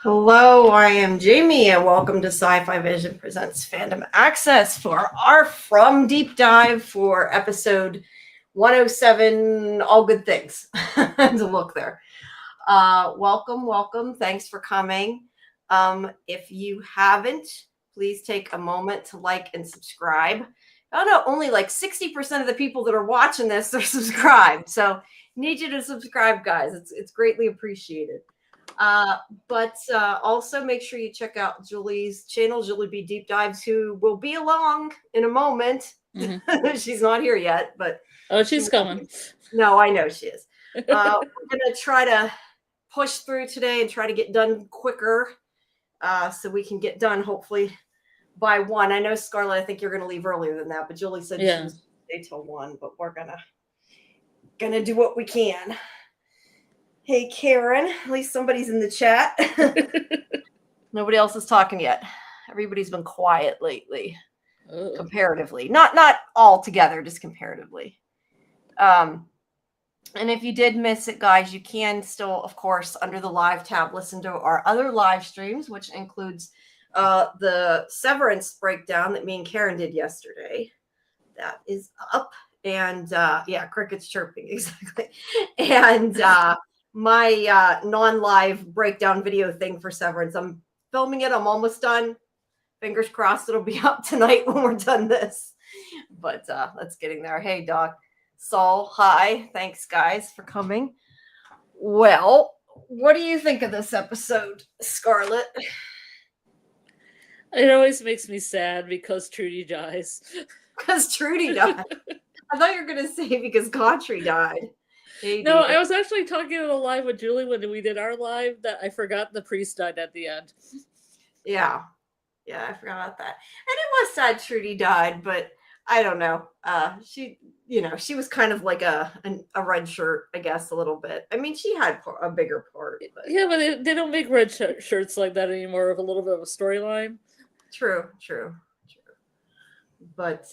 Hello, I am Jamie, and welcome to Sci-Fi Vision Presents Fandom Access for our From Deep Dive for episode 107, All Good Things. To look there. Welcome. Thanks for coming. If you haven't, please take a moment to like and subscribe. Oh no, only like 60% of the people that are watching this are subscribed. So need you to subscribe, guys. It's greatly appreciated. But also make sure you check out Julie's channel, Julie B Deep Dives, who will be along in a moment. Mm-hmm. She's not here yet, but she's coming. No, I know she is. We're gonna try to push through today and try to get done quicker, so we can get done hopefully by 1. I know, Scarlet, I think you're gonna leave earlier than that, but Julie said she was stay till 1, but we're gonna do what we can. Hey, Karen, at least somebody's in the chat. Nobody else is talking yet. Everybody's been quiet lately, comparatively. Not all together, just comparatively. And if you did miss it, guys, you can still, of course, under the live tab, listen to our other live streams, which includes the Severance breakdown that me and Karen did yesterday. That is up. And crickets chirping, exactly. And my non-live breakdown video thing for Severance. I'm filming it. I'm almost done. Fingers crossed it'll be up tonight when we're done this. But that's getting there. Hey, Doc. Saul, hi. Thanks, guys, for coming. Well, what do you think of this episode, Scarlet? It always makes me sad because Trudy dies. Because Trudy died. I thought you were going to say because Gautry died. No, I was actually talking on a live with Julie when we did our live that I forgot the priest died at the end. Yeah, I forgot about that. And it was sad Trudy died, but I don't know. She was kind of like a red shirt, I guess, a little bit. I mean, she had a bigger part. But... Yeah, but they don't make red shirts like that anymore with a little bit of a storyline. True. But,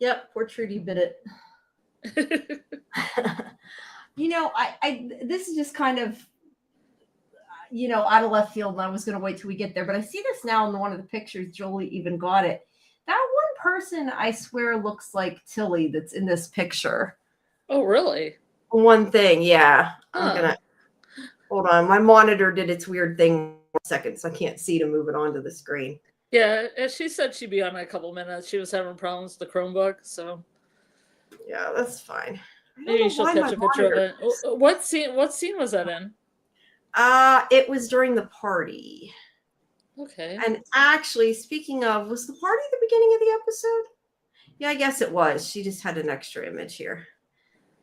yep, poor Trudy bit it. This is just kind of, out of left field, and I was going to wait till we get there, but I see this now in one of the pictures. Jolie even got it. That one person, I swear, looks like Tilly that's in this picture. Oh, really? One thing, yeah. I'm going to, hold on. My monitor did its weird thing for a second, so I can't see to move it onto the screen. Yeah, she said she'd be on in a couple minutes. She was having problems with the Chromebook, so... Yeah, that's fine. Maybe she'll catch a picture of it. What scene was that in? It was during the party. Okay. And actually, speaking of, was the party the beginning of the episode? Yeah, I guess it was. She just had an extra image here.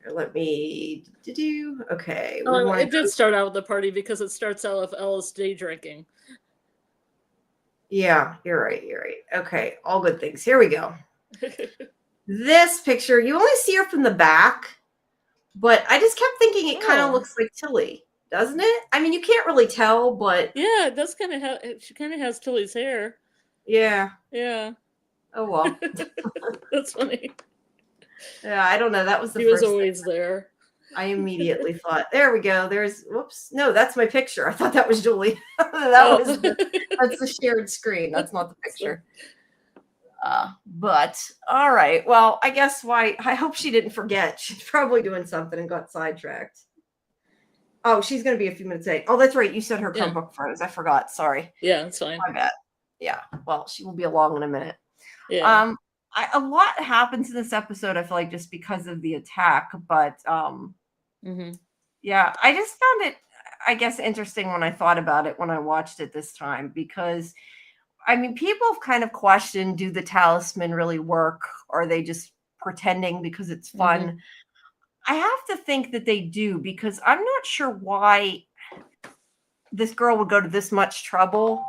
Let me do. Okay. It did start out with the party because it starts out with Ellis day drinking. Yeah, you're right. Okay, all good things. Here we go. This picture, you only see her from the back, but I just kept thinking it kind of looks like Tilly, doesn't it? I mean, you can't really tell, but... Yeah, it does kind of have... She kind of has Tilly's hair. Yeah. Oh, well. That's funny. Yeah, I don't know. That was the first thing. She was always there. I immediately thought, there we go. Whoops. No, that's my picture. I thought that was Julie. That's the shared screen. That's not the picture. But all right. Well, I guess I hope she didn't forget. She's probably doing something and got sidetracked. Oh, she's going to be a few minutes late. Oh, that's right. You said her Chromebook froze. I forgot. Sorry. Yeah, that's fine. My bad. Yeah. Well, she will be along in a minute. Yeah. A lot happens in this episode, I feel like, just because of the attack. But yeah, I just found it, I guess, interesting when I thought about it when I watched it this time, because I mean, people have kind of questioned, do the talisman really work? Or are they just pretending because it's fun? I have to think that they do, because I'm not sure why this girl would go to this much trouble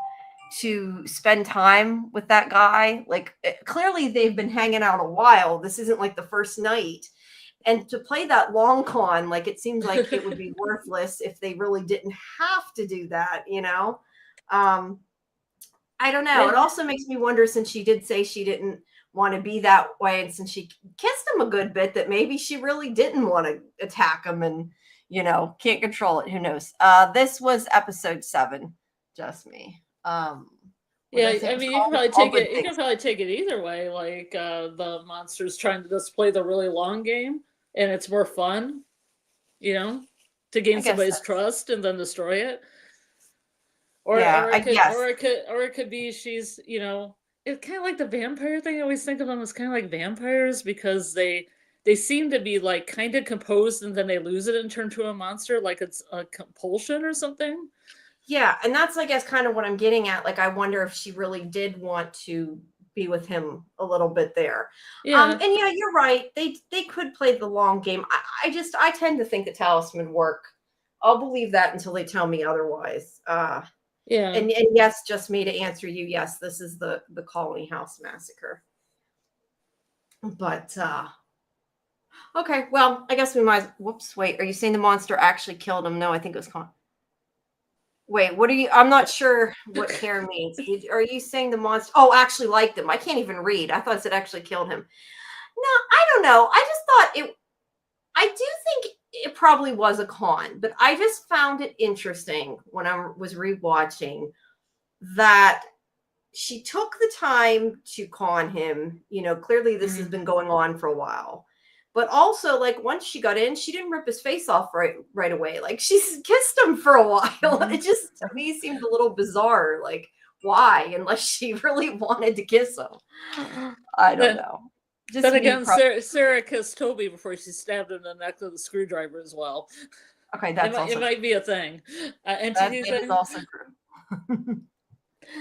to spend time with that guy. Like, clearly they've been hanging out a while. This isn't like the first night. And to play that long con, like, it seems like it would be worthless if they really didn't have to do that, I don't know. It also makes me wonder, since she did say she didn't want to be that way, and since she kissed him a good bit, that maybe she really didn't want to attack him and, can't control it. Who knows? This was episode 7. Just me. What Yeah, did I say it I was mean, you can called? probably All take Good it. You can Things. probably take it either way. Like the monster's trying to just play the really long game, and it's more fun, to I gain guess somebody's that's, trust and then destroy it. Or yeah, or I it could guess. or it could or it could be she's, it's kind of like the vampire thing. I always think of them as kind of like vampires because they seem to be like kind of composed and then they lose it and turn to a monster, like it's a compulsion or something. Yeah, and that's, I guess, kind of what I'm getting at. Like, I wonder if she really did want to be with him a little bit there. Yeah, And yeah, you're right. They could play the long game. I tend to think the talisman work. I'll believe that until they tell me otherwise. yeah. And yes, just me to answer you. Yes, this is the Colony House massacre. But okay, well, I guess we might. Whoops, wait. Are you saying the monster actually killed him? No, I think it was. Wait, what are you? I'm not sure what Karen means. Are you saying the monster? Oh, actually liked him. I can't even read. I thought it said actually killed him. No, I don't know. I just thought it. I do think it probably was a con, but I just found it interesting when I was rewatching that she took the time to con him. Clearly this has Mhm. been going on for a while. But also, like, once she got in, she didn't rip his face off right away. Like, she's kissed him for a while. Mhm. It just, to me, seemed a little bizarre. Like, why? Unless she really wanted to kiss him. I don't Then, know. Just then me, again, probably. Sarah kissed Toby before she stabbed him in the neck with a screwdriver as well. Okay, It that's might it also might be a thing, that entity is thing. also true.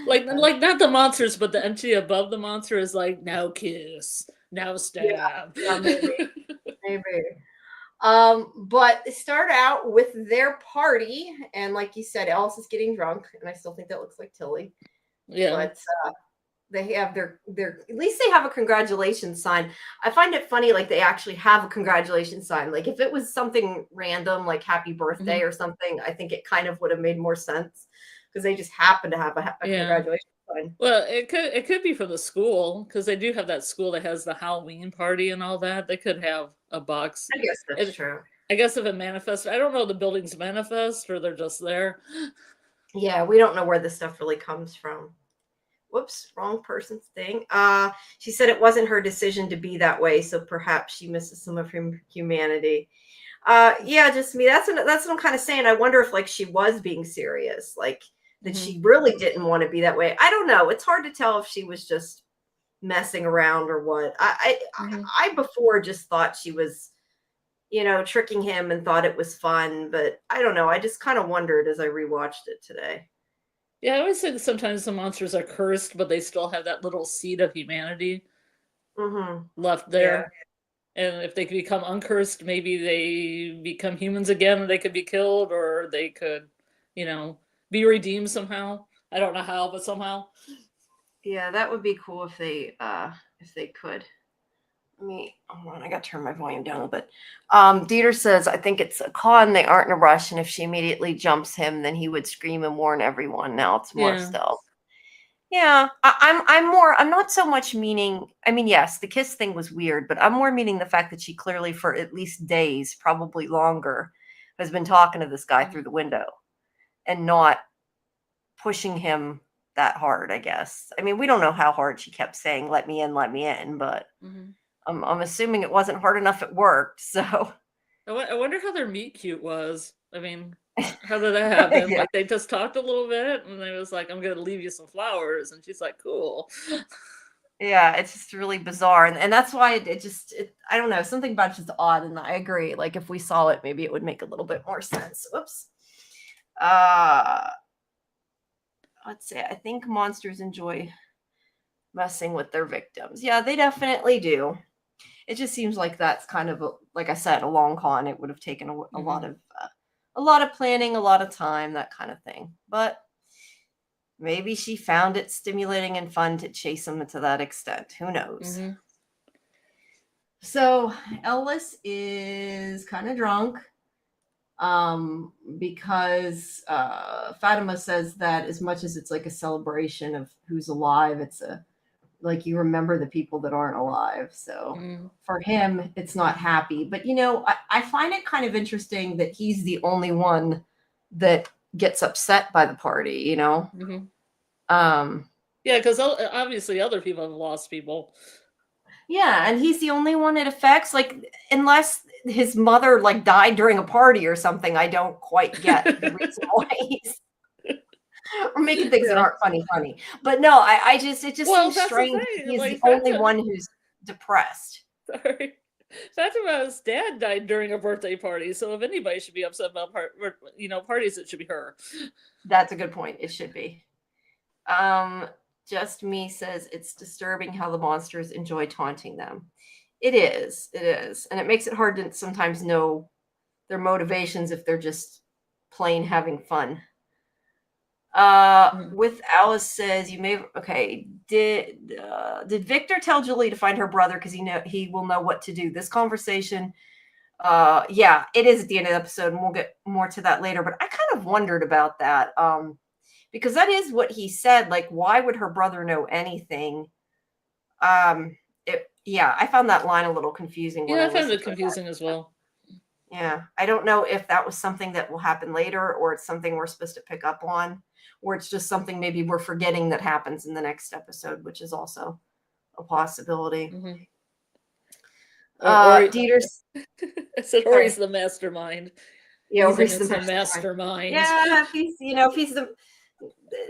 That's, Like not the monsters, but the entity above the monster is like now kiss, now yeah, stab. yeah, maybe. But they start out with their party, and like you said, Alice is getting drunk, and I still think that looks like Tilly. Yeah. But they have their at least they have a congratulations sign. I find it funny, like they actually have a congratulations sign. Like if it was something random, like happy birthday Mhm. or something, I think it kind of would have made more sense because they just happen to have a Yeah. congratulations sign. Well, it could be from the school because they do have that school that has the Halloween party and all that. They could have a box. I guess that's It, true. I guess if it manifests, I don't know the buildings manifest or they're just there. Yeah, we don't know where this stuff really comes from. Whoops, wrong person's thing. She said it wasn't her decision to be that way, so perhaps she misses some of her humanity. Yeah, just me. That's what I'm kind of saying. I wonder if like she was being serious, like that Hmm. she really didn't want to be that way. I don't know. It's hard to tell if she was just messing around or what. Hmm. I before just thought she was, tricking him and thought it was fun, but I don't know. I just kind of wondered as I rewatched it today. Yeah, I always think sometimes the monsters are cursed, but they still have that little seed of humanity Mm-hmm. left Yeah. there. And if they could become uncursed, maybe they become humans again and they could be killed, or they could, you know, be redeemed somehow. I don't know how, but somehow. Yeah, that would be cool if they could. Hold on, I gotta turn my volume down a little bit. Dieter says, I think it's a con, they aren't in a rush, and if she immediately jumps him, then he would scream and warn everyone. Now it's more Yeah. stealth. Yeah, I'm not so much meaning, I mean, yes, the kiss thing was weird, but I'm more meaning the fact that she clearly for at least days, probably longer, has been talking to this guy through Hmm. the window and not pushing him that hard, I guess. I mean, we don't know how hard she kept saying, let me in, but Hmm. I'm assuming it wasn't hard enough it worked. So I wonder how their meet cute was. I mean, how did that happen? yeah. Like they just talked a little bit, and they was like, "I'm gonna leave you some flowers," and she's like, "Cool." Yeah, it's just really bizarre. And that's why I don't know, something about it's just odd. And I agree. Like if we saw it, maybe it would make a little bit more sense. Whoops. Uh let's see. I think monsters enjoy messing with their victims. Yeah, they definitely do. It just seems like that's kind of like I said, a long con. It would have taken Hmm. a lot of planning, a lot of time, that kind of thing. But maybe she found it stimulating and fun to chase him to that extent. Who knows? Hmm. So Ellis is kind of drunk because Fatima says that as much as it's like a celebration of who's alive, it's a like you remember the people that aren't alive. So Mm, for him, it's not happy. But I find it kind of interesting that he's the only one that gets upset by the party. mhm. Um, Yeah, because obviously other people have lost people. yeah, and he's the only one it affects. Like, unless his mother like died during a party or something, I don't quite get the reason why he's or making things that Yeah. aren't funny. But no, I just it just Well, seems that's the strange. thing. He's the Like, only one who's depressed. sorry. Fatima's dad died during a birthday party, so if anybody should be upset about parties, it should be her. That's a good point. It should be. Um, just me says it's disturbing how the monsters enjoy taunting them. It is. It is. And it makes it hard to sometimes know their motivations if they're just plain having fun. Mhm. With Alice says you may okay. Did Victor tell Julie to find her brother because he will know what to do? This conversation, yeah, it is at the end of the episode, and we'll get more to that later. But I kind of wondered about that, because that is what he said. Like, why would her brother know anything? Yeah, I found that line a little confusing when Yeah, I I found listened it to it. confusing as well. Yeah, I don't know if that was something that will happen later or it's something we're supposed to pick up on, or it's just something maybe we're forgetting that happens in the next episode, which is also a possibility. Hmm. Or Dieter's I said, or he's sorry. the mastermind. Yeah, or Ethan he's the is the mastermind. mastermind. Yeah, if he's the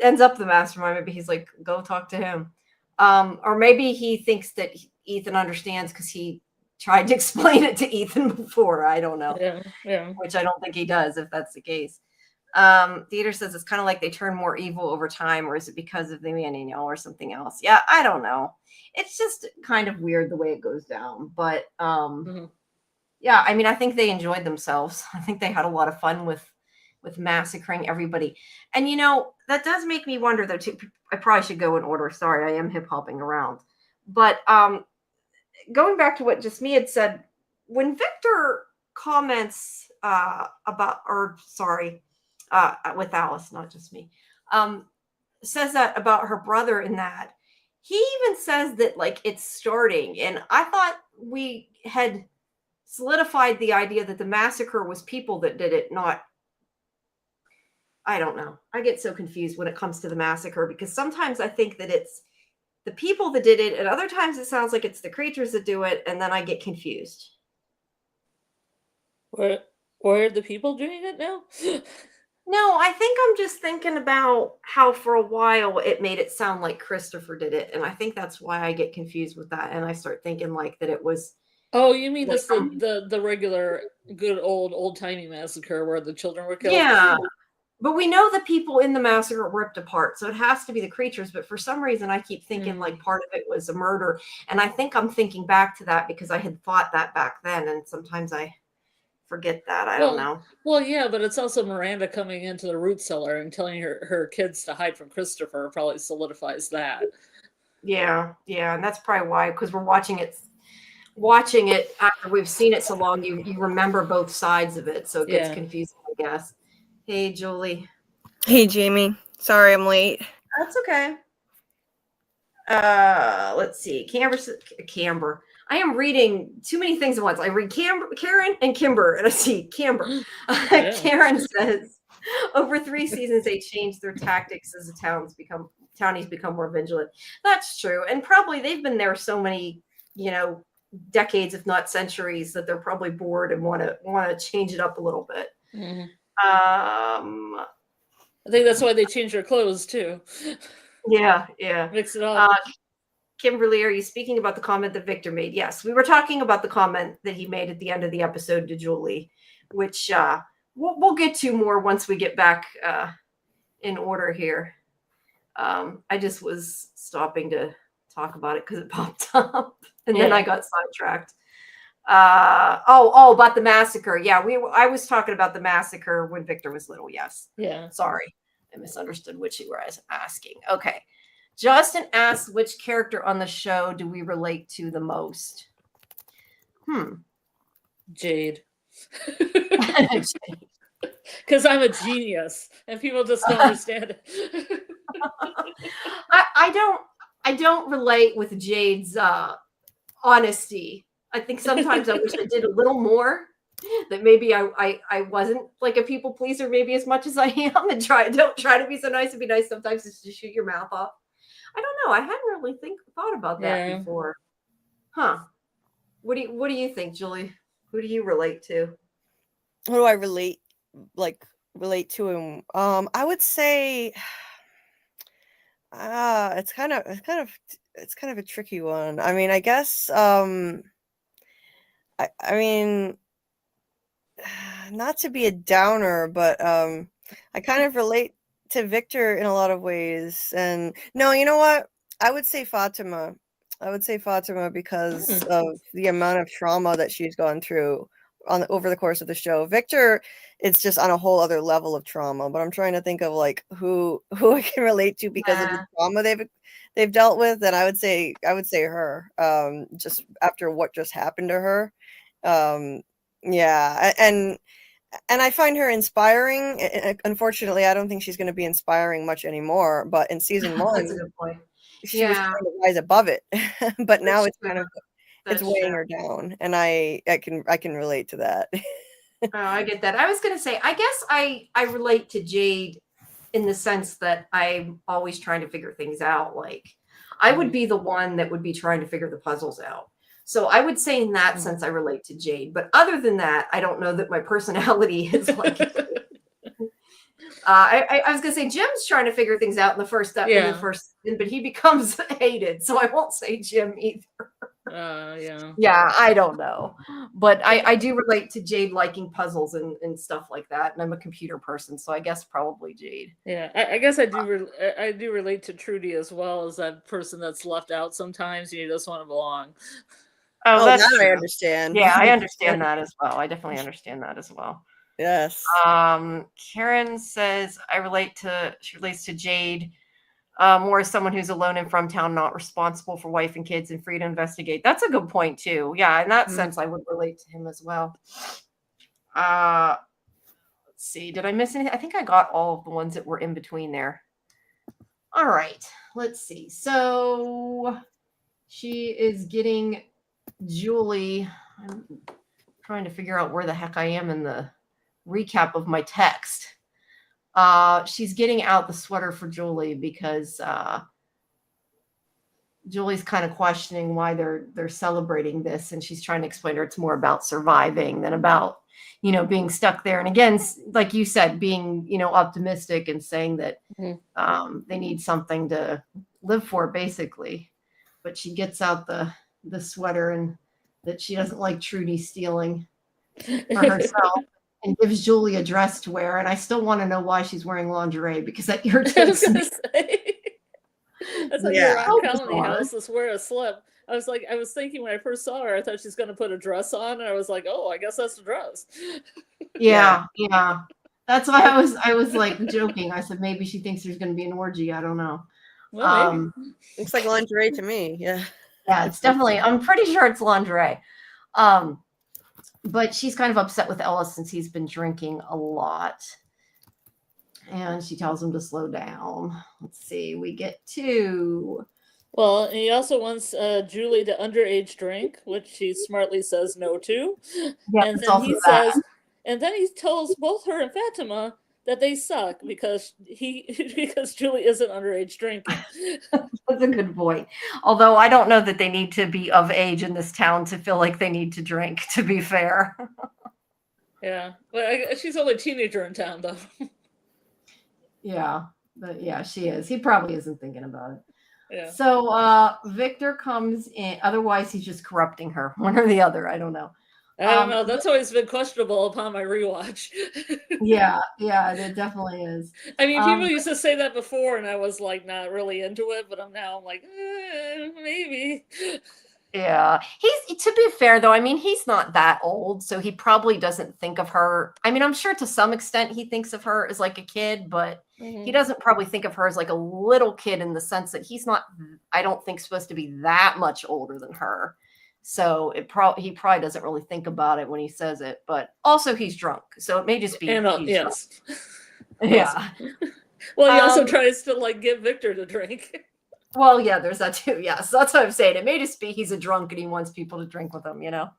ends up the mastermind, maybe he's like, go talk to him. Or maybe he thinks that Ethan understands because he tried to explain it to Ethan before. I don't know. Yeah, yeah. Which I don't think he does, if that's the case. Theater says it's kind of like they turn more evil over time, or is it because of the Mananiel or something else? Yeah, I don't know. It's just kind of weird the way it goes down. But Hmm. yeah, I mean, I think they enjoyed themselves. I think they had a lot of fun with massacring everybody. And that does make me wonder though too. I probably should go in order. Sorry, I am hip hopping around. But going back to what just me had said, when Victor comments about, or sorry, with Alice, not just me, says that about her brother in that, he even says that like it's starting. And I thought we had solidified the idea that the massacre was people that did it, not, I don't know. I get so confused when it comes to the massacre because sometimes I think that it's the people that did it, and other times it sounds like it's the creatures that do it, and then I get confused. Where are the people doing it now? No, I think I'm just thinking about how for a while it made it sound like Christopher did it, and I think that's why I get confused with that, and I start thinking like that it was Oh, you mean like just the regular good old-timey massacre where the children were killed? yeah. But we know the people in the massacre ripped apart, so it has to be the creatures. But for some reason, I keep thinking like Mm. part of it was a murder, and I think I'm thinking back to that because I had thought that back then, and sometimes I forget that. I don't Well, know. well, yeah, but it's also Miranda coming into the root cellar and telling her kids to hide from Christopher probably solidifies that. Yeah, yeah, and that's probably why because we're watching it after we've seen it so long. You remember both sides of it, so it gets Yeah. confusing, I guess. Hey, Julie. Hey, Jamie. Sorry I'm late. That's okay. Let's see. Camber. I am reading too many things at once. I read Karen and Kimber, and I see Camber. Yeah. Karen says, over 3 seasons, they changed their tactics as the townies become more vigilant. That's true, and probably they've been there so many, decades, if not centuries, that they're probably bored and want to change it up a little bit. Mhm. Um, I think that's why they changed their clothes too. yeah. Mix it up. Kimberly, are you speaking about the comment that Victor made? Yes, we were talking about the comment that he made at the end of the episode to Julie, which we'll get to more once we get back in order here. I just was stopping to talk about it because it popped up, and then I got sidetracked. About the massacre. Yeah, I was talking about the massacre when Victor was little. Yes. Yeah. Sorry, I misunderstood which you were asking. Okay. Justin asks, which character on the show do we relate to the most? Jade. Because I'm a genius and people just don't understand it. I don't relate with Jade's honesty. I think sometimes I wish I did a little more. That maybe I wasn't like a people pleaser maybe as much as I am, and don't try to be so nice and be nice. Sometimes it's to shoot your mouth off. I don't know. I hadn't really thought about that before. Huh. What do you think, Julie? Who do you relate to? Who do I relate to him? I would say it's kind of a tricky one. I mean, I guess I mean, not to be a downer, but I kind of relate to Victor in a lot of ways. And no, you know what? I would say Fatima. Because of the amount of trauma that she's gone through over the course of the show. Victor, it's just on a whole other level of trauma. But I'm trying to think of like who I can relate to because of the trauma they've dealt with, and I would say her. Just after what just happened to her. Yeah, and I find her inspiring. Unfortunately, I don't think she's going to be inspiring much anymore. But in season 1, that's a good point. She was trying to rise above it, but now it's kind of That's weighing her down, and I can relate to that. Oh, I get that. I was going to say, I guess I relate to Jade in the sense that I'm always trying to figure things out. Like, I would be the one that would be trying to figure the puzzles out. So I would say in that sense, I relate to Jade. But other than that, I don't know that my personality is like. I was going to say Jim's trying to figure things out in the first step, in the first, but he becomes hated. So I won't say Jim either. Yeah, I don't know. But I do relate to Jade liking puzzles and stuff like that. And I'm a computer person, so I guess probably Jade. Yeah, I guess I do relate to Trudy as well as that person that's left out sometimes and you just want to belong. Oh, that I understand. Yeah, I understand that as well. I definitely understand that as well. Yes. Karen says she relates to Jade more as someone who's alone and from town, not responsible for wife and kids and free to investigate. That's a good point too. Yeah, in that sense, I would relate to him as well. Let's see. Did I miss anything? I think I got all of the ones that were in between there. All right. Let's see. So she is getting Julie. I'm trying to figure out where the heck I am in the recap of my text. She's getting out the sweater for Julie because Julie's kind of questioning why they're celebrating this, and she's trying to explain to her it's more about surviving than about being stuck there. And again, like you said, being optimistic and saying that they need something to live for, basically. But she gets out the sweater and that she doesn't like Trudy stealing for herself. And gives Julie a dress to wear, and I still want to know why she's wearing lingerie because that irritates me. That's like your Rock Colony house. Let's wear a slip. I was thinking when I first saw her, I thought she's going to put a dress on, and I was like, oh, I guess that's a dress. Yeah. That's why I was like joking. I said maybe she thinks there's going to be an orgy. I don't know. Well, looks like lingerie to me. Yeah. Yeah, it's definitely. I'm pretty sure it's lingerie. But she's kind of upset with Ellis since he's been drinking a lot. And she tells him to slow down. Let's see. We get to... Well, he also wants Julie to underage drink, which she smartly says no to. Yeah, and then he tells both her and Fatima that they suck because Julie isn't underage drinking. That's a good point. Although I don't know that they need to be of age in this town to feel like they need to drink, to be fair. Yeah. Well, she's only a teenager in town, though. Yeah. But yeah, she is. He probably isn't thinking about it. Yeah. So Victor comes in. Otherwise, he's just corrupting her. One or the other. I don't know. I don't know. That's always been questionable upon my rewatch. Yeah, it definitely is. I mean, people used to say that before, and I was like not really into it, but I'm like, maybe. Yeah, he's, to be fair though, I mean, he's not that old, so he probably doesn't think of her. I mean, I'm sure to some extent he thinks of her as like a kid, but he doesn't probably think of her as like a little kid in the sense that he's not, I don't think, supposed to be that much older than her. So he probably doesn't really think about it when he says it, but also he's drunk, so it may just be. Yes. Yeah. Well, he also tries to like get Victor to drink. Well, yeah, there's that too. Yes, that's what I'm saying. It may just be he's a drunk and he wants people to drink with him. Yeah.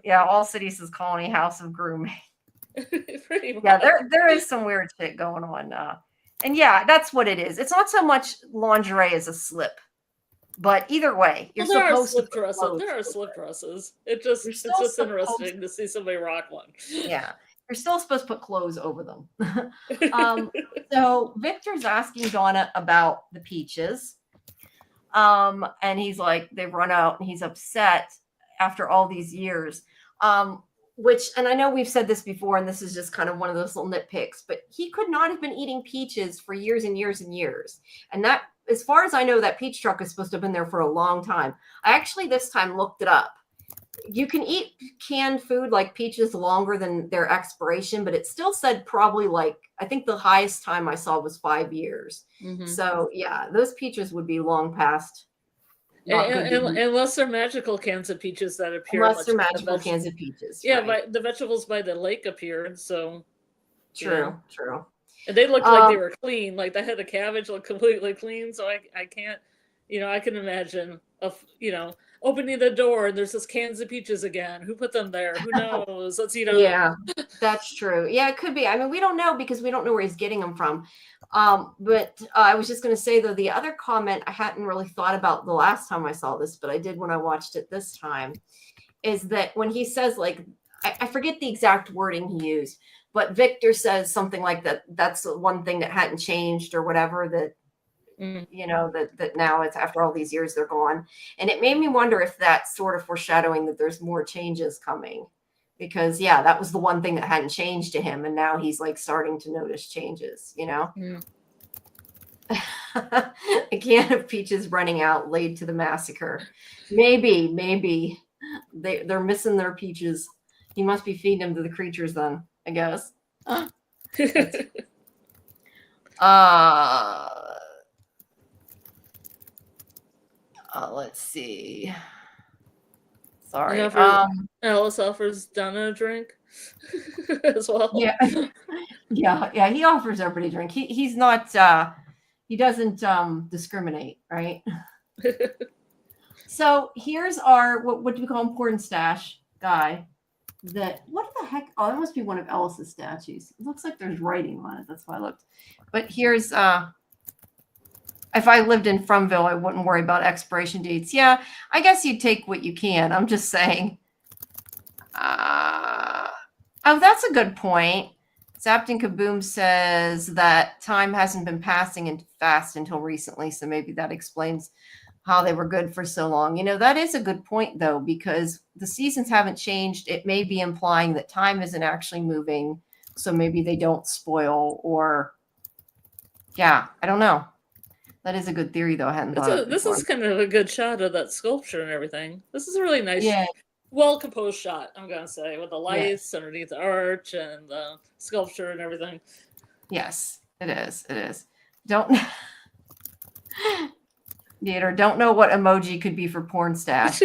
Yeah, All Cities is Colony, House of Grooming. Pretty much. Yeah, there is some weird shit going on. And yeah, that's what it is. It's not so much lingerie as a slip, but either way, you're Well, there are supposed to slip put dresses. clothes There are over slip it. dresses. You're It's still just supposed, interesting to see somebody rock one. yeah, you're still supposed to put clothes over them. So Victor's asking Donna about the peaches. And he's like, they've run out, and he's upset after all these years. Which, and I know we've said this before, and this is just kind of one of those little nitpicks, but he could not have been eating peaches for years and years and years. And that, as far as I know, that peach truck is supposed to have been there for a long time. I actually this time looked it up. You can eat canned food like peaches longer than their expiration, but it still said probably like, I think the highest time I saw was 5 years. Mhm. So yeah, those peaches would be long past. Not good to eat. Unless they're magical cans of peaches that appear. Unless they're much when the magical cans of peaches. Yeah, right. but the vegetables by the lake appeared, so True, true. and they looked like they were clean. Like the head of cabbage looked completely clean. So I can't, I can imagine opening the door and there's this cans of peaches again. Who put them there? Who knows? Let's eat them. Yeah, that's true. Yeah, it could be. I mean, we don't know because we don't know where he's getting them from. But I was just going to say, though, the other comment I hadn't really thought about the last time I saw this, but I did when I watched it this time, is that when he says, like, I forget the exact wording he used, but Victor says something like that. That's the one thing that hadn't changed or whatever, that, that now it's after all these years they're gone. And it made me wonder if that's sort of foreshadowing that there's more changes coming. Because yeah, that was the one thing that hadn't changed to him, and now he's like starting to notice changes. A can of peaches running out, laid to the massacre. Maybe they're missing their peaches. He must be feeding them to the creatures then, I guess. Let's see. Sorry. Alice offers Donna a drink as well. Yeah. Yeah. He offers everybody a drink. He's not, he doesn't discriminate, right? So here's our, what do we call him? Porn stash guy. What the heck? Oh, that must be one of Alice's statues. It looks like there's writing on it. That's why I looked. But here's, if I lived in Fromville, I wouldn't worry about expiration dates. Yeah, I guess you'd take what you can. I'm just saying. Oh, that's a good point. Zapton Kaboom says that time hasn't been passing fast until recently, so maybe that explains how they were good for so long. That is a good point, though, because the seasons haven't changed. It may be implying that time isn't actually moving, so maybe they don't spoil, or yeah, I don't know. That is a good theory, though. I hadn't thought of it This before. is kind of a good shot of that sculpture and everything. This is a really nice, well-composed shot, I'm going to say, with the lights underneath the arch and the sculpture and everything. Yes, it is. It is. Don't know what emoji could be for porn stash.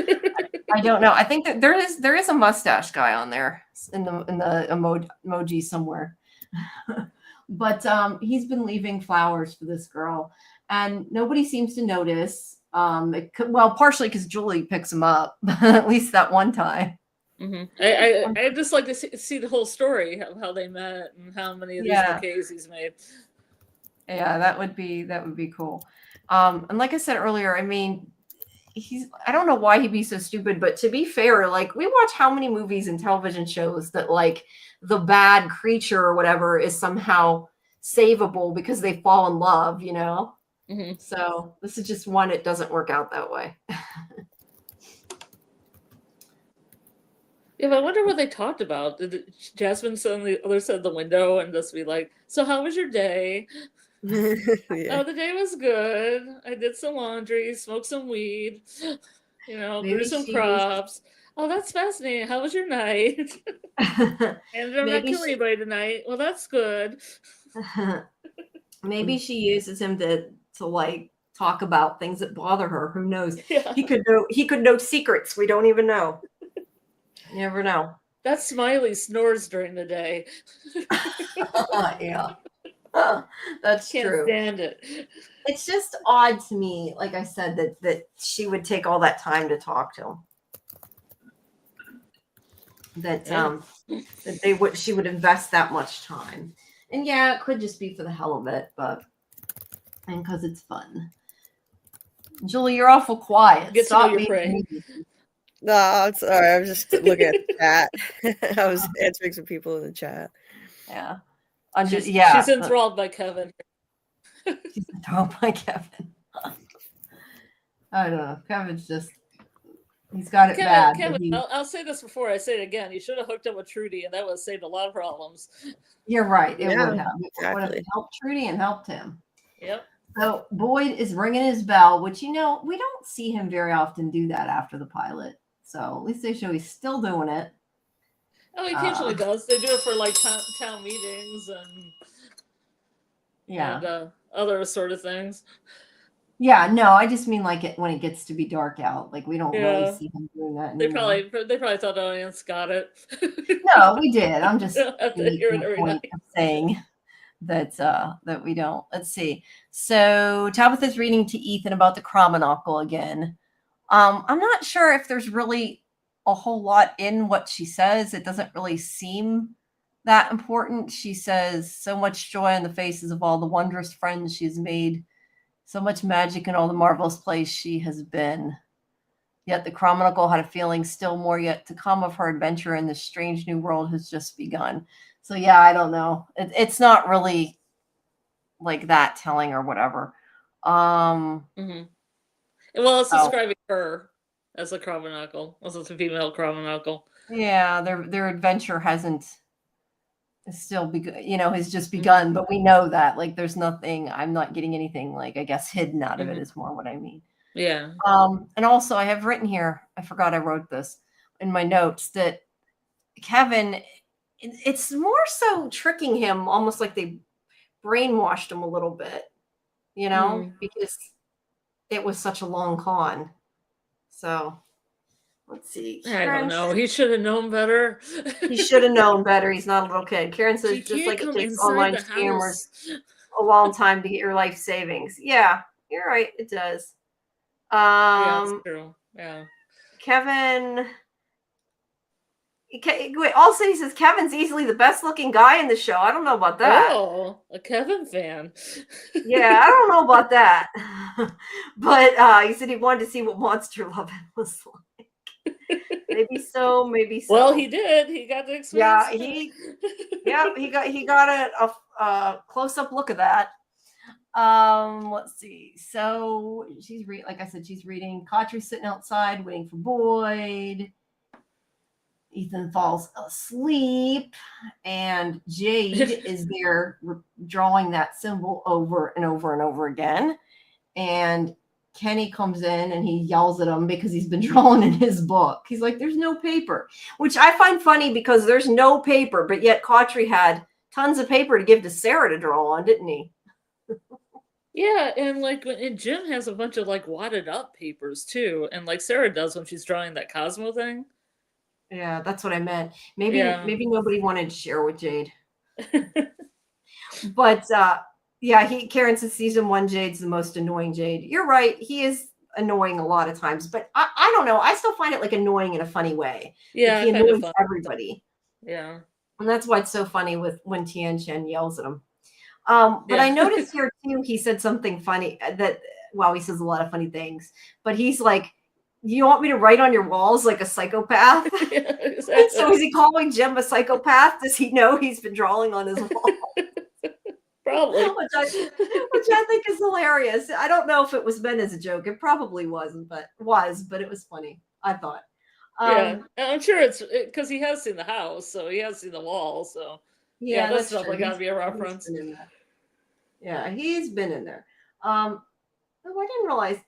I don't know. I think that there is a mustache guy on there in the emoji somewhere. But he's been leaving flowers for this girl, and nobody seems to notice. Partially because Julie picks him up, at least that one time. Mm-hmm. I just like to see the whole story of how they met and how many of these bouquets he's made. Yeah, that would be cool. And like I said earlier, I mean, I don't know why he'd be so stupid, but to be fair, like, we watch how many movies and television shows that, like, the bad creature or whatever is somehow savable because they fall in love, Mm-hmm. So this is just one, it doesn't work out that way. Yeah, but I wonder what they talked about. Did Jasmine sit on the other side of the window and just be like, "So how was your day?" Oh, the day was good. I did some laundry, smoked some weed, grew some crops. Oh, that's fascinating. How was your night? And I'm not killing anybody tonight. Well, that's good. Maybe she uses him to like talk about things that bother her. Who knows? Yeah. He could know secrets we don't even know. You never know. That Smiley snores during the day. Yeah. That's Can't true. stand it. It's just odd to me, like I said, that she would take all that time to talk to him. That Yeah. that she would invest that much time. And yeah, it could just be for the hell of it, and because it's fun. Julie, you're awful quiet. Get to know your prey. No, I'm sorry. I was just looking at the chat. I was answering some people in the chat. Yeah. She's enthralled by Kevin. She's enthralled by Kevin. I don't know. Kevin's just, he's got it bad. Kevin, I'll say this before I say it again. You should have hooked up with Trudy, and that would have saved a lot of problems. You're right. It Yeah, would have. It would have exactly. helped Trudy and helped him. Yep. So Boyd is ringing his bell, which, we don't see him very often do that after the pilot. So at least they show he's still doing it. Oh, he occasionally does. They do it for like town meetings and other sort of things. Yeah, no, I just mean like when it gets to be dark out. Like we don't really see him doing that anymore. They probably thought the audience got it. No, we did. I'm just making a point of saying that we don't. Let's see. So Tabitha's reading to Ethan about the Chromonocle again. I'm not sure if there's really a whole lot in what she says. It doesn't really seem that important. She says so much joy on the faces of all the wondrous friends she's made, so much magic in all the marvelous place she has been. Yet the Chromonocle had a feeling still more yet to come of her adventure in this strange new world has just begun. So yeah, I don't know. It's not really like that telling or whatever. Mm-hmm. Well, it's describing her as a Chromonocle, as a female Chromonocle. Yeah, their adventure hasn't still has just begun, but we know that like there's nothing. I'm not getting anything like I guess hidden out of it is more what I mean. Yeah. And also I have written here, I forgot I wrote this in my notes, that Kevin, it's more so tricking him, almost like they brainwashed him a little bit, because it was such a long con. So let's see. I don't know. He should have known better. He should have known better. He's not a little kid. Karen says just like it takes online scammers a long time to get your life savings. Yeah, you're right. It does. Yeah, that's true. Yeah. Kevin. Wait, also he says Kevin's easily the best looking guy in the show. I don't know about that. Oh, a Kevin fan. Yeah, I don't know about that. But he said he wanted to see what Monster Lovin' was like. Maybe so, maybe so. Well, he did. He got to experience. Yeah, he got a close up look of that. Let's see. So she's like I said, she's reading. Cautry's sitting outside waiting for Boyd. Ethan falls asleep, and Jade is there drawing that symbol over and over and over again. And Kenny comes in and he yells at him because he's been drawing in his book. He's like, there's no paper, which I find funny because there's no paper, but yet Cautry had tons of paper to give to Sarah to draw on, didn't he? Yeah, and Jim has a bunch of wadded up papers too, and Sarah does when she's drawing that Cosmo thing. Yeah, that's what I meant. Maybe nobody wanted to share with Jade. But Karen says season 1 Jade's the most annoying Jade. You're right. He is annoying a lot of times, but I don't know. I still find it annoying in a funny way. Yeah, he annoys everybody. Yeah. And that's why it's so funny when Tian Chen yells at him. But I noticed here too, he said something funny he says a lot of funny things, but he's like, you want me to write on your walls like a psychopath? Yeah, exactly. So is he calling Jim a psychopath? Does he know he's been drawing on his wall? Probably. which I think is hilarious. I don't know if it was meant as a joke. It probably wasn't, but it was funny, I thought. Yeah, I'm sure it's because he has seen the house, so he has seen the wall. So yeah, that's definitely got to be a reference. Yeah, he's been in there. I didn't realize.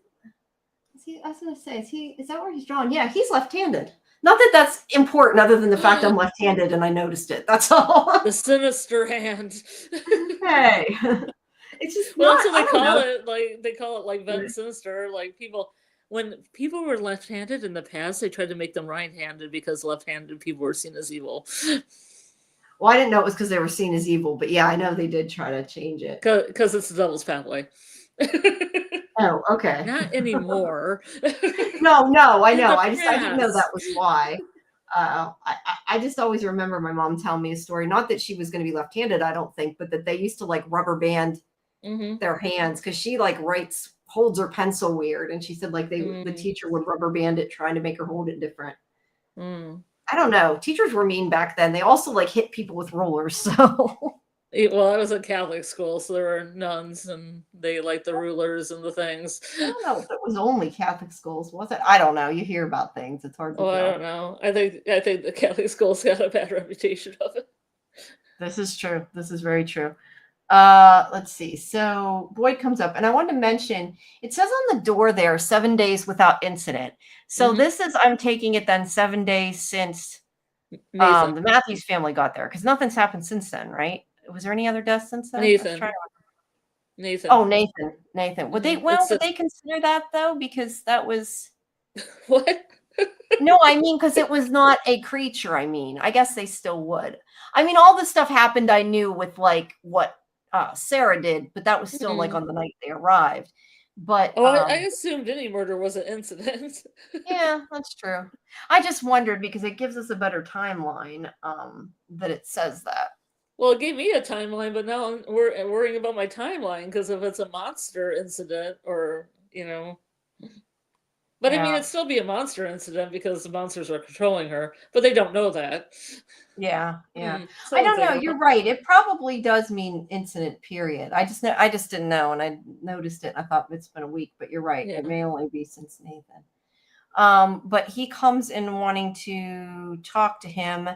I was going to say, is that where he's drawn? Yeah, he's left-handed. Not that that's important, other than the fact I'm left-handed and I noticed it. That's all. The sinister hand. Hey, it's just that's what they call it. They call it Ven Sinister. When people were left-handed in the past, they tried to make them right-handed because left-handed people were seen as evil. Well, I didn't know it was because they were seen as evil, but yeah, I know they did try to change it. Because it's the devil's family. Oh, okay. Not anymore. No, I know. The I didn't know that past. was why. I just always remember my mom telling me a story. Not that she was going to be left-handed, I don't think, but that they used to like rubber band their hands because she like holds her pencil weird, and she said like the teacher would rubber band it, trying to make her hold it different. I don't know. Teachers were mean back then. They also like hit people with rulers. So well, I was in Catholic school, so there were nuns, and they liked the rulers and the things. I don't know if it was only Catholic schools, was it? I don't know. You hear about things. It's hard to tell. I don't know. I think the Catholic schools got a bad reputation of it. This is true. This is very true. Let's see. So Boyd comes up, and I wanted to mention, it says on the door there, 7 days without incident. So this is, I'm taking it then 7 days since the Matthews family got there, because nothing's happened since then, right? Was there any other deaths since then? Nathan. Oh, Nathan. Would they consider that though? Because that was what? No, I mean, because it was not a creature. I mean, I guess they still would. I mean, all this stuff happened, I knew, with like what Sarah did, but that was still like on the night they arrived. But I assumed any murder was an incident. Yeah, that's true. I just wondered because it gives us a better timeline that it says that. Well, it gave me a timeline, but now I'm worrying about my timeline because if it's a monster incident or, But I mean, it'd still be a monster incident because the monsters are controlling her, but they don't know that. Yeah. I don't know. You're right. It probably does mean incident, period. I just didn't know, and I noticed it. I thought it's been a week, but you're right. Yeah. It may only be since Nathan. But he comes in wanting to talk to him.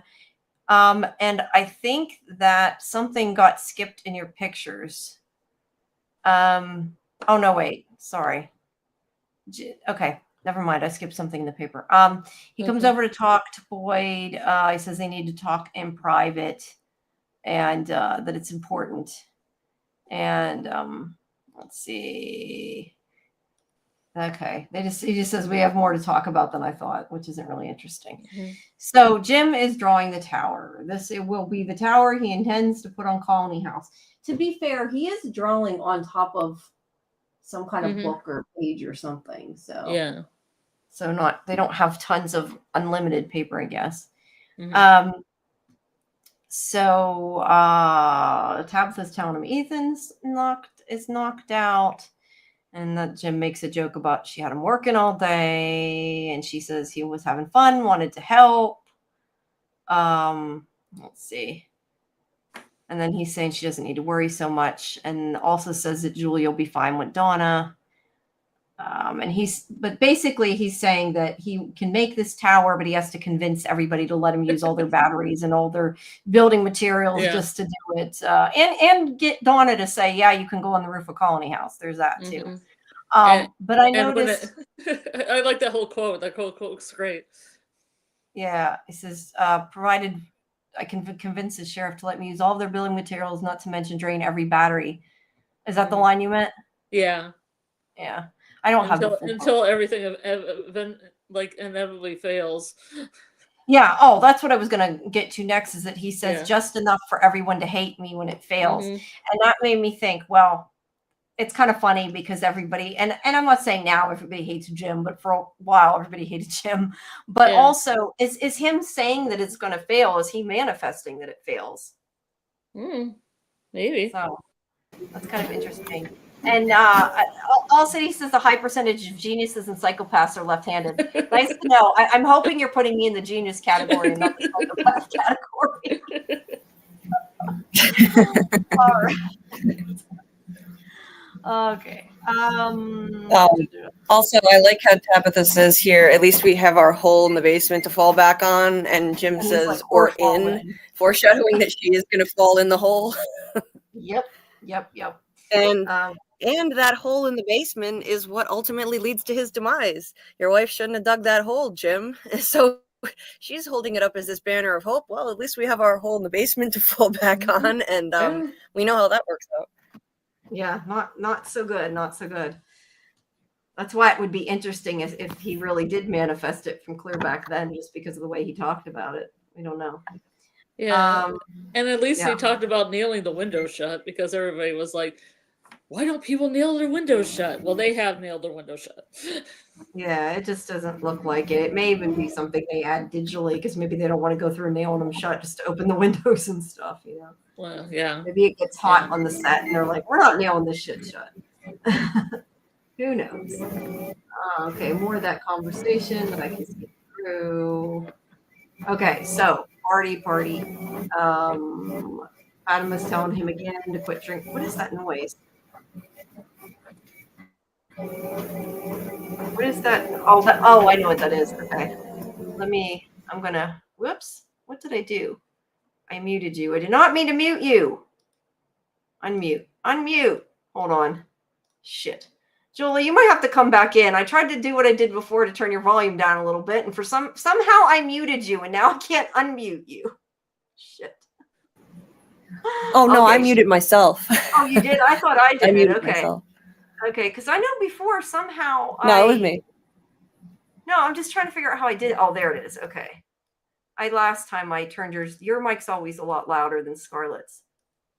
And I think that something got skipped in your pictures. Oh no, wait. Sorry. Okay. Never mind. I skipped something in the paper. He comes over to talk to Boyd. He says they need to talk in private and that it's important. And let's see. Okay. He just says we have more to talk about than I thought, which isn't really interesting. So Jim is drawing the tower. It will be the tower he intends to put on Colony House. To be fair, he is drawing on top of some kind of book or page or something. So yeah. So they don't have tons of unlimited paper, I guess. So Tabitha's telling him Ethan's knocked out, and that Jim makes a joke about she had him working all day, and she says he was having fun, wanted to help. Let's see. And then he's saying she doesn't need to worry so much, and also says that Julie will be fine with Donna. But basically he's saying that he can make this tower, but he has to convince everybody to let him use all their batteries and all their building materials just to do it. And get Donna to say, yeah, you can go on the roof of Colony House. There's that too. But I noticed. I like that whole quote. That whole quote's great. Yeah. He says, provided I can convince the sheriff to let me use all of their building materials, not to mention drain every battery. Is that the line you meant? Yeah. Yeah. I don't have until everything inevitably fails. Yeah. Oh, that's what I was going to get to next, is that he says just enough for everyone to hate me when it fails. And that made me think, well, it's kind of funny because everybody, and I'm not saying now everybody hates Jim, but for a while everybody hated Jim. But also, is him saying that it's going to fail? Is he manifesting that it fails? Maybe. So that's kind of interesting. And also, he says a high percentage of geniuses and psychopaths are left-handed. Nice to know. I'm hoping you're putting me in the genius category and not the psychopath category. All right. Okay. Also, I like how Tabitha says here, at least we have our hole in the basement to fall back on. And Jim says, like, or in, foreshadowing that she is going to fall in the hole. Yep. And that hole in the basement is what ultimately leads to his demise. Your wife shouldn't have dug that hole, Jim. So she's holding it up as this banner of hope. Well, at least we have our hole in the basement to fall back on, and we know how that works out. Yeah, not so good. Not so good. That's why it would be interesting if he really did manifest it from clear back then, just because of the way he talked about it. We don't know. Yeah. Um, And at least yeah. they talked about nailing the window shut because everybody was like, why don't people nail their windows shut? Well, they have nailed their window shut. Yeah, it just doesn't look like it. It may even be something they add digitally because maybe they don't want to go through nailing them shut just to open the windows and stuff, you know. Well, yeah. Maybe it gets hot Yeah. on the set and they're like, we're not nailing this shit shut. Who knows? Okay, more of that conversation that I can skip through. Okay, so party. Adam is telling him again to quit drinking. What is that noise? What is that? Oh, I know what that is. Okay. Whoops. What did I do? I muted you. I did not mean to mute you. Unmute. Hold on. Shit. Julie, you might have to come back in. I tried to do what I did before to turn your volume down a little bit, and somehow I muted you, and now I can't unmute you. Shit. Oh no, Okay, I muted myself. Oh, you did? I thought I did. I muted Okay. myself. Okay, because I know before somehow No, it was me. No, I'm just trying to figure out how I did. Oh, there it is. Okay. Last time I turned your mic's always a lot louder than Scarlett's.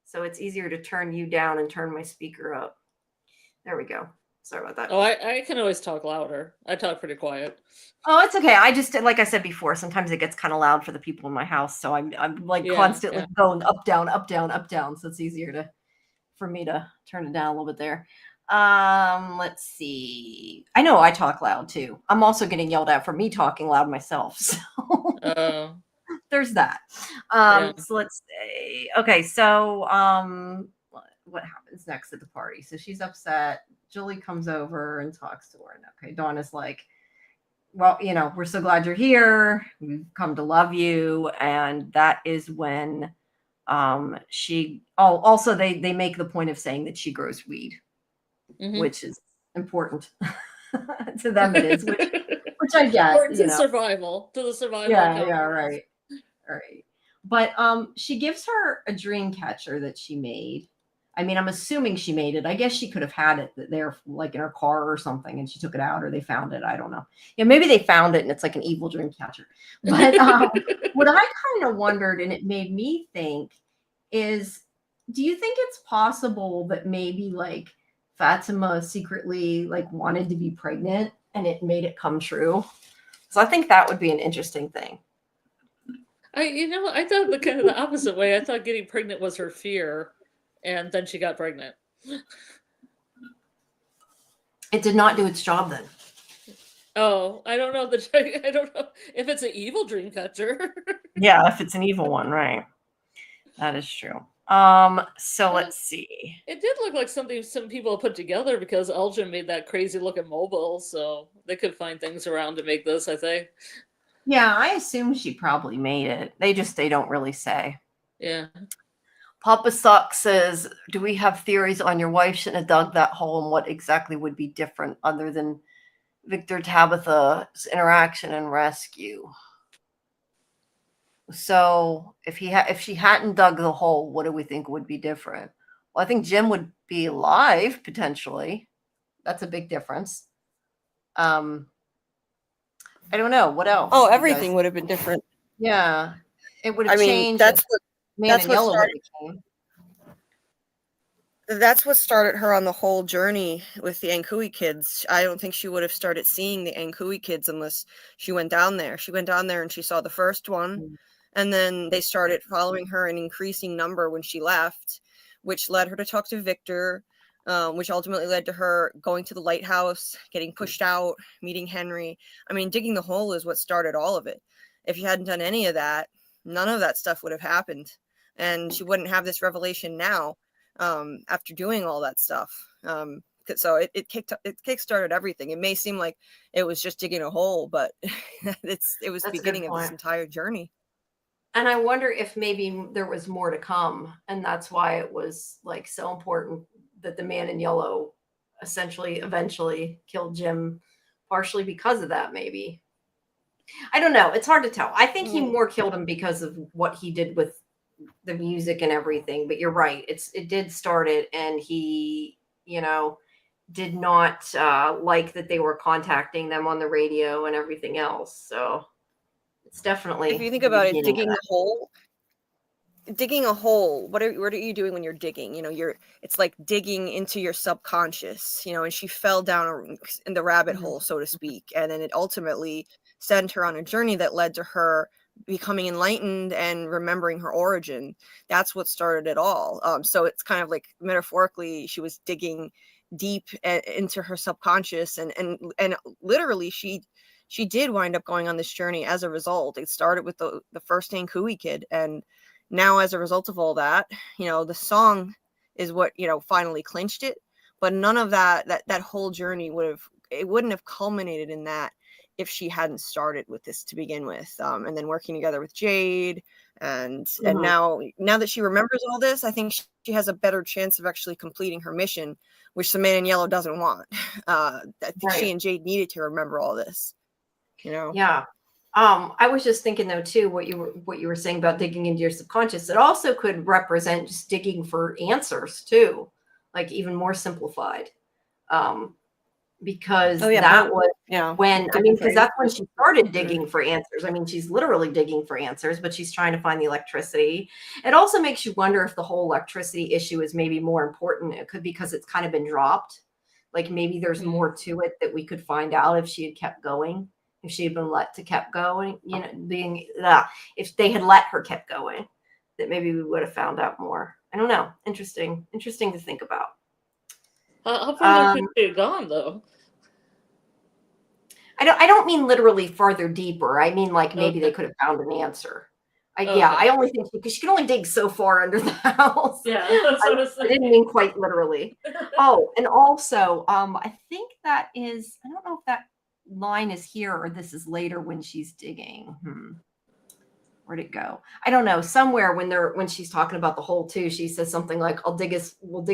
So it's easier to turn you down and turn my speaker up. There we go. Sorry about that. Oh, I can always talk louder. I talk pretty quiet. Oh, it's okay. I just, like I said before, sometimes it gets kind of loud for the people in my house. So I'm like constantly going up, down, up, down, up, down. So it's easier for me to turn it down a little bit there. Let's see. I know I talk loud too. I'm also getting yelled at for me talking loud myself. So there's that. So let's say, okay. So, what happens next at the party? So she's upset. Julie comes over and talks to her. And okay, Donna's like, well, we're so glad you're here. We've come to love you. And that is when also they make the point of saying that she grows weed, which is important to them. It is, which I get. Important to the survival. Yeah, right. But she gives her a dream catcher that she made. I mean, I'm assuming she made it. I guess she could have had it there, like in her car or something, and she took it out, or they found it. I don't know. Yeah, maybe they found it, and it's like an evil dream catcher. But what I kind of wondered, and it made me think, is, do you think it's possible that maybe like Fatima secretly like wanted to be pregnant, and it made it come true? So I think that would be an interesting thing. I thought kind of the opposite way. I thought getting pregnant was her fear, and then she got pregnant. It did not do its job then. Oh, I don't know I don't know if it's an evil dream catcher. Yeah, if it's an evil one, right? That is true. So let's see. It did look like something some people put together because Elgin made that crazy looking mobile, so they could find things around to make this, I think. Yeah, I assume she probably made it. They don't really say. Yeah. Papa Sock says, do we have theories on your wife shouldn't have dug that hole and what exactly would be different other than Victor Tabitha's interaction and rescue? So if she hadn't dug the hole, what do we think would be different? Well, I think Jim would be alive potentially. That's a big difference. I don't know. What else? Oh, everything would have been different. Yeah. It would have changed. That's what started her on the whole journey with the Ankui kids. I don't think she would have started seeing the Ankui kids unless she went down there. She went down there and she saw the first one. And then they started following her in increasing number when she left, which led her to talk to Victor, which ultimately led to her going to the lighthouse, getting pushed out, meeting Henry. I mean, digging the hole is what started all of it. If you hadn't done any of that, none of that stuff would have happened. And she wouldn't have this revelation now after doing all that stuff. So it kickstarted everything. It may seem like it was just digging a hole, but it was the beginning of this entire journey. And I wonder if maybe there was more to come. And that's why it was like so important that the man in yellow eventually killed Jim, partially because of that, maybe. I don't know. It's hard to tell. I think he more killed him because of what he did with the music and everything. But you're right. It did start it. And he, did not like that they were contacting them on the radio and everything else. So it's definitely. If you think about it, digging the hole. digging a hole. What are you doing when you're digging? It's like digging into your subconscious, and she fell down in the rabbit hole, so to speak. And then it ultimately sent her on a journey that led to her becoming enlightened and remembering her origin. That's what started it all. So it's kind of like, metaphorically, she was digging deep into her subconscious, and literally she did wind up going on this journey as a result. It started with the first Ankui kid, and now as a result of all that, the song is what, finally clinched it. But none of that whole journey wouldn't have culminated in that if she hadn't started with this to begin with. And then working together with Jade, and now that she remembers all this, I think she has a better chance of actually completing her mission, which the Man in Yellow doesn't want. I think she and Jade needed to remember all this. Yeah. I was just thinking though too, what you were saying about digging into your subconscious, it also could represent just digging for answers too, like even more simplified. Because that was when, because that's when she started digging for answers. I mean, she's literally digging for answers, but she's trying to find the electricity. It also makes you wonder if the whole electricity issue is maybe more important. It could be because it's kind of been dropped. Like maybe there's more to it that we could find out if she had kept going. If she had been let to kept going, if they had let her kept going, that maybe we would have found out more. I don't know. Interesting to think about. How far could she have gone though? I don't mean literally farther deeper. I mean like maybe they could have found an answer. I only think because she can only dig so far under the house. Yeah, that's what I was I didn't mean quite literally. Oh, and also, I think that is. I don't know if that line is here or this is later when she's digging. Where'd it go? I don't know. Somewhere when she's talking about the hole too, she says something like, we'll dig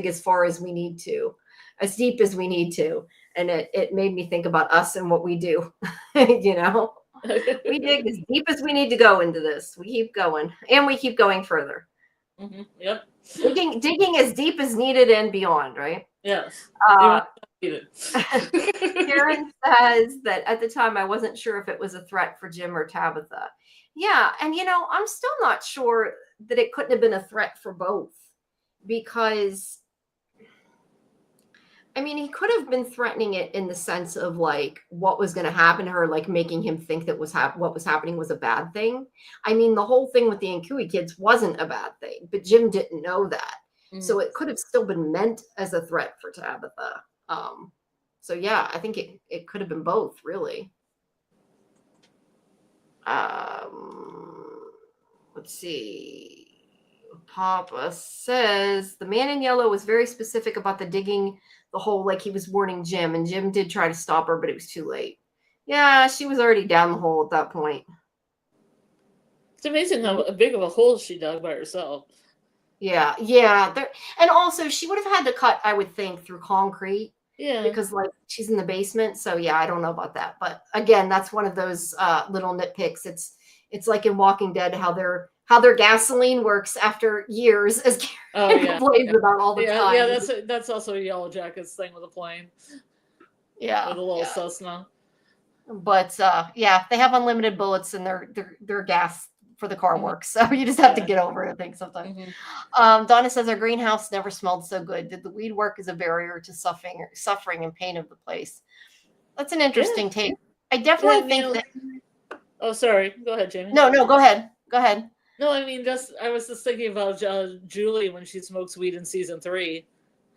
as far as we need to, as deep as we need to. And it made me think about us and what we do. We dig as deep as we need to go into this. We keep going and we keep going further. Yep. Digging as deep as needed and beyond, right? Yes. Karen says that at the time I wasn't sure if it was a threat for Jim or Tabitha. Yeah, and I'm still not sure that it couldn't have been a threat for both, because he could have been threatening it in the sense of like what was going to happen to her, like making him think that what was happening was a bad thing. The whole thing with the Ankui kids wasn't a bad thing, but Jim didn't know that. So it could have still been meant as a threat for Tabitha. So yeah, I think it could have been both, really. Let's see. Papa says the Man in Yellow was very specific about the digging the hole, like he was warning Jim, and Jim did try to stop her, but it was too late. Yeah, she was already down the hole at that point. It's amazing how big of a hole she dug by herself. Yeah. And also, she would have had to cut, I would think, through concrete. Yeah. Because like she's in the basement, so yeah, I don't know about that. But again, that's one of those little nitpicks. It's like in Walking Dead how their gasoline works after years, as Karen complains about all the time. Yeah, that's also a Yellow Jackets thing with a plane. Yeah, with a little Cessna. But they have unlimited bullets, and their gas for the car works. So you just have to get over it, I think, sometimes. Donna says our greenhouse never smelled so good. Did the weed work as a barrier to suffering and pain of the place? That's an interesting take. I definitely think that. Oh, sorry. Go ahead, Jamie. No, go ahead. No, I was just thinking about Julie when she smokes weed in season 3,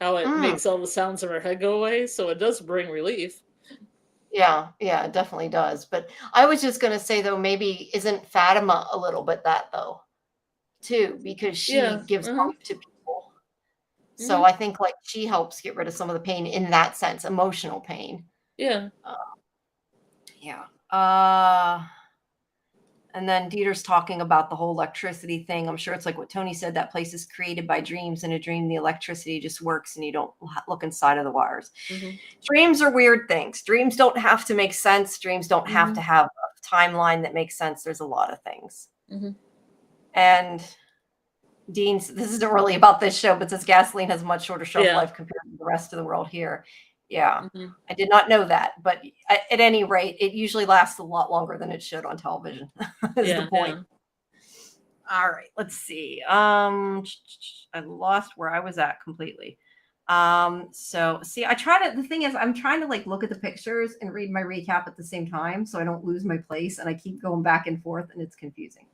how it makes all the sounds in her head go away. So it does bring relief. Yeah, it definitely does. But I was just going to say, though, maybe isn't Fatima a little bit that, though, too, because she gives hope to people. So I think like she helps get rid of some of the pain in that sense, emotional pain. Yeah. And then Dieter's talking about the whole electricity thing. I'm sure it's like what Tony said, that place is created by dreams. In a dream, the electricity just works and you don't look inside of the wires. Dreams are weird things. Dreams don't have to make sense. Dreams don't have to have a timeline that makes sense. There's a lot of things. And Dean, this isn't really about this show, but says gasoline has a much shorter shelf life compared to the rest of the world here. Yeah, I did not know that, but at any rate, it usually lasts a lot longer than it should on television. Is the point. All right, let's see. I lost where I was at completely. So see, the thing is, I'm trying to like look at the pictures and read my recap at the same time so I don't lose my place, and I keep going back and forth and it's confusing.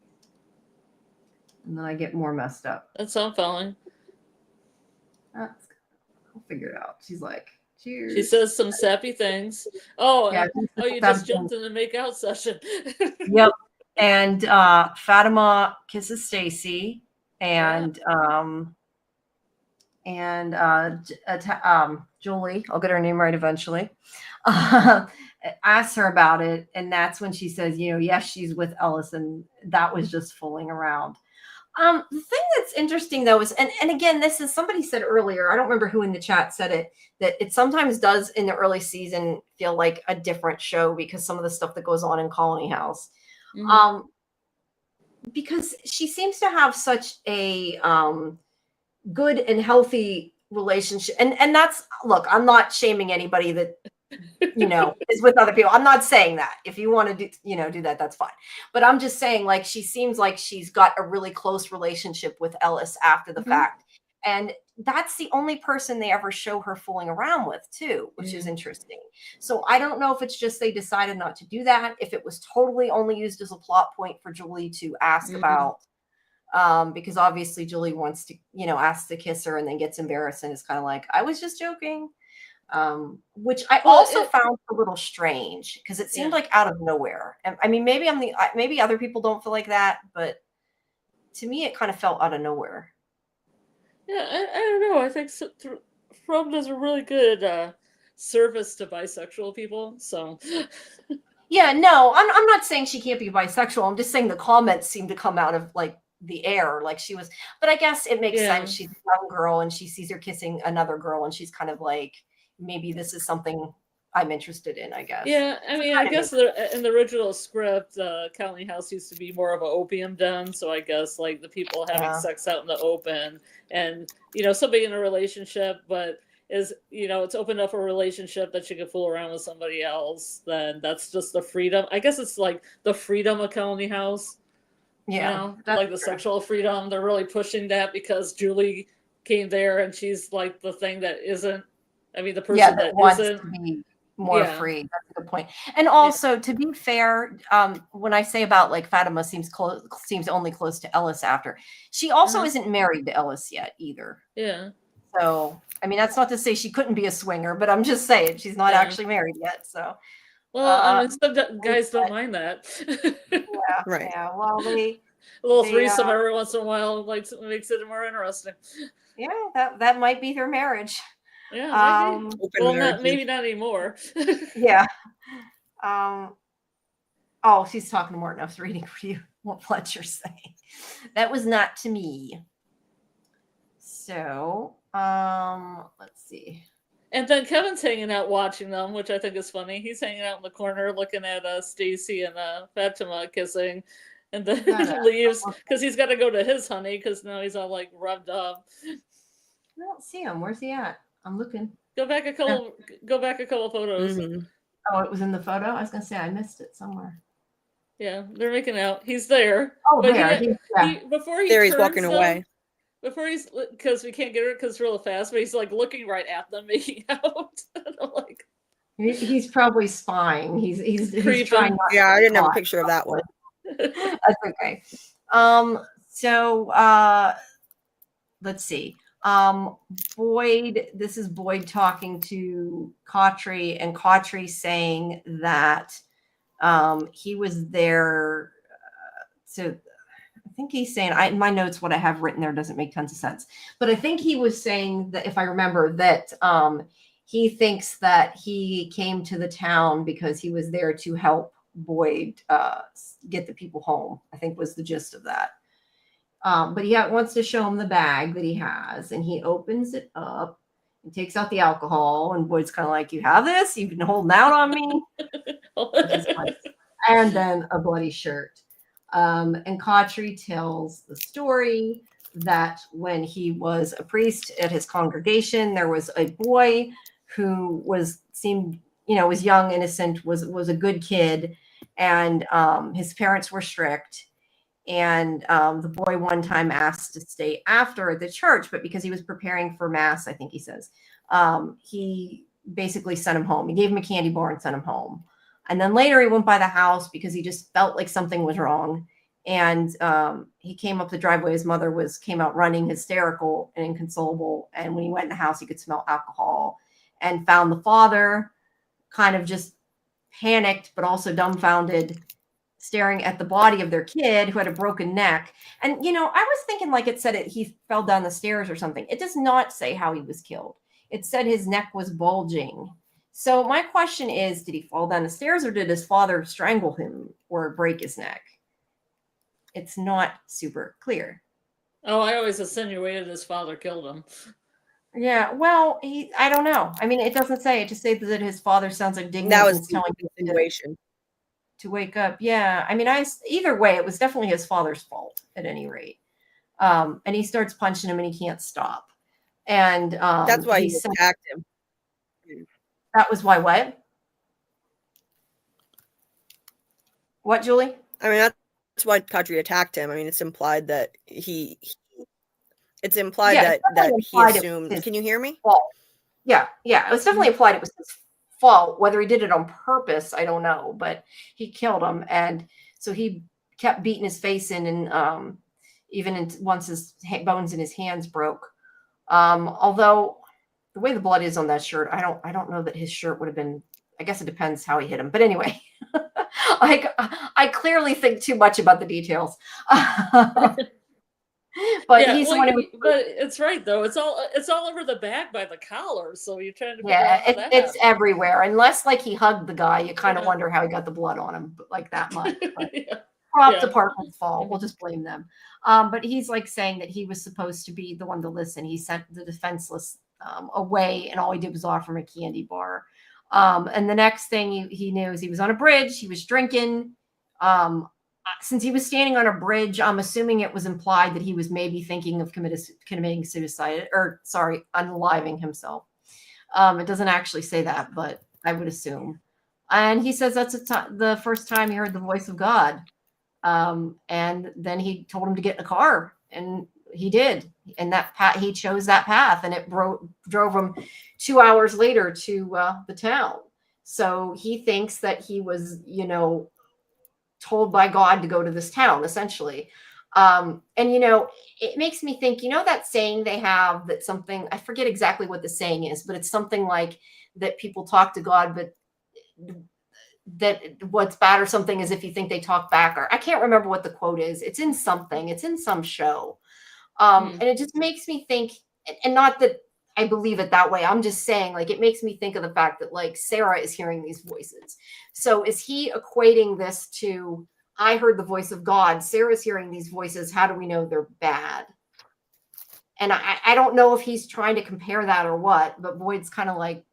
And then I get more messed up. That's what I'm following. I'll figure it out. She's like, cheers. She says some sappy things. Oh, Yeah, you just jumped in the make out session. Yep. And Fatima kisses Stacy, and Julie, I'll get her name right eventually, asks her about it, and that's when she says, yes, she's with Ellis, and that was just fooling around. The thing that's interesting though is, and again, this is somebody said earlier, I don't remember who in the chat said it, that it sometimes does in the early season feel like a different show because some of the stuff that goes on in Colony House. Mm-hmm. Because she seems to have such a good and healthy relationship. And that's, look, I'm not shaming anybody that, is with other people. I'm not saying that. If you want to do that, that's fine. But I'm just saying, like, she seems like she's got a really close relationship with Ellis after the fact. And that's the only person they ever show her fooling around with too, which is interesting. So I don't know if it's just they decided not to do that, if it was totally only used as a plot point for Julie to ask about, because obviously Julie wants to, ask to kiss her and then gets embarrassed and is kind of like, I was just joking. Which I also found a little strange because it seemed like out of nowhere. And I mean, maybe other people don't feel like that, but to me, it kind of felt out of nowhere. Yeah, I don't know. I think From does a really good service to bisexual people. So, yeah, no, I'm not saying she can't be bisexual. I'm just saying the comments seem to come out of like the air, like she was. But I guess it makes sense. She's a young girl and she sees her kissing another girl, and she's kind of like, maybe this is something I'm interested in, I guess. Yeah, I mean, I guess in the original script, Colony House used to be more of an opium den, so I guess like the people having sex out in the open, and somebody in a relationship, but is it's opened up a relationship that you can fool around with somebody else, then that's just the freedom. I guess it's like the freedom of Colony House. Yeah, like the sexual freedom. They're really pushing that because Julie came there, and she's like the thing that isn't. I mean, the person that wants isn't. To be more free. That's a good point. And also, to be fair, when I say about like Fatima seems only close to Ellis after, she also isn't married to Ellis yet either. Yeah. So, I mean, that's not to say she couldn't be a swinger, but I'm just saying she's not actually married yet. So, well, I mean, some guys don't mind that. Right. Yeah. Well, a little threesome every once in a while makes it more interesting. Yeah, that might be their marriage. Yeah, maybe not anymore. Yeah. Oh, she's talking to Morton. I was reading for you what Fletcher's saying. That was not to me. So, let's see. And then Kevin's hanging out watching them, which I think is funny. He's hanging out in the corner looking at Stacy and Fatima kissing, and then leaves because he's got to go to his honey because now he's all like rubbed up. I don't see him. Where's he at? I'm looking. Go back a couple photos. Mm-hmm. Oh, it was in the photo? I was going to say I missed it somewhere. Yeah, they're making out. He's there. Oh, but there. He's walking away. Because we can't get her because it's real fast, but he's like looking right at them making out. I'm like, he's probably spying. He's trying not I didn't have a picture of that one. That's okay. So let's see. Boyd, this is Boyd talking to Cautry, and Cautry saying that he was there I think he's saying, in my notes, what I have written there doesn't make tons of sense, but I think he was saying that, if I remember, that he thinks that he came to the town because he was there to help Boyd get the people home, I think was the gist of that. But he wants to show him the bag that he has, and he opens it up and takes out the alcohol, and Boyd's kind of like, you have this? You've been holding out on me? And then a bloody shirt. And Cautry tells the story that when he was a priest at his congregation, there was a boy who was young, innocent, was a good kid, and his parents were strict. And the boy one time asked to stay after at the church, but because he was preparing for mass, I think he says, he basically sent him home. He gave him a candy bar and sent him home. And then later he went by the house because he just felt like something was wrong. And he came up the driveway. His mother came out running, hysterical and inconsolable. And when he went in the house, he could smell alcohol, and found the father kind of just panicked, but also dumbfounded, staring at the body of their kid who had a broken neck. And, I was thinking like it said he fell down the stairs or something. It does not say how he was killed. It said his neck was bulging. So my question is, did he fall down the stairs, or did his father strangle him or break his neck? It's not super clear. Oh, I always insinuated his father killed him. Yeah, well, I don't know. I mean, it doesn't say. It just says that his father sounds indignant. That was and telling the insinuation. to wake up. Yeah, I mean, either way, it was definitely his father's fault at any rate. And he starts punching him, and he can't stop. And that's why he attacked him. That was why what? What, Julie? I mean, that's why Kadri attacked him. I mean, it's implied that he assumed. Can you hear me? Fault. Yeah. It was definitely implied it was his fault. Whether he did it on purpose, I don't know. But he killed him, and so he kept beating his face in, and once his bones in his hands broke. Although the way the blood is on that shirt, I don't know that his shirt would have been. I guess it depends how he hit him. But anyway, I clearly think too much about the details. But yeah, he's the one who. But it's right though. It's all over the back by the collar. So you're trying to. It's everywhere. Unless like he hugged the guy, you kind of wonder how he got the blood on him, like that much. But prop department's fault. We'll just blame them. But he's like saying that he was supposed to be the one to listen. He sent the defenseless away, and all he did was offer him a candy bar. And the next thing he knew is he was on a bridge. He was drinking. Since he was standing on a bridge, I'm assuming it was implied that he was maybe thinking of committing suicide, or unaliving himself. It doesn't actually say that, but I would assume. And he says that's the first time he heard the voice of God. And then he told him to get in a car, and he did. And he chose that path, and it drove him 2 hours later to the town. So he thinks that he was, told by God to go to this town, essentially. And, it makes me think, that saying they have that something, I forget exactly what the saying is, but it's something like that people talk to God, but that what's bad or something is if you think they talk back, or I can't remember what the quote is. It's in some show. And it just makes me think, and not that I believe it that way. I'm just saying, like, it makes me think of the fact that, like, Sarah is hearing these voices. So is he equating this to, I heard the voice of God, Sarah's hearing these voices, how do we know they're bad? And I don't know if he's trying to compare that or what, but Boyd's kind of like,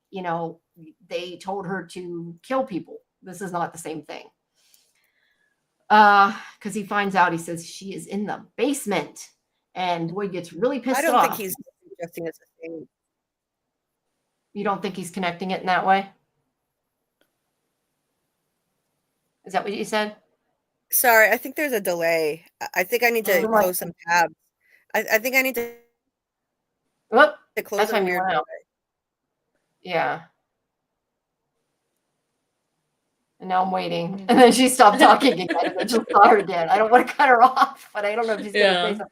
they told her to kill people. This is not the same thing. Because he finds out, he says she is in the basement, and Boyd gets really pissed off. I don't think he's suggesting it's the same. You don't think he's connecting it in that way? Is that what you said? Sorry, I think there's a delay. I think I need to close some tabs. I think I need to close them. Yeah. And now I'm waiting. And then she stopped talking again. And then she'll start again. I don't want to cut her off, but I don't know if she's going to say something.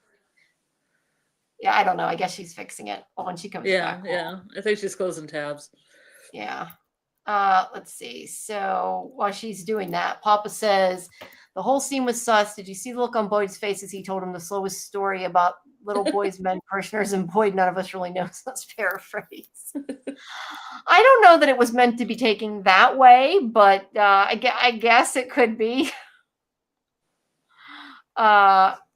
Yeah, I don't know. I guess she's fixing it. Well, when she comes back. Yeah. I think she's closing tabs. Yeah. Let's see. So while she's doing that, Papa says, the whole scene was sus. Did you see the look on Boyd's face as he told him the slowest story about little boys, men, parishioners, and Boyd? None of us really knows. Let's paraphrase. I don't know that it was meant to be taken that way, but I guess it could be.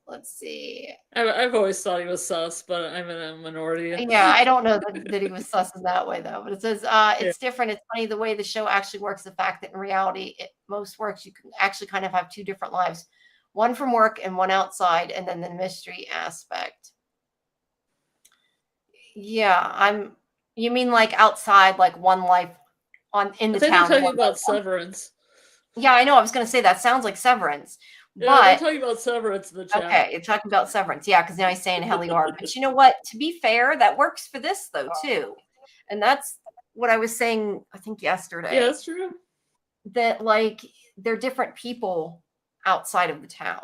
Let's see. I've always thought he was sus, but I'm in a minority. Yeah, I don't know that he was sus in that way, though. But it says it's different. It's funny the way the show actually works. The fact that in reality, most works, you can actually kind of have two different lives. One from work and one outside, and then the mystery aspect. Yeah, you mean like outside, like one life in the town. I think you're talking about Severance. Yeah, I know. I was going to say that sounds like Severance, Yeah, they're But talking about Severance in the chat. okay, you're talking about Severance. Yeah, because now he's saying Helior. But you know what? To be fair, that works for this though too. And that's what I was saying, I think yesterday. Yeah, that's true. That like they're different people outside of the town.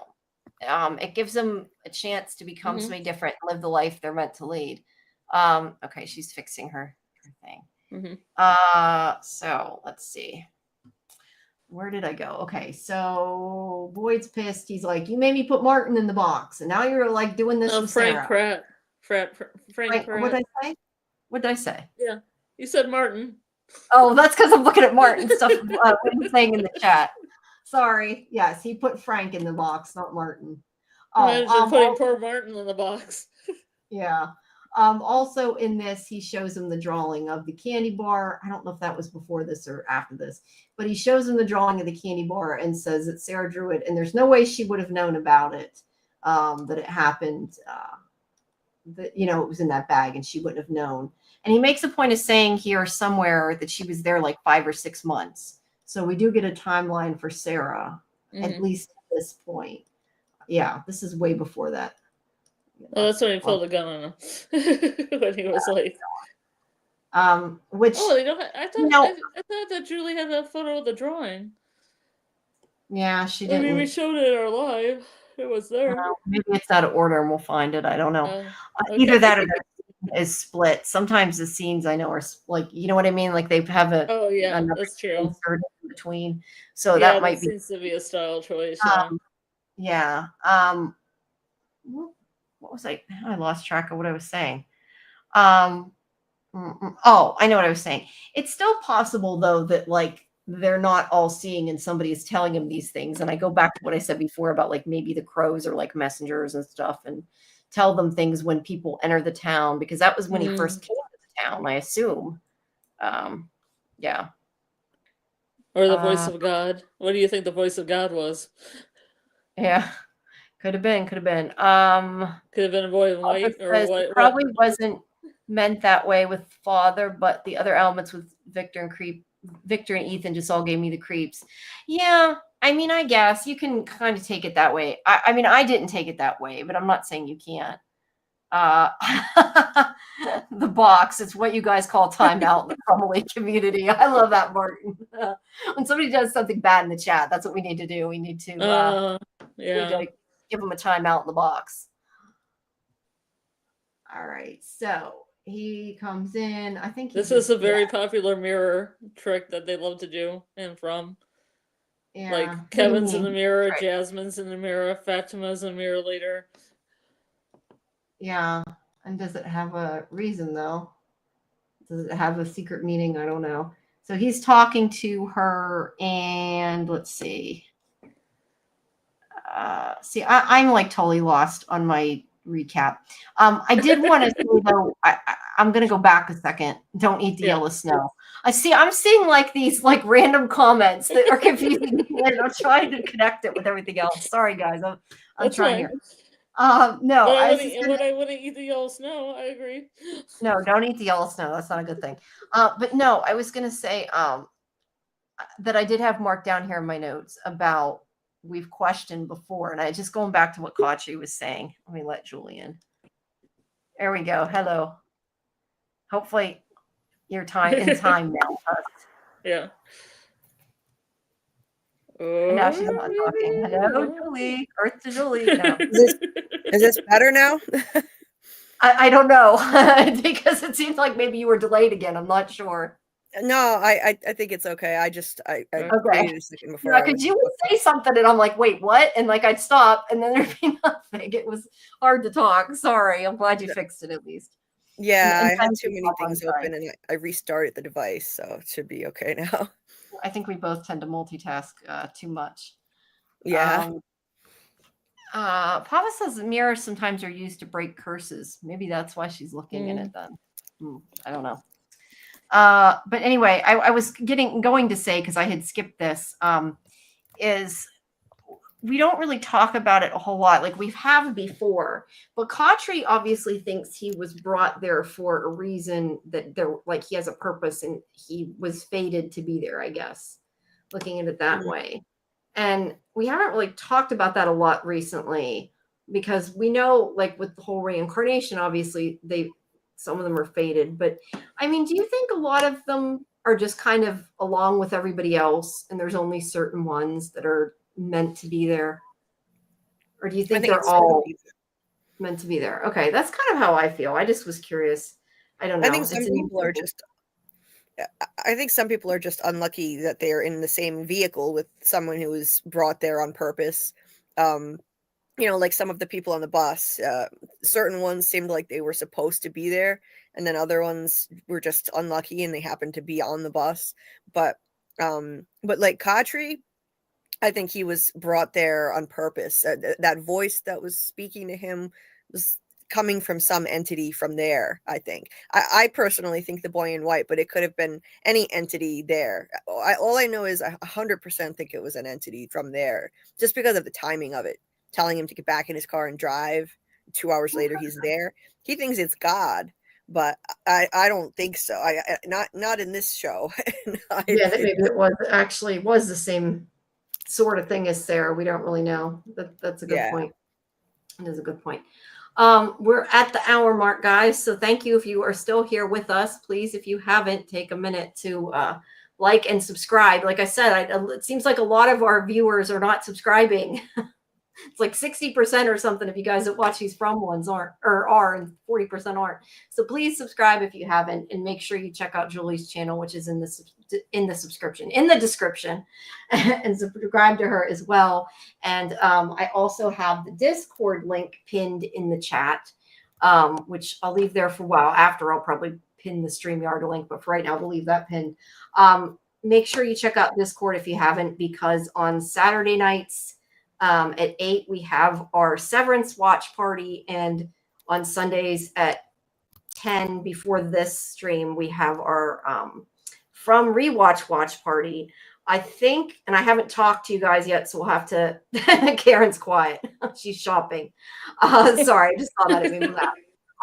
It gives them a chance to become somebody different, live the life they're meant to lead. Okay, she's fixing her thing. So let's see. Where did I go? Okay, so Boyd's pissed. He's like, "You made me put Martin in the box, and now you're like doing this with Frank Sarah." Pratt. Frank Wait, Pratt. what did I say? What did I say? Yeah, you said Martin. Oh, that's because I'm looking at Martin stuff. What he's saying in the chat. Sorry. Yes, he put Frank in the box, not Martin. Imagine putting poor Martin in the box. Yeah. Also in this, he shows him the drawing of the candy bar. I don't know if that was before this or after this, but he shows him the drawing of the candy bar and says that Sarah drew it, and there's no way she would have known about it, that it happened, that, you know, it was in that bag and she wouldn't have known. And he makes a point of saying here somewhere that she was there like 5 or 6 months. So we do get a timeline for Sarah, at least at this point. Yeah, this is way before that. Oh, that's when he pulled the gun on him. When he was like, which, oh, they don't. I thought that Julie had that photo of the drawing. Yeah, she didn't. I mean, we showed it in our live. It was there. Maybe it's out of order and we'll find it. I don't know. Okay. Either that or the is split. Sometimes the scenes I know are like, you know what I mean? Like they have a oh yeah, that's true. Insert in between. So yeah, that might be seems to be a style choice. Yeah. What was I lost track of what I was saying. Oh, I know what I was saying. It's still possible though that like they're not all seeing and somebody is telling them these things. And I go back to what I said before about like maybe the crows are like messengers and stuff and tell them things when people enter the town, because that was when he first came to the town, I assume. Yeah. Or the voice of God. What do you think the voice of God was? Yeah. Could have been. Could have been a boy in white or what? It probably wasn't meant that way with Father, but the other elements with Victor and Ethan just all gave me the creeps. Yeah, I mean, I guess you can kind of take it that way. I mean, I didn't take it that way, but I'm not saying you can't. The box, it's what you guys call timeout in the Crumley community. I love that, Martin. When somebody does something bad in the chat, that's what we need to do. We need to give them a timeout in the box. All right, so he comes in. I think this is a very popular mirror trick that they love to do and from. Yeah. Like Kevin's in the mirror, right. Jasmine's in the mirror, Fatima's in the mirror later. Yeah. And does it have a reason though? Does it have a secret meaning? I don't know. So he's talking to her and let's see. I'm like totally lost on my recap. I did want to say though, I'm going to go back a second. Don't eat the yellow snow. I'm seeing like these like random comments that are confusing me, and I'm trying to connect it with everything else. Sorry guys, I'm trying here. No, I wouldn't eat the yellow snow. I agree. No, don't eat the yellow snow. That's not a good thing. But no, I was going to say that I did have marked down here in my notes about we've questioned before, and I just going back to what Kachi was saying. Let me let Julian. There we go. Hello. Hopefully you're in time now. Yeah. Now she's not talking. Hello, Julie. Earth to Julie. No. Is this better now? I don't know because it seems like maybe you were delayed again. I'm not sure. No, I think it's okay. I okay. Waited a second before. Yeah, because you would say something and I'm like, wait, what? And like I'd stop and then there'd be nothing. It was hard to talk. Sorry. I'm glad you fixed it at least. Yeah, I had too many things open and I restarted the device, so it should be okay now. I think we both tend to multitask too much. Yeah. Papa says mirrors sometimes are used to break curses. Maybe that's why she's looking in it then. I don't know. But anyway, I was going to say, because I had skipped this, is we don't really talk about it a whole lot. Like we have before, but Khatri obviously thinks he was brought there for a reason, that there, like he has a purpose and he was fated to be there, I guess, looking at it that way. And we haven't really talked about that a lot recently because we know, like with the whole reincarnation, obviously some of them are fated. But I mean, do you think a lot of them are just kind of along with everybody else, and there's only certain ones that are meant to be there? Or do you I think think they're it's meant to all be. meant to be there? Okay, that's kind of how I feel. I just was curious. I don't I know. think some It's an people are just. I think some people are just unlucky that they're in the same vehicle with someone who was brought there on purpose. Um, like some of the people on the bus, certain ones seemed like they were supposed to be there, and then other ones were just unlucky and they happened to be on the bus. But like Katri, I think he was brought there on purpose. That voice that was speaking to him was coming from some entity from there, I think. I personally think the boy in white, but it could have been any entity there. All I know is I 100% think it was an entity from there, just because of the timing of it. Telling him to get back in his car and drive. 2 hours later, he's there. He thinks it's God, but I don't think so. Not in this show. Yeah, that maybe it was the same sort of thing as Sarah. We don't really know. That's a good Yeah. point. It is a good point. We're at the hour mark, guys. So thank you if you are still here with us. Please, if you haven't, take a minute to like and subscribe. Like I said, it seems like a lot of our viewers are not subscribing. It's like 60% or something if you guys that watch these from ones aren't or are, and 40% aren't. So please subscribe if you haven't, and make sure you check out Julie's channel, which is in the subscription, in the description, and subscribe to her as well. And I also have the Discord link pinned in the chat, which I'll leave there for a while. After, I'll probably pin the StreamYard link, but for right now, we'll leave that pinned. Make sure you check out Discord if you haven't, because on Saturday nights, at 8, we have our Severance watch party, and on Sundays at 10, before this stream, we have our From Rewatch watch party. I think, and I haven't talked to you guys yet, so we'll have to. Karen's quiet; she's shopping. Sorry, I just saw that. It made me laugh.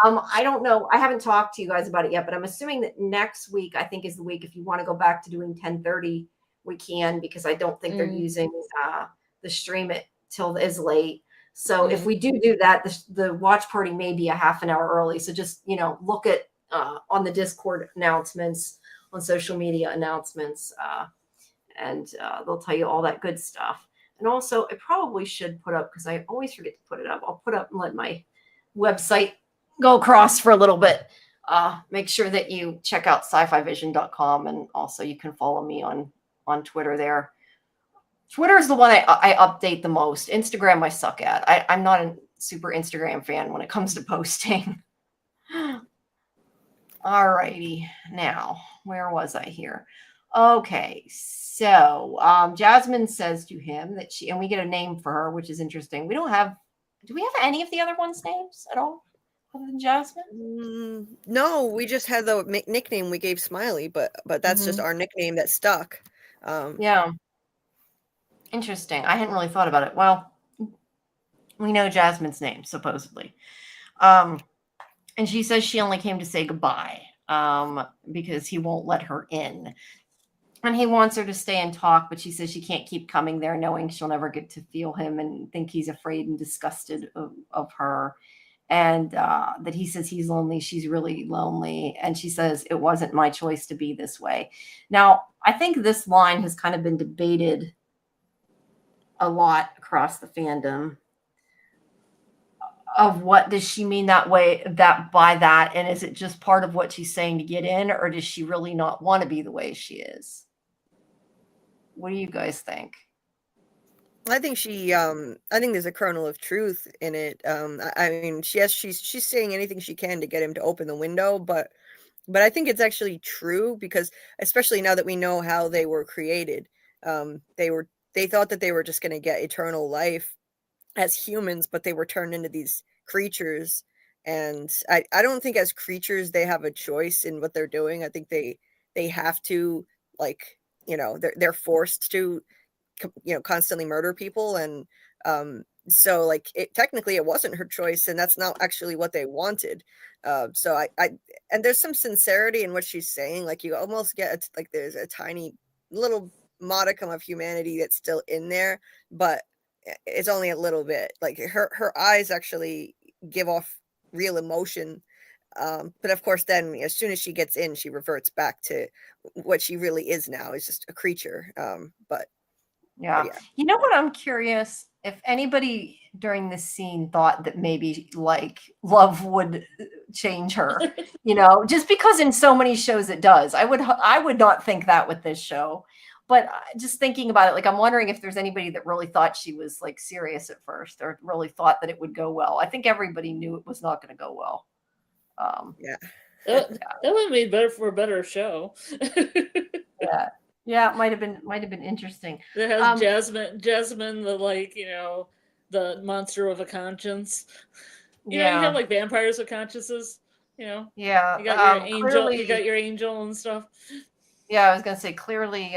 I don't know. I haven't talked to you guys about it yet, but I'm assuming that next week, I think, is the week. If you want to go back to doing 10:30, we can, because I don't think they're using the stream it till is late. So if we do that, the watch party may be a half an hour early. So just, look at on the Discord announcements, on social media announcements, and they'll tell you all that good stuff. And also, I probably should put up, because I always forget to put it up. I'll put up and let my website go across for a little bit. Make sure that you check out scifivision.com, and also you can follow me on Twitter there. Twitter is the one I update the most. Instagram I suck at. I'm not a super Instagram fan when it comes to posting. All righty. Now, where was I here? Okay, so Jasmine says to him that and we get a name for her, which is interesting. Do we have any of the other ones' names at all other than Jasmine? No, we just had the nickname we gave Smiley, but that's just our nickname that stuck. Yeah. Interesting. I hadn't really thought about it. Well, we know Jasmine's name, supposedly. And she says she only came to say goodbye because he won't let her in. And he wants her to stay and talk, but she says she can't keep coming there knowing she'll never get to feel him, and think he's afraid and disgusted of her. And that he says he's lonely. She's really lonely. And she says, it wasn't my choice to be this way. Now, I think this line has kind of been debated a lot across the fandom, of what does she mean by that, and is it just part of what she's saying to get in, or does she really not want to be the way she is? What do you guys think? I think I think there's a kernel of truth in it. I mean, she's saying anything she can to get him to open the window, but I think it's actually true, because especially now that we know how they were created, they thought that they were just going to get eternal life as humans, but they were turned into these creatures. And I don't think as creatures they have a choice in what they're doing. I think they have to, like, they're forced to, constantly murder people. And so, like, technically it wasn't her choice, and that's not actually what they wanted. So I and there's some sincerity in what she's saying. Like, you almost get like there's a tiny little modicum of humanity that's still in there, but it's only a little bit. Like her eyes actually give off real emotion. But of course, then as soon as she gets in, she reverts back to what she really is now. Is just a creature. But Yeah. You know what? I'm curious if anybody during this scene thought that maybe like love would change her, just because in so many shows it does. I would not think that with this show, but just thinking about it, like I'm wondering if there's anybody that really thought she was like serious at first or really thought that it would go well. I think everybody knew it was not going to go well. That would have made better for a better show. Yeah, it might have been interesting. It has Jasmine, the monster with a conscience. You have like vampires with consciences. Yeah, you got your angel. You got your angel and stuff. Yeah, I was gonna say clearly,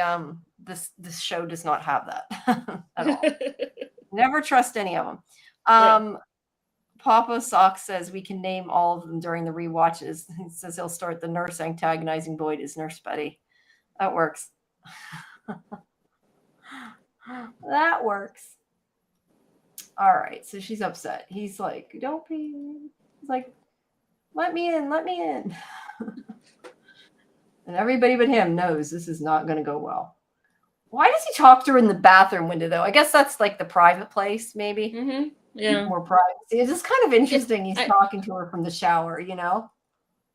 this show does not have that at all. Never trust any of them. Papa Sock says we can name all of them during the rewatches. He says he'll start the nurse antagonizing Boyd as Nurse Betty. That works. That works. All right, so she's upset. He's like, don't be. He's like, let me in. And everybody but him knows this is not going to go well. Why does he talk to her in the bathroom window, though? I guess that's like the private place, maybe. Mm-hmm. Yeah. More privacy. It's just kind of interesting. He's talking to her from the shower,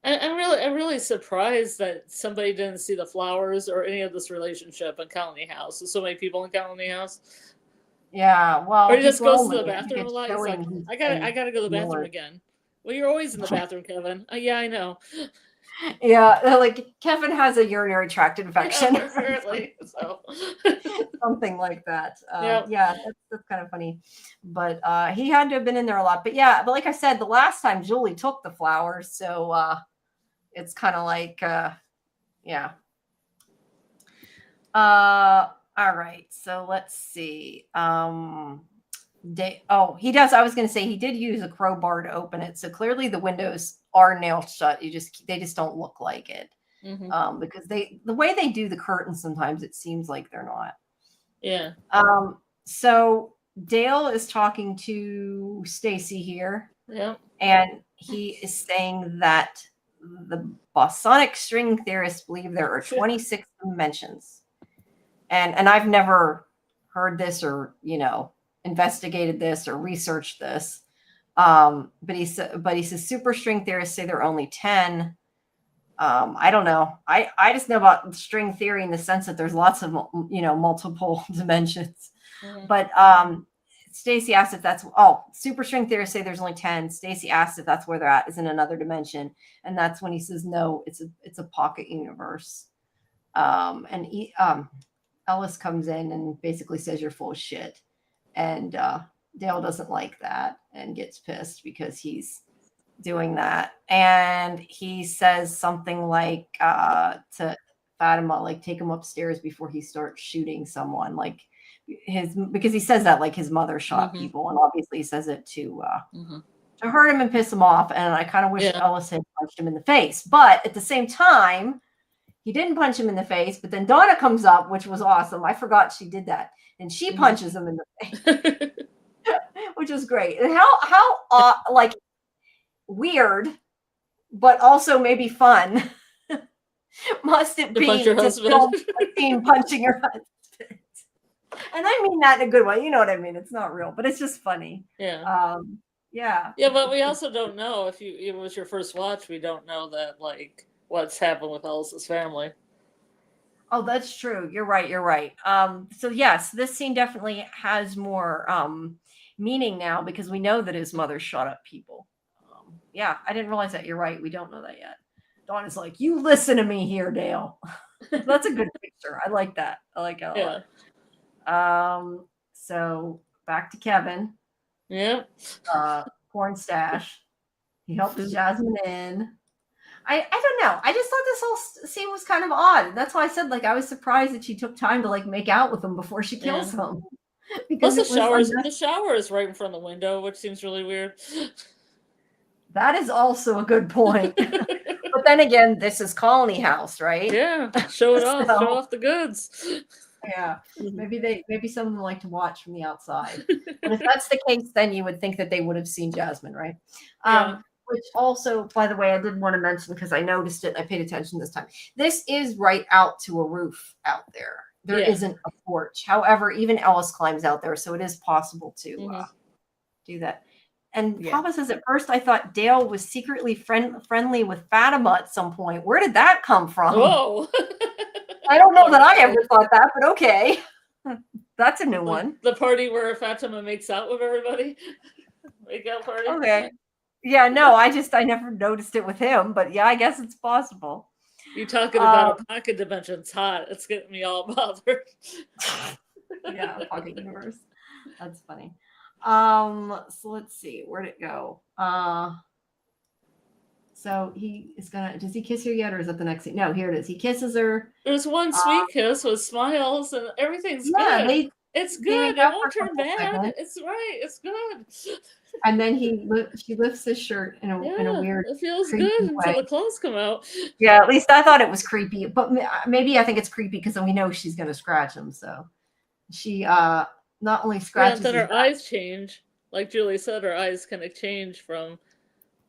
I'm really surprised that somebody didn't see the flowers or any of this relationship in Colony House. There's so many people in Colony House. Yeah, well, or he just goes to the bathroom a lot. He's like, I gotta go to the bathroom again. Well, you're always in the bathroom, Kevin. Yeah, I know. Yeah, like Kevin has a urinary tract infection. Yeah, apparently, so something like that. Yeah, that's kind of funny. But he had to have been in there a lot. But like I said, the last time Julie took the flowers, so it's kind of like, yeah. All right, so let's see. He does. I was going to say he did use a crowbar to open it, so clearly the windows are nailed shut. They just don't look like it, because the way they do the curtains sometimes it seems like they're not. Yeah. So Dale is talking to Stacy here. Yeah. And he is saying that the bosonic string theorists believe there are 26 dimensions. And I've never heard this or, investigated this or researched this. But he says super string theorists say there are only 10. I don't know. I just know about string theory in the sense that there's lots of, multiple dimensions. Mm-hmm. But Stacy asked if that's super string theorists say there's only 10. Stacy asked if that's where they're at is in another dimension, and that's when he says no, it's a pocket universe. And Ellis comes in and basically says you're full of shit, and Dale doesn't like that and gets pissed because he's doing that, and he says something like to Fatima, like take him upstairs before he starts shooting someone, like because he says that like his mother shot people, and obviously he says it to hurt him and piss him off. And I kind of wish Ellis had punched him in the face, but at the same time, he didn't punch him in the face. But then Donna comes up, which was awesome. I forgot she did that, and she punches him in the face, which is great. And how like weird, but also maybe fun must it be to film a scene punching your husband? And I mean that in a good way. You know what I mean? It's not real, but it's just funny. Yeah. Yeah. Yeah, but we also don't know if it was your first watch. We don't know that like what's happened with Ellis's family. Oh, that's true. You're right. So yes, this scene definitely has more meaning now because we know that his mother shot up people. Yeah, I didn't realize that. You're right. We don't know that yet. Dawn is like, you listen to me here, Dale. That's a good picture. I like that. I like it a lot. So back to Kevin. Yeah. Porn stash. He helps Jasmine in. I don't know. I just thought this whole scene was kind of odd. That's why I said like I was surprised that she took time to like make out with him before she kills him. Because the shower is right in front of the window, which seems really weird. That is also a good point. But then again, this is Colony House, right? Yeah. Show it off. Show off the goods. Yeah, Mhm. maybe some of them like to watch from the outside. But if that's the case, then you would think that they would have seen Jasmine, right? Yeah. Which also, by the way, I did want to mention because I noticed it. I paid attention this time. This is right out to a roof out there. There Yeah. isn't a porch. However, even Ellis climbs out there, so it is possible to Mhm. do that. And Yeah. Papa says, at first I thought Dale was secretly friendly with Fatima at some point. Where did that come from? Whoa. I don't know that I ever thought that, but okay. That's a new one. The party where Fatima makes out with everybody. Make out party. Okay. Yeah, no, I never noticed it with him, but yeah, I guess it's possible. You talking about a pocket dimension? It's hot. It's getting me all bothered. Yeah, pocket universe. That's funny. So let's see, where'd it go? So he is does he kiss her yet, or is that the next scene? No, here it is. He kisses her. There's one sweet kiss with smiles and everything's good. It's good. make It out won't for a turn couple bad. seconds. It's right. It's good. And then she lifts his shirt in a weird, it feels creepy good until way. the clothes come out. Yeah, at least I thought it was creepy, but maybe I think it's creepy because we know she's going to scratch him. So she not only Yeah, scratches then his her eyes change. Like Julie said, her eyes kind of change from,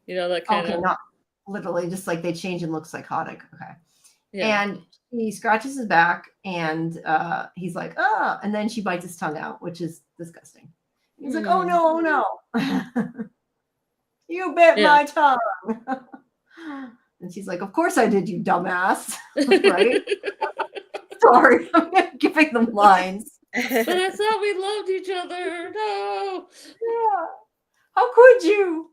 that kind okay, of. not literally, just like they change and look psychotic. Okay. Yeah. And he scratches his back, and he's like, ah, and then she bites his tongue out, which is disgusting. He's like, oh no, oh no. You bit my tongue. And she's like, of course I did, you dumbass. Right? Sorry, I'm giving them lines. But I thought we loved each other. No. Yeah. How could you?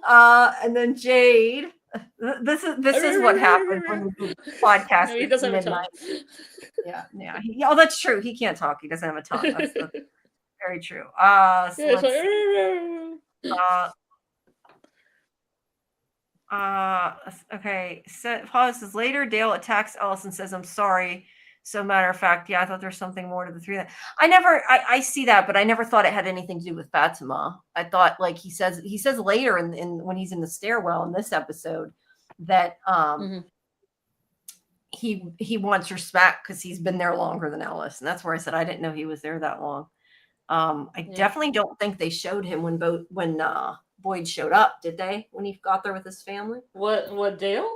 And then Jade. This is what happens when we do podcast. No, he doesn't have a tongue. Yeah. Oh, that's true. He can't talk. He doesn't have a tongue. That's very true. Okay. So Paula says later Dale attacks Ellis and says, I'm sorry. So matter of fact, yeah, I thought there's something more to the three. I see that, but I never thought it had anything to do with Fatima. I thought, like he says later in when he's in the stairwell in this episode that he wants respect because he's been there longer than Ellis. And that's where I said I didn't know he was there that long. I definitely don't think they showed him when Boyd showed up, did they? When he got there with his family? What Dale?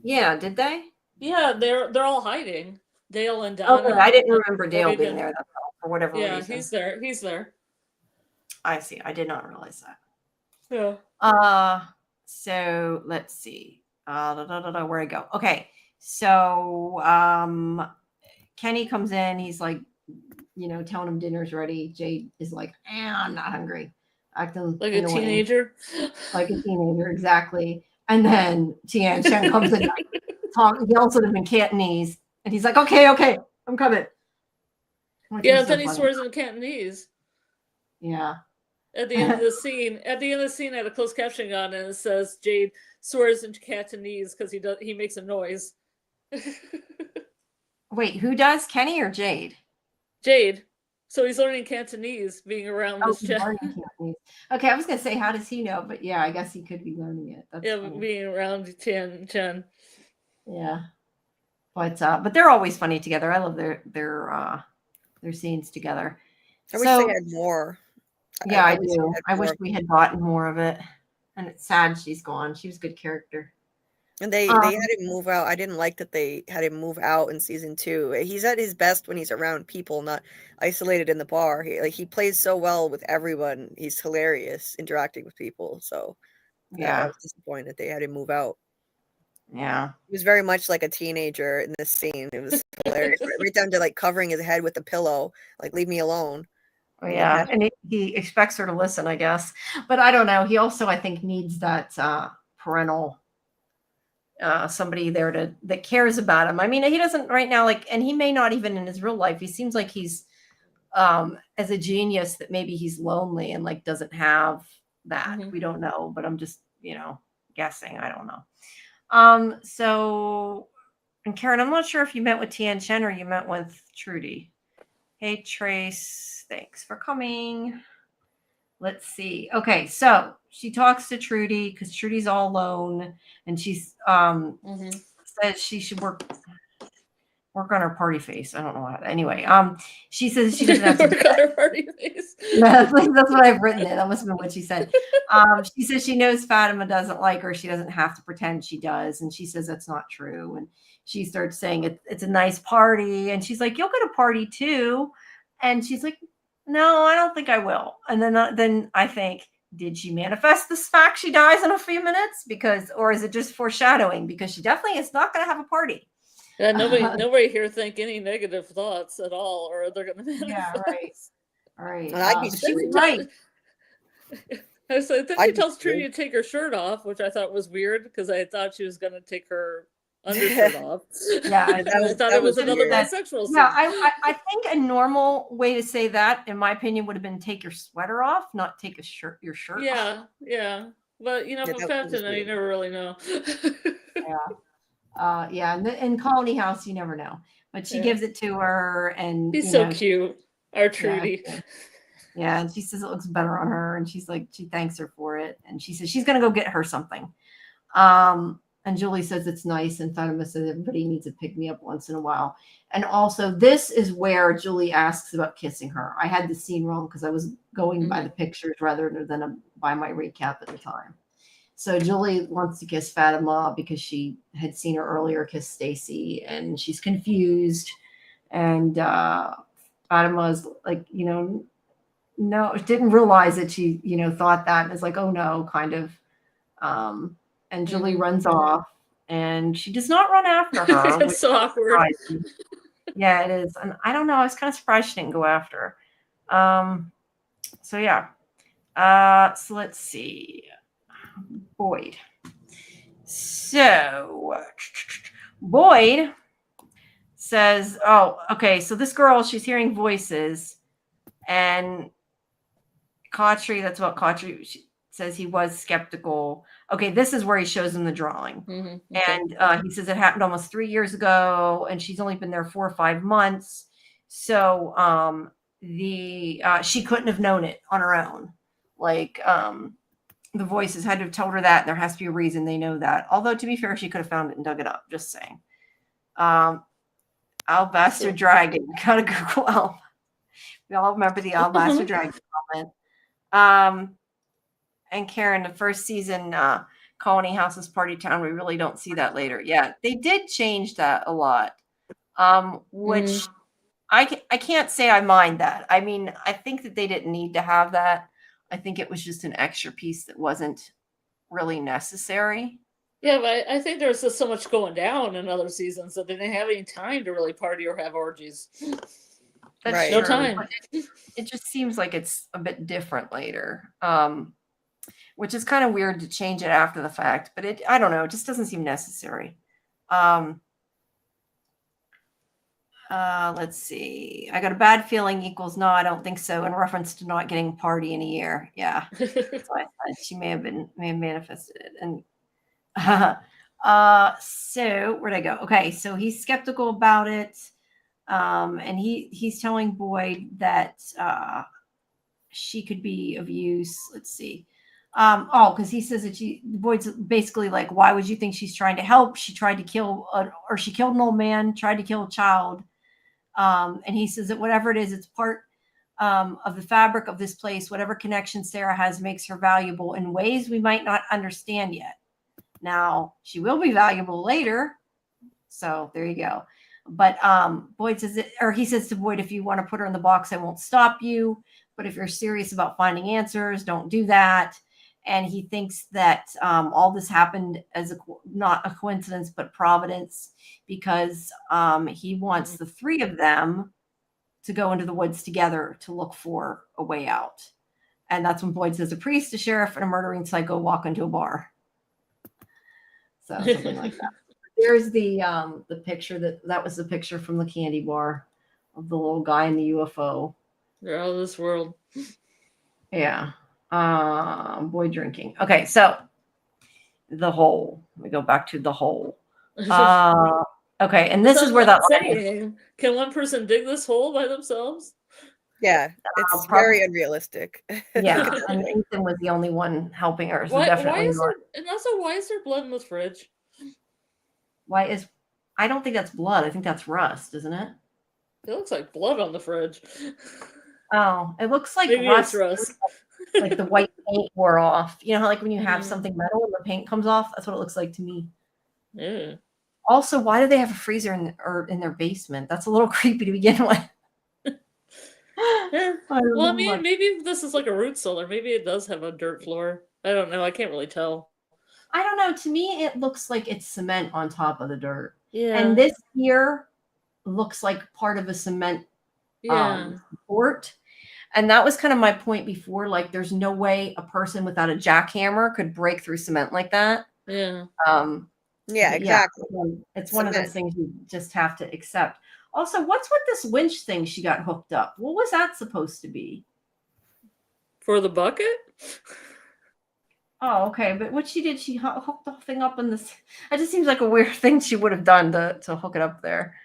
Yeah, did they? Yeah, they're all hiding. Dale and Donna. Okay, I didn't remember Dale being there for whatever reason. Yeah, he's there. I see. I did not realize that. Yeah. So let's see. Where I go? Okay. So Kenny comes in, he's like, telling him dinner's ready. Jade is like, I'm not hungry. Acting like a teenager. Like a teenager, exactly. And then Tian Chen comes in, yells at him in Cantonese, and he's like, okay, I'm coming. Yeah, then he swears in Cantonese. Yeah. At the end of the scene, I had a closed captioning on, and it says Jade swears in Cantonese because he makes a noise. Wait, who does? Kenny or Jade? Jade. So he's learning Cantonese, being around this chat. Okay, I was gonna say, how does he know? But yeah, I guess he could be learning it. That's funny. Being around Tian Chen. Yeah, but they're always funny together. I love their scenes together. I wish they had more. Yeah, I do. I wish we had gotten more of it. And it's sad she's gone. She was a good character. And they had him move out. I didn't like that they had him move out in season 2. He's at his best when he's around people, not isolated in the bar. He plays so well with everyone. He's hilarious interacting with people. So I was disappointed they had him move out. Yeah. He was very much like a teenager in this scene. It was hilarious. Right down to like covering his head with a pillow. Like, leave me alone. Oh, yeah. And he expects her to listen, I guess. But I don't know. He also, I think, needs that parental somebody there that cares about him. I mean, he doesn't right now, and he may not even in his real life. He seems like he's as a genius that maybe he's lonely and doesn't have that. We don't know, but I'm just, guessing. I don't know. So, and Karen, I'm not sure if you meant with Tian Chen or you meant with Trudy. Hey, Trace, thanks for coming. Let's see. Okay, so she talks to Trudy because Trudy's all alone, and she's says she should work. Work on her party face. I don't know what. Anyway, she says she doesn't have to. Work on her party face. That's what I've written it. That must have been what she said. She says she knows Fatima doesn't like her. She doesn't have to pretend she does. And she says that's not true. And she starts saying it's a nice party. And she's like, you'll get a party too. And she's like, no, I don't think I will. And then I think, did she manifest this fact she dies in a few minutes? Or is it just foreshadowing? Because she definitely is not going to have a party. Yeah, nobody here think any negative thoughts at all, or they're going to manifest. Yeah, right. And I'd be She was screwed. right. So then I'd she be tells screwed. Trudy to take her shirt off, which I thought was weird because I thought she was going to take her undershirt off. Yeah, I thought it was another weird. bisexual scene. Yeah, I think a normal way to say that, in my opinion, would have been take your sweater off, not take your shirt off. Yeah. But Yeah, from that was Captain, you weird. never really know. Yeah. In Colony House, you never know. But she gives it to her, and He's so cute, our Trudy. Yeah, and she says it looks better on her, and she's like, she thanks her for it, and she says she's gonna go get her something. And Julie says it's nice, and Fatima says everybody needs to pick me up once in a while. And also, this is where Julie asks about kissing her. I had the scene wrong because I was going by the pictures rather than by my recap at the time. So Julie wants to kiss Fatima because she had seen her earlier kiss Stacy, and she's confused. And Fatima's like, no, didn't realize that she, thought that, and is like, oh no, kind of. And Julie runs off, and she does not run after her. It's so awkward. Surprising. Yeah, it is. And I don't know. I was kind of surprised she didn't go after her. So yeah. So let's see. Boyd. So Boyd says, oh, okay. So this girl, she's hearing voices, and Cautry, that's what Cautry says, he was skeptical. Okay, this is where he shows him the drawing. Okay. And he says it happened almost 3 years ago, and she's only been there 4 or 5 months. So she couldn't have known it on her own. Like the voices had to have told her that. There has to be a reason they know that. Although, to be fair, she could have found it and dug it up. Just saying. Alabaster Dragon. Gotta Google. We all remember the Alabaster Dragon comment. And Karen, the first season, Colony House is Party Town. We really don't see that later. Yeah, they did change that a lot, which I can't say I mind that. I mean, I think that they didn't need to have that. I think it was just an extra piece that wasn't really necessary. Yeah, but I think there's just so much going down in other seasons that they didn't have any time to really party or have orgies. That's Right. No true, time. but it just seems like it's a bit different later. Which is kind of weird to change it after the fact, but I don't know, it just doesn't seem necessary. Let's see. I got a bad feeling equals no, I don't think so, in reference to not getting a party in a year. Yeah. That's why I said she may have manifested it. And so where'd I go? Okay, so he's skeptical about it. And he's telling Boyd that she could be of use. Let's see. Because he says that Boyd's basically like, why would you think she's trying to help? She tried to kill, or she killed an old man, tried to kill a child. And he says that whatever it is, it's part of the fabric of this place. Whatever connection Sarah has makes her valuable in ways we might not understand yet. Now, she will be valuable later. So there you go. But Boyd says, he says to Boyd, if you want to put her in the box, I won't stop you. But if you're serious about finding answers, don't do that. And he thinks that all this happened as not a coincidence, but providence, because he wants the 3 of them to go into the woods together to look for a way out. And that's when Boyd says a priest, a sheriff, and a murdering psycho walk into a bar. So something like that. There's the picture that was the picture from the candy bar of the little guy in the UFO. They're out of this world. Yeah. Boyd drinking. Okay, so the hole. We go back to the hole. Okay, and this is where that saying. Can one person dig this hole by themselves? Yeah, it's very unrealistic. Yeah, and Ethan was the only one helping her. So definitely why is there blood in the fridge? Why is I don't think that's blood. I think that's rust, isn't it? It looks like blood on the fridge. Oh, it looks like Maybe it's rust. like the white paint wore off. You know how like when you have Mhm. something metal and the paint comes off? That's what it looks like to me. Yeah. Also, why do they have a freezer in their basement? That's a little creepy to begin with. Yeah. I don't Well, I know mean, why. maybe this is like a root cellar. Maybe it does have a dirt floor. I don't know. I can't really tell. I don't know. To me, it looks like it's cement on top of the dirt. Yeah. And this here looks like part of a cement Yeah. support. And that was kind of my point before. Like, there's no way a person without a jackhammer could break through cement like that. Yeah. Yeah, But exactly. it's one of those Cement. things you just have to accept. Also, what's with this winch thing she got hooked up? What was that supposed to be? For the bucket? Oh, okay. But what she did, she hooked the thing up in this. It just seems like a weird thing she would have done to hook it up there.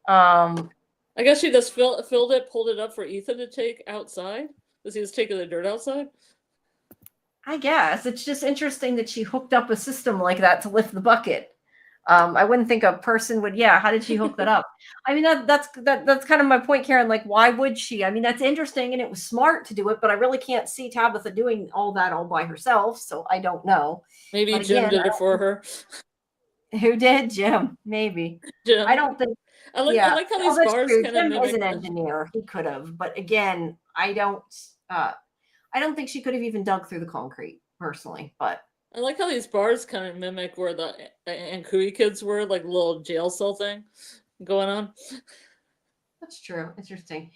I guess she just filled it, pulled it up for Ethan to take outside. Because he was taking the dirt outside. I guess it's just interesting that she hooked up a system like that to lift the bucket. I wouldn't think a person would. Yeah, how did she hook that up? I mean, that's kind of my point, Karen. Like, why would she? I mean, that's interesting, and it was smart to do it, but I really can't see Tabitha doing all that all by herself. So I don't know. Maybe But Jim again, did it for her. Who did? Jim? Maybe. Jim. I don't think. I Yeah. like how Oh, these that's bars true. kind of Jim is mimic. an engineer. He could have, but again, I don't think she could have even dug through the concrete personally. But I like how these bars kind of mimic where the Ankui kids were, like a little jail cell thing going on. that's true. Interesting.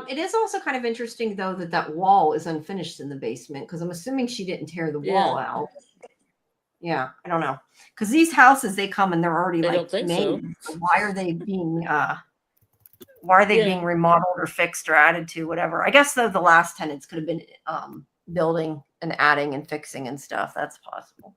It is also kind of interesting though that wall is unfinished in the basement because I'm assuming she didn't tear the wall out. Yeah, I don't know because these houses they come and they're already I like don't think made. so. So why are they being being remodeled or fixed or added to whatever? I guess the last tenants could have been building and adding and fixing and stuff. That's possible.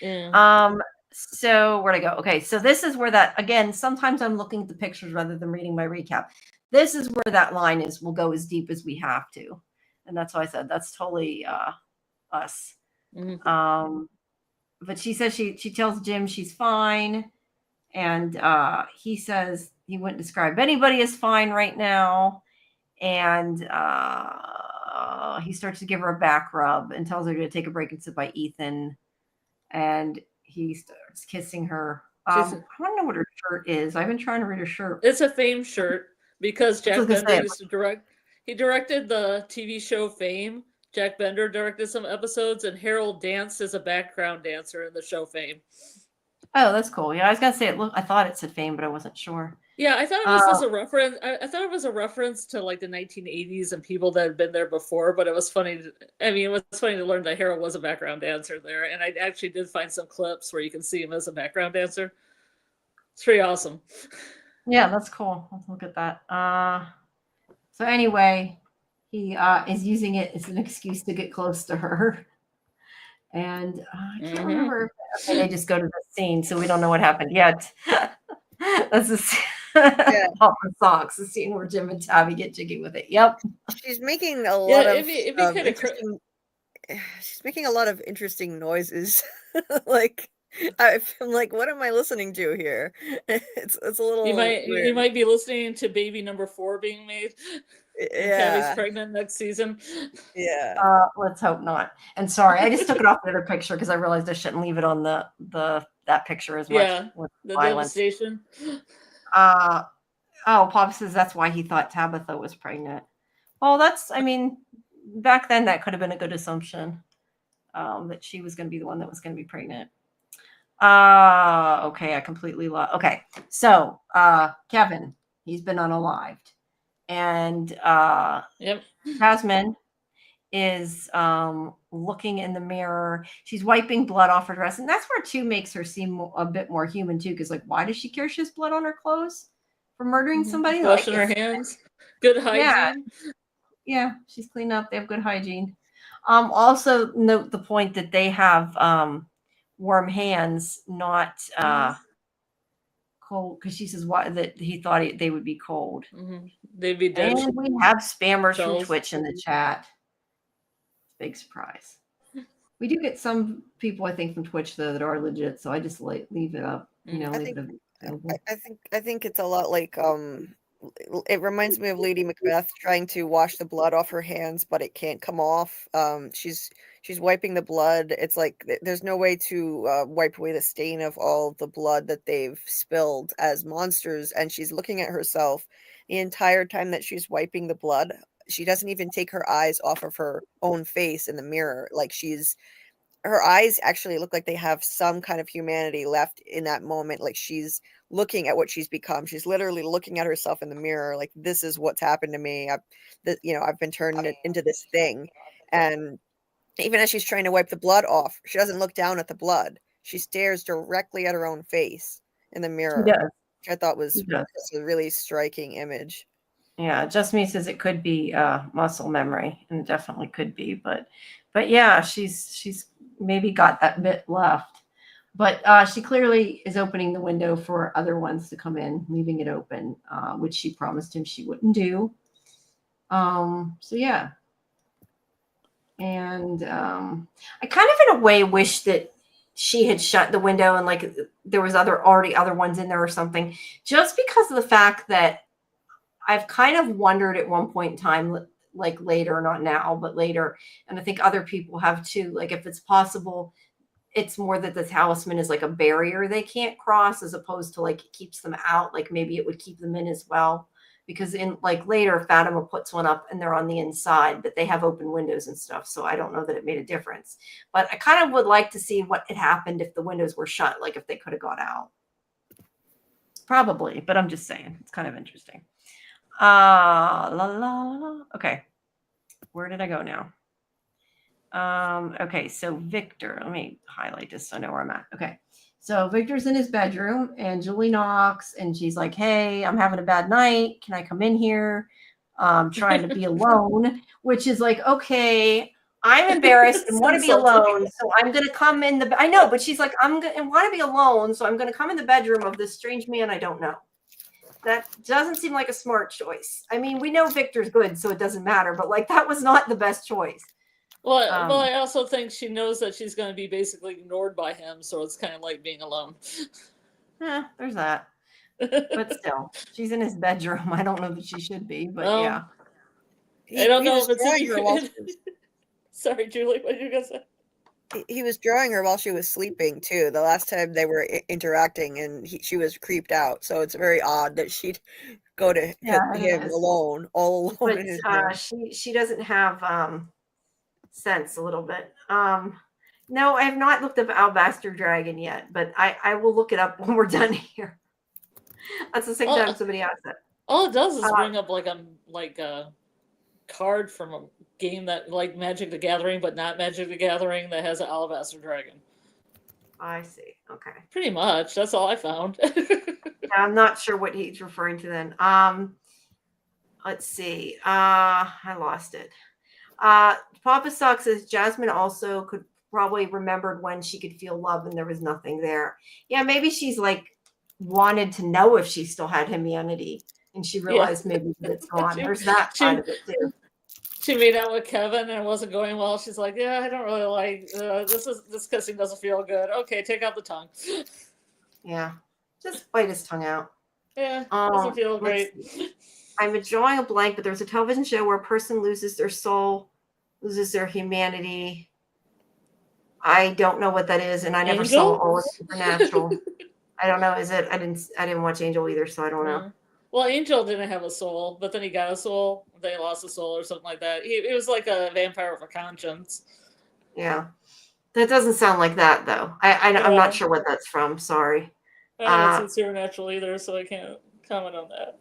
Yeah. So where'd I go? Okay, so this is where that again. Sometimes I'm looking at the pictures rather than reading my recap. This is where that line is. We'll go as deep as we have to, and that's why I said that's totally us. Mm-hmm. But she says she tells Jim she's fine, and he says he wouldn't describe anybody as fine right now, and he starts to give her a back rub and tells her to take a break and sit by Ethan, and he starts kissing her. I don't know what her shirt is. I've been trying to read her shirt. It's a Fame shirt because Jack Bender used to direct. He directed the TV show Fame. Jack Bender directed some episodes, and Harold danced as a background dancer in the show Fame. Oh, that's cool. Yeah, I was gonna say it. Look, I thought it said Fame, but I wasn't sure. Yeah, I thought it was just a reference. I thought it was a reference to like the 1980s and people that had been there before. But it was funny. It was funny to learn that Harold was a background dancer there, and I actually did find some clips where you can see him as a background dancer. It's pretty awesome. Yeah, that's cool. Let's look at that. So anyway, he is using it as an excuse to get close to her. And I can't remember. Okay, they just go to the scene, so we don't know what happened yet. That's Pop the Socks, the scene where Jim and Tabby get jiggy with it. Yep. She's making a lot of interesting. She's making a lot of interesting noises. Like I'm like, what am I listening to here? It's a little. You might be listening to Baby Number 4 being made. And Tabby's pregnant next season. Yeah. Let's hope not. And sorry, I just took it off the other picture because I realized I shouldn't leave it on that picture as much. Yeah, the devastation. Pop says that's why he thought Tabitha was pregnant. Well, back then that could have been a good assumption that she was going to be the one that was going to be pregnant. Okay, I completely lost. Okay, so Kevin, he's been unalived. And Jasmine is looking in the mirror. She's wiping blood off her dress, and that's where too makes her seem a bit more human too. Because like, why does she care she has blood on her clothes for murdering somebody? Washing her hands, good hygiene. Yeah, she's cleaned up. They have good hygiene. Also note the point that they have warm hands, not cold, because she says that he thought they would be cold. They'd be dead. And we have spammers from Twitch in the chat. Big surprise. We do get some people, I think, from Twitch though that are legit, so I just leave it up. I I think it's a lot like it reminds me of Lady Macbeth trying to wash the blood off her hands, but it can't come off. She's wiping the blood. It's like there's no way to wipe away the stain of all the blood that they've spilled as monsters, and she's looking at herself the entire time that she's wiping the blood. She doesn't even take her eyes off of her own face in the mirror. Like her eyes actually look like they have some kind of humanity left in that moment. Like she's looking at what she's become. She's literally looking at herself in the mirror. Like, this is what's happened to me. I've been turned into this thing. And even as she's trying to wipe the blood off, she doesn't look down at the blood. She stares directly at her own face in the mirror, which I thought was a really striking image. Yeah, Just Me says it could be muscle memory, and it definitely could be, but yeah, she's maybe got that bit left. But she clearly is opening the window for other ones to come in, leaving it open, which she promised him she wouldn't do. So yeah. And I kind of in a way wish that she had shut the window and like there was already other ones in there or something, just because of the fact that I've kind of wondered at one point in time, like later, not now, but later, and I think other people have too, like if it's possible, it's more that the talisman is like a barrier they can't cross, as opposed to like it keeps them out. Like maybe it would keep them in as well, because in like later Fatima puts one up and they're on the inside, but they have open windows and stuff. So I don't know that it made a difference, but I kind of would like to see what had happened if the windows were shut, like if they could have got out. Probably, but I'm just saying it's kind of interesting. Okay, where did I go now? Okay, so Victor, let me highlight this so I know where I'm at. Okay, so Victor's in his bedroom and Julie knocks and she's like, hey, I'm having a bad night. Can I come in here? I'm trying to be alone, which is like, okay, I'm embarrassed and want to be alone. So I'm going to come in I know, but she's like, I'm going to want to be alone. So I'm going to come in the bedroom of this strange man I don't know. That doesn't seem like a smart choice. I mean, we know Victor's good, so it doesn't matter, but like that was not the best choice. Well, I also think she knows that she's going to be basically ignored by him, so it's kind of like being alone. Yeah, there's that. But still, she's in his bedroom. I don't know that she should be, but yeah. I don't know if it's Sorry, Julie, what did you going to say? He was drawing her while she was sleeping too. The last time they were interacting, and she was creeped out. So it's very odd that she'd go to him alone, all alone. But in his room. she doesn't have sense a little bit. No, I have not looked up Alabaster Dragon yet, but I will look it up when we're done here. That's the second time somebody asked that. All it does is bring up like a card from a game that like Magic the Gathering, but not Magic the Gathering, that has an Alabaster Dragon. I see. Okay. Pretty much. That's all I found. I'm not sure what he's referring to then. Let's see. I lost it. Papa Sock says Jasmine also could probably remembered when she could feel love and there was nothing there. Yeah, maybe she's like wanted to know if she still had humanity, and she realized maybe that it's gone. There's that side of it too. She made out with Kevin and it wasn't going well. She's like, yeah, I don't really like this kissing doesn't feel good. Okay, take out the tongue. Yeah, just bite his tongue out. Yeah, doesn't feel great. I'm drawing a blank, but there's a television show where a person loses their soul, loses their humanity. I don't know what that is, and I never saw all of Supernatural. I don't know. Is it? I didn't watch Angel either, so I don't know. Well, Angel didn't have a soul, but then he got a soul. Then he lost a soul or something like that. It was like a vampire with a conscience. Yeah. That doesn't sound like that, though. I'm not sure what that's from. Sorry. I haven't seen Supernatural either, so I can't comment on that.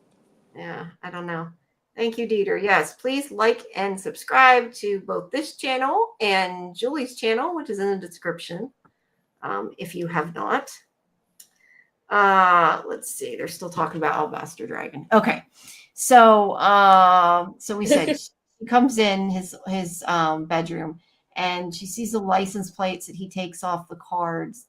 Yeah, I don't know. Thank you, Dieter. Yes, please like and subscribe to both this channel and Julie's channel, which is in the description, if you have not. Let's see. They're still talking about Alabaster Dragon. Okay. So we said she comes in his bedroom and she sees the license plates that he takes off the cars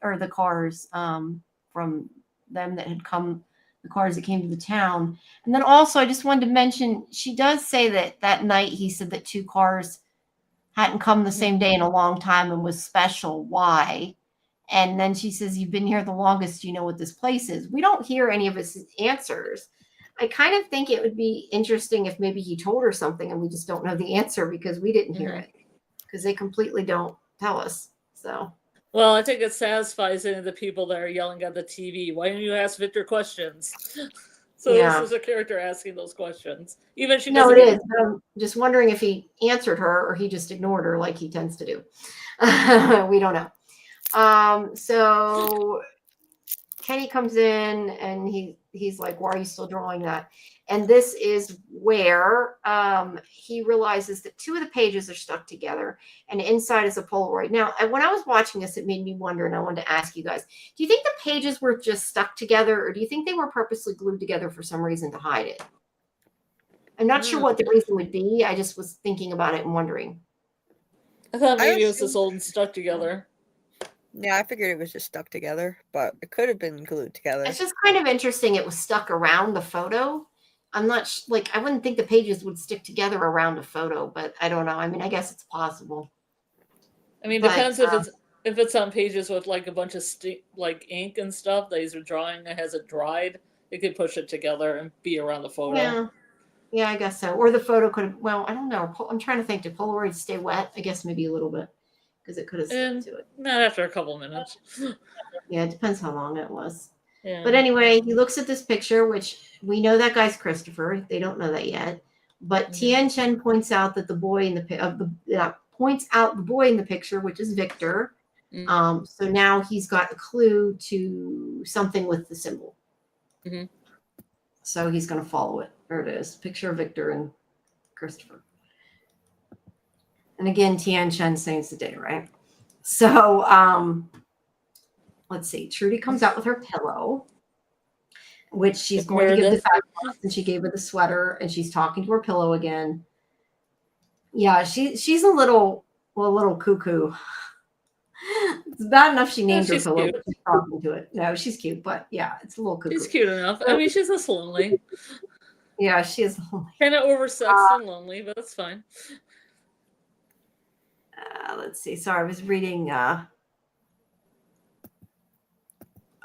from them that had come, the cars that came to the town. And then also I just wanted to mention, she does say that night he said that 2 cars hadn't come the same day in a long time and was special. Why? And then she says, "You've been here the longest. You know what this place is." We don't hear any of his answers. I kind of think it would be interesting if maybe he told her something and we just don't know the answer because we didn't hear it, because they completely don't tell us. So, well, I think it satisfies any of the people that are yelling at the TV. Why don't you ask Victor questions? So yeah. this is a character asking those questions. Even if she No, doesn't it even- is. But I'm just wondering if he answered her or he just ignored her like he tends to do. We don't know. So Kenny comes in and he's like, "Why are you still drawing that?" And this is where he realizes that two of the pages are stuck together and inside is a Polaroid. Now, when I was watching this, it made me wonder, and I wanted to ask you guys, do you think the pages were just stuck together, or do you think they were purposely glued together for some reason to hide it? I'm not sure what the reason would be. I just was thinking about it and wondering. I thought I maybe it was assume- this old and stuck together. Yeah, I figured it was just stuck together, but it could have been glued together. It's just kind of interesting it was stuck around the photo. I'm not like, I wouldn't think the pages would stick together around a photo, but I don't know. I mean, I guess it's possible. I mean, But, depends if it's on pages with like a bunch of like ink and stuff that he's drawing and has it dried. It could push it together and be around the photo. Yeah, I guess so. Or the photo could have, well, I don't know. I'm trying to think. Did Polaroids stay wet? I guess maybe a little bit because it could have stuck to it. Not after a couple minutes. Yeah, it depends how long it was. Yeah. But anyway, he looks at this picture, which we know that guy's Christopher. They don't know that yet. But Tien Chen points out that the boy in the picture, which is Victor. So now he's got a clue to something with the symbol. Mm-hmm. So he's going to follow it. There it is. Picture of Victor and Christopher. And again, Tien Chen saves the day, right? So let's see. Trudy comes out with her pillow, which she's going to give the fabulous, and she gave her the sweater, and she's talking to her pillow again. Yeah, she's a little cuckoo. It's bad enough she named her pillow, but she's talking to it. No, she's cute, but yeah, it's a little cuckoo. She's cute enough. I mean, she's just lonely. Yeah, she is lonely. Kind of oversexed and lonely, but that's fine. Let's see. Sorry, I was reading.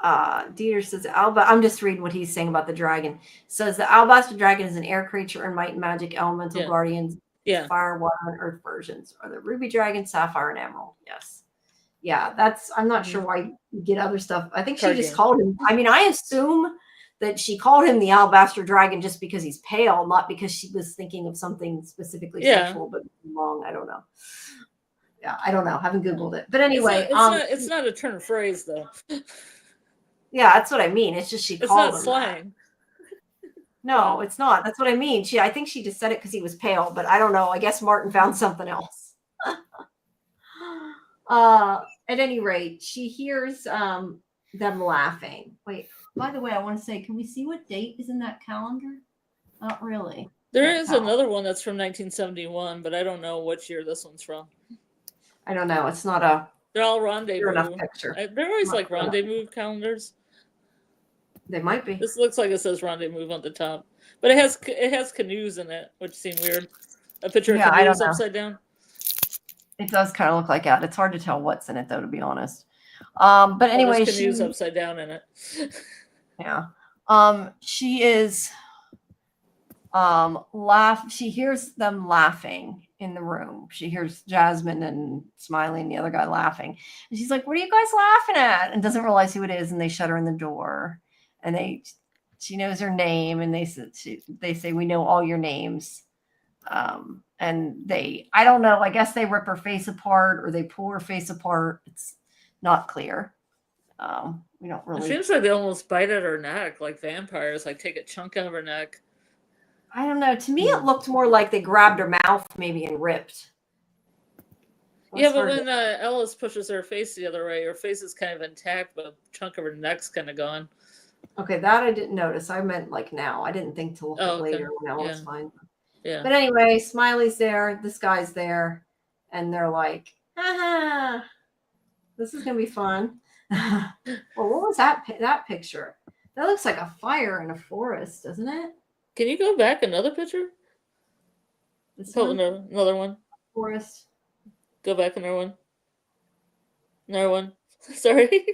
Dieter says, I'm just reading what he's saying about the dragon. Says the alabaster dragon is an air creature and might and magic elemental guardians. Yeah. Fire, water, and earth versions are the ruby dragon, sapphire, and emerald. Yes. Yeah, that's. I'm not sure why you get other stuff. I think she just called him. I mean, I assume that she called him the alabaster dragon just because he's pale, not because she was thinking of something specifically sexual. But wrong. I don't know. Yeah, I don't know. Haven't Googled it. But anyway, it's not a turn of phrase though. Yeah, that's what I mean. It's just she called him. It's not slang. No, it's not. That's what I mean. I think she just said it because he was pale, but I don't know. I guess Martin found something else. At any rate, she hears them laughing. Wait, by the way, I want to say, can we see what date is in that calendar? Not really. There is another one that's from 1971, but I don't know which year this one's from. I don't know. It's not a. They're all rendezvous. Picture. They're always like rendezvous calendars. They might be. This looks like it says rendezvous on the top, but it has canoes in it, which seem weird. A picture of canoes upside down. It does kind of look like that. It's hard to tell what's in it, though, to be honest. But anyway, there's canoes upside down in it. Yeah. She is she hears them laughing in the room. She hears Jasmine and Smiley and the other guy laughing. And she's like, "What are you guys laughing at?" And doesn't realize who it is, and they shut her in the door. And she knows her name, and they say, "We know all your names." And I don't know, I guess they rip her face apart or they pull her face apart. It's not clear. We don't really. It seems like they almost bite at her neck, like vampires, like take a chunk out of her neck. I don't know. To me, it looked more like they grabbed her mouth maybe and ripped. Yeah, but when Ellis pushes her face the other way, her face is kind of intact, but a chunk of her neck's kind of gone. Okay, that I didn't notice. I meant like now. I didn't think to look at later when that was fine. Yeah. But anyway, Smiley's there. This guy's there. And they're like, haha, this is going to be fun. Well, what was that picture? That looks like a fire in a forest, doesn't it? Can you go back another picture? Another one. Forest. Go back another one. Another one. Sorry.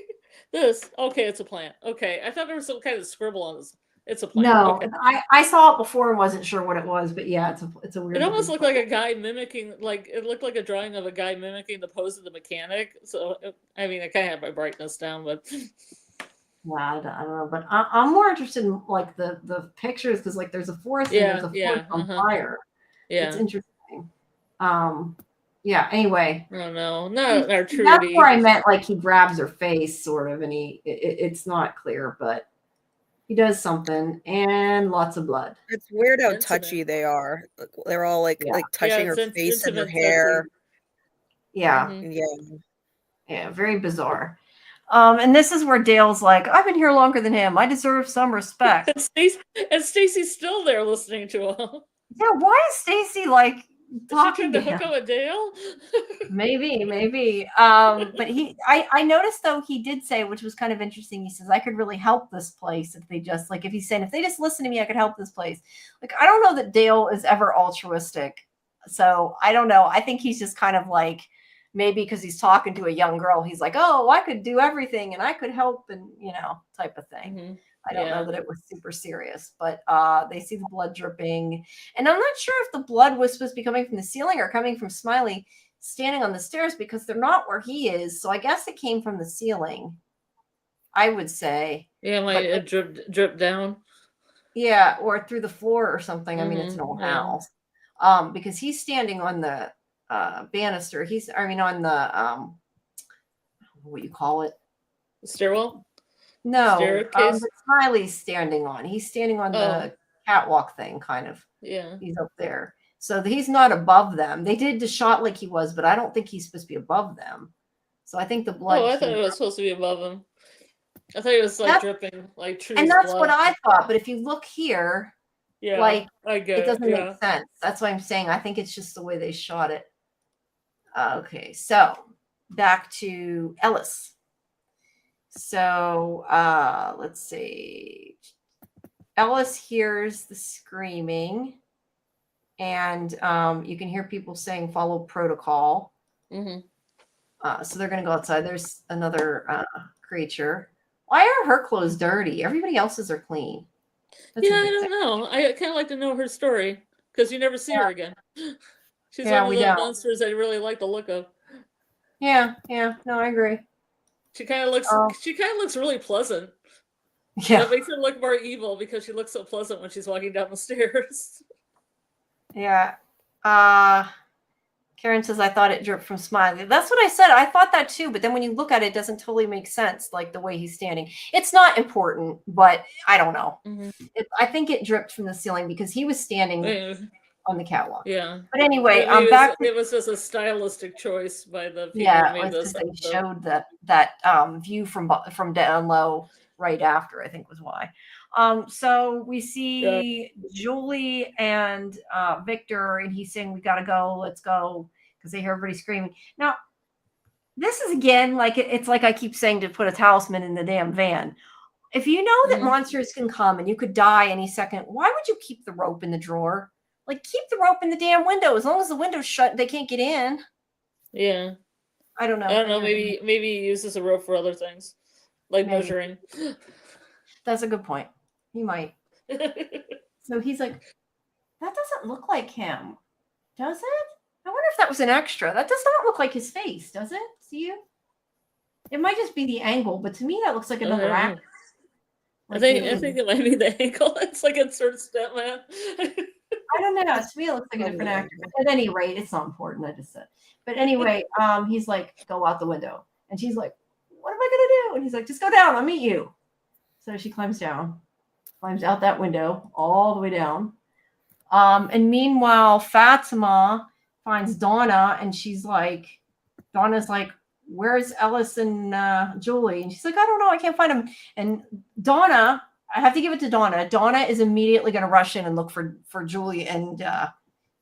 This. Okay, it's a plant. Okay. I thought there was some kind of scribble on this. It's a plant. No, Okay. I saw it before and wasn't sure what it was, but yeah, it's a weird. It almost looking looked like a guy mimicking, like it looked like a drawing of a guy mimicking the pose of the mechanic. So I mean, I kind of have my brightness down, but Yeah, I don't know, but I'm more interested in like the pictures because like there's a forest and there's a forest on fire. It's yeah. interesting. Yeah. Anyway, Oh no, not our that's Trudy. where I meant like he grabs her face, sort of, and it's not clear, but he does something, and lots of blood. It's weird how Intimate. touchy they are. They're all like Yeah. touching her it's face and her intimate, hair. touchy. Yeah. Yeah. Yeah. Very bizarre. And this is where Dale's like, I've been here longer than him. I deserve some respect. And Stacy's still there listening to him. Yeah, why is Stacy like talking to to him? hook up with Dale? Maybe. But I noticed though he did say, which was kind of interesting. He says, I could really help this place if they just like, if he's saying, if they just listen to me, I could help this place. Like, I don't know that Dale is ever altruistic. So I don't know. I think he's just kind of like, maybe because he's talking to a young girl, he's like, oh, I could do everything and I could help and, type of thing. I don't know that it was super serious, but they see the blood dripping. And I'm not sure if the blood was supposed to be coming from the ceiling or coming from Smiley standing on the stairs because they're not where he is. So I guess it came from the ceiling, I would say. Yeah, like it dripped down. Yeah, or through the floor or something. I mean, it's an old house. Because he's standing on the banister. On the what do you call it? The stairwell? No, Staircase? Smiley's standing on. He's standing on the catwalk thing, kind of. Yeah. He's up there. So he's not above them. They did the shot like he was, but I don't think he's supposed to be above them. So I think the blood. Oh, I thought it was supposed to be above him. I thought it was like dripping, like Trudy's and that's blood. what I thought. But if you look here, like it doesn't make sense. That's why I'm saying I think it's just the way they shot it. Okay, so back to Ellis. So let's see. Ellis hears the screaming, and you can hear people saying "follow protocol." So they're going to go outside. There's another creature. Why are her clothes dirty? Everybody else's are clean. I don't know. I kind of like to know her story because you never see her again. She's one of the monsters I really like the look of. Yeah. No, I agree. She kind of looks. She kind of looks really pleasant. Yeah, that makes her look more evil because she looks so pleasant when she's walking down the stairs. Yeah. Karen says, I thought it dripped from Smiley. That's what I said. I thought that too. But then when you look at it, it doesn't totally make sense, like the way he's standing. It's not important, but I don't know. I think it dripped from the ceiling because he was standing on the catwalk. Yeah. But anyway, it was just a stylistic choice by the people who made this. They showed that view from down low right after, I think was why. So we see Julie and Victor, and he's saying, we got to go. Let's go. Because they hear everybody screaming. Now, this is again, like it's like I keep saying to put a talisman in the damn van. If you know that monsters can come and you could die any second, why would you keep the rope in the drawer? Like, keep the rope in the damn window. As long as the window's shut, they can't get in. Yeah. I don't know. Maybe he uses a rope for other things, like measuring. That's a good point. He might. So he's like, that doesn't look like him, does it? I wonder if that was an extra. That does not look like his face, does it? See you? It might just be the angle, but to me that looks like another actor. I think it might be the angle. It's like a sort of stuntman. I don't know. To me, it looks like a different actor. But at any rate, it's not important. I just said. But anyway, he's like, go out the window. And she's like, what am I going to do? And he's like, just go down. I'll meet you. So she climbs down, climbs out that window all the way down. And meanwhile, Fatima finds Donna, and Donna's like, where's Ellis and Julie? And she's like, I don't know. I can't find them. And Donna, I have to give it to Donna. Donna is immediately going to rush in and look for Julie and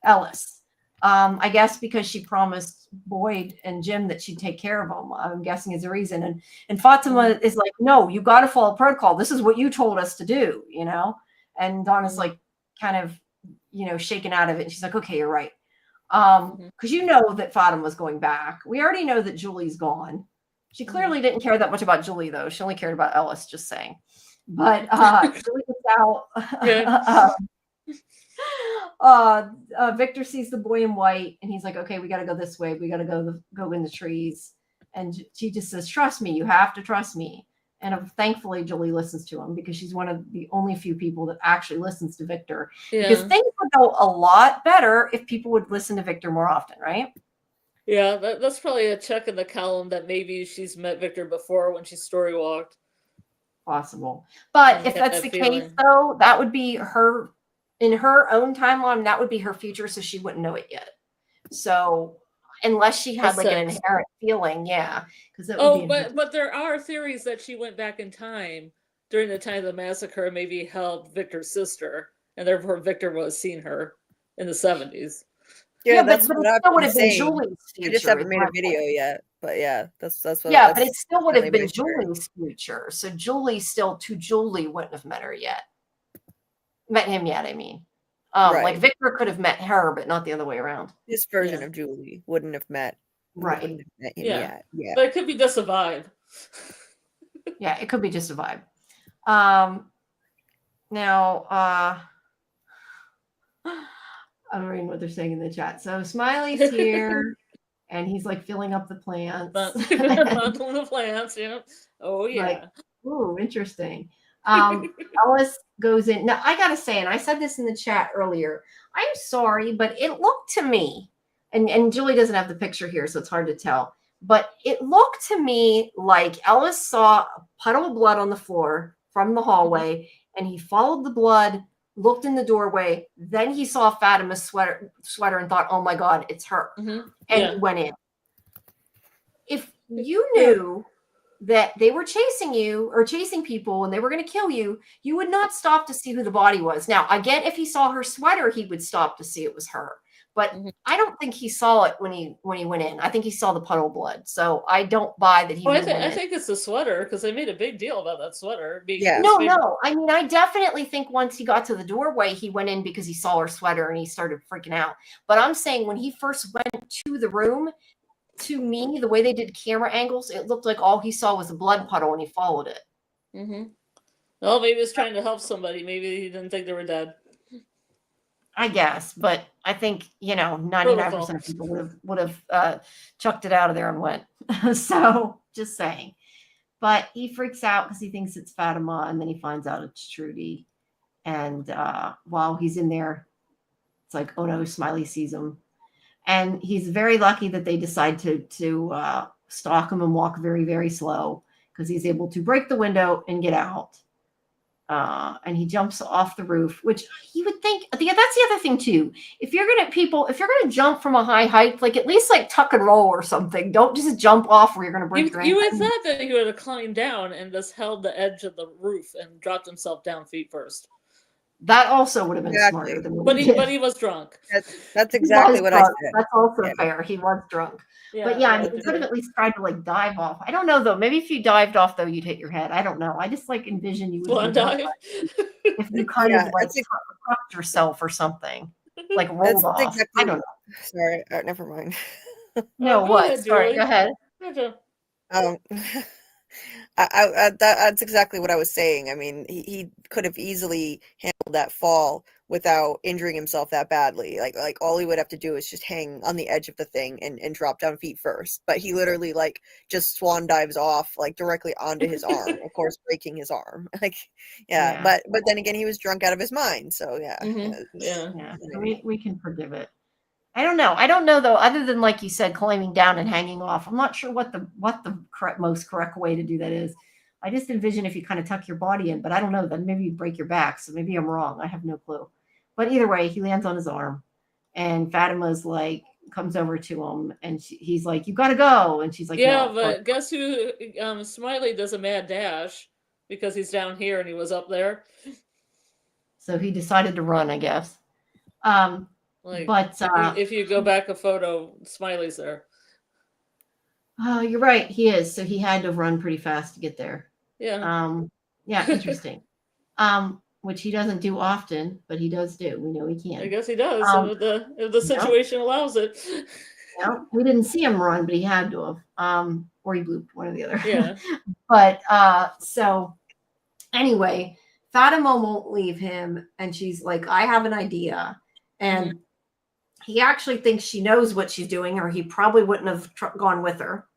Ellis. I guess because she promised Boyd and Jim that she'd take care of them. I'm guessing is the reason. And Fatima is like, no, you got to follow protocol. This is what you told us to do, And Donna's like kind of, shaken out of it. And she's like, okay, you're right. Because you know that Fatima's going back. We already know that Julie's gone. She clearly didn't care that much about Julie, though. She only cared about Ellis, just saying. But Julie gets out. Yeah. Victor sees the boy in white, and he's like, okay, we got to go this way. We got to go in the trees. And she just says, trust me. You have to trust me. And thankfully, Julie listens to him because she's one of the only few people that actually listens to Victor. Yeah. Because things would go a lot better if people would listen to Victor more often, right? Yeah, that's probably a check in the column that maybe she's met Victor before when she story walked. Possible. But I if get that's that the case, feeling. though, that would be her in her own timeline. That would be her future, so she wouldn't know it yet. So unless she had Makes like an sense. inherent feeling, yeah, because it would Oh, be but there are theories that she went back in time during the time of the massacre, and maybe helped Victor's sister, and therefore Victor was seeing her in the 70s. Yeah, but that's it what I've still would been have been saying. Julie's future. I just haven't is made my a video point. yet, but yeah, that's what. Yeah, but that's it still would have definitely been my theory. Julie's future. So Julie wouldn't have met her yet. Met him yet, I mean. Like Right. Victor could have met her, but not the other way around. This version Yeah. of Julie wouldn't have met Right. wouldn't have met him Yeah. yet. Yeah. But it could be just a vibe. Yeah, it could be just a vibe. Now, I'm reading what they're saying in the chat. So Smiley's here, and he's like filling up the plants. Bundle the plants, yeah. Oh yeah. Like, ooh, interesting. Ellis goes in. Now, I gotta say, and I said this in the chat earlier. I'm sorry, but it looked to me, and Julie doesn't have the picture here, so it's hard to tell. But it looked to me like Ellis saw a puddle of blood on the floor from the hallway, and he followed the blood, looked in the doorway, then he saw Fatima's sweater and thought, oh my God, it's her. Mhm. And Yeah. he went in. If you knew that they were chasing you or chasing people and they were going to kill you, you would not stop to see who the body was. Now, I get if he saw her sweater, he would stop to see it was her. But Mhm. I don't think he saw it when he went in. I think he saw the puddle of blood. So I don't buy that he Well, went in. I think it's the sweater because they made a big deal about that sweater. Being Yeah. his No, favorite. no. I mean, I definitely think once he got to the doorway, he went in because he saw her sweater and he started freaking out. But I'm saying when he first went to the room, to me, the way they did camera angles, it looked like all he saw was a blood puddle and he followed it. Mm-hmm. Well, maybe he was trying to help somebody. Maybe he didn't think they were dead. I guess, but I think 99% of people would have chucked it out of there and went. So just saying. But he freaks out because he thinks it's Fatima, and then he finds out it's Trudy. And while he's in there, it's like, oh no, Smiley sees him, and he's very lucky that they decide to stalk him and walk very, very slow because he's able to break the window and get out. And he jumps off the roof, which you would think. That's the other thing too. If you're gonna jump from a high height, like at least like tuck and roll or something. Don't just jump off where you're gonna break your You ankle. would thought that he would have climbed down and just held the edge of the roof and dropped himself down feet first. That also would have been Exactly. smarter than But what he did. he was drunk. That's exactly what I said. That's also Yeah. fair. He was drunk. Yeah, But yeah, I mean, yeah, you could have at least tried to like dive off. I don't know though. Maybe if you dived off though, you'd hit your head. I don't know. I just like envision you would One be more dive. if you kind Yeah, of like that's ex- tucked yourself or something, like rolled That's off. exactly. I don't know. Sorry, never mind. No, go what? ahead, Sorry, Julie. go ahead. Um, that's exactly what I was saying. I mean, he could have easily handled that fall without injuring himself that badly. Like all he would have to do is just hang on the edge of the thing and drop down feet first. But he literally like just swan dives off like directly onto his arm, of course, breaking his arm. Like, yeah. But then again, he was drunk out of his mind. So yeah. Mhm. Yeah. Yeah, we can forgive it. I don't know though. Other than like you said, climbing down and hanging off, I'm not sure what the most correct way to do that is. I just envision if you kind of tuck your body in, but I don't know. Then maybe you break your back. So maybe I'm wrong. I have no clue. But either way, he lands on his arm, and Fatima's like comes over to him, and he's like, "You got to go," and she's like, yeah, "No." but guess who? Smiley does a mad dash because he's down here and he was up there. So he decided to run, I guess. Like, but if you go back a photo, Smiley's there. Oh, you're right. He is. So he had to run pretty fast to get there. Yeah. Yeah, interesting. Which he doesn't do often, but he does do. We know he can. I guess he does if the situation allows it. Yeah, we didn't see him run, but he had to have. Or he blooped, one or the other. Yeah. But so anyway, Fatima won't leave him, and she's like, I have an idea. And he actually thinks she knows what she's doing, or he probably wouldn't have gone with her.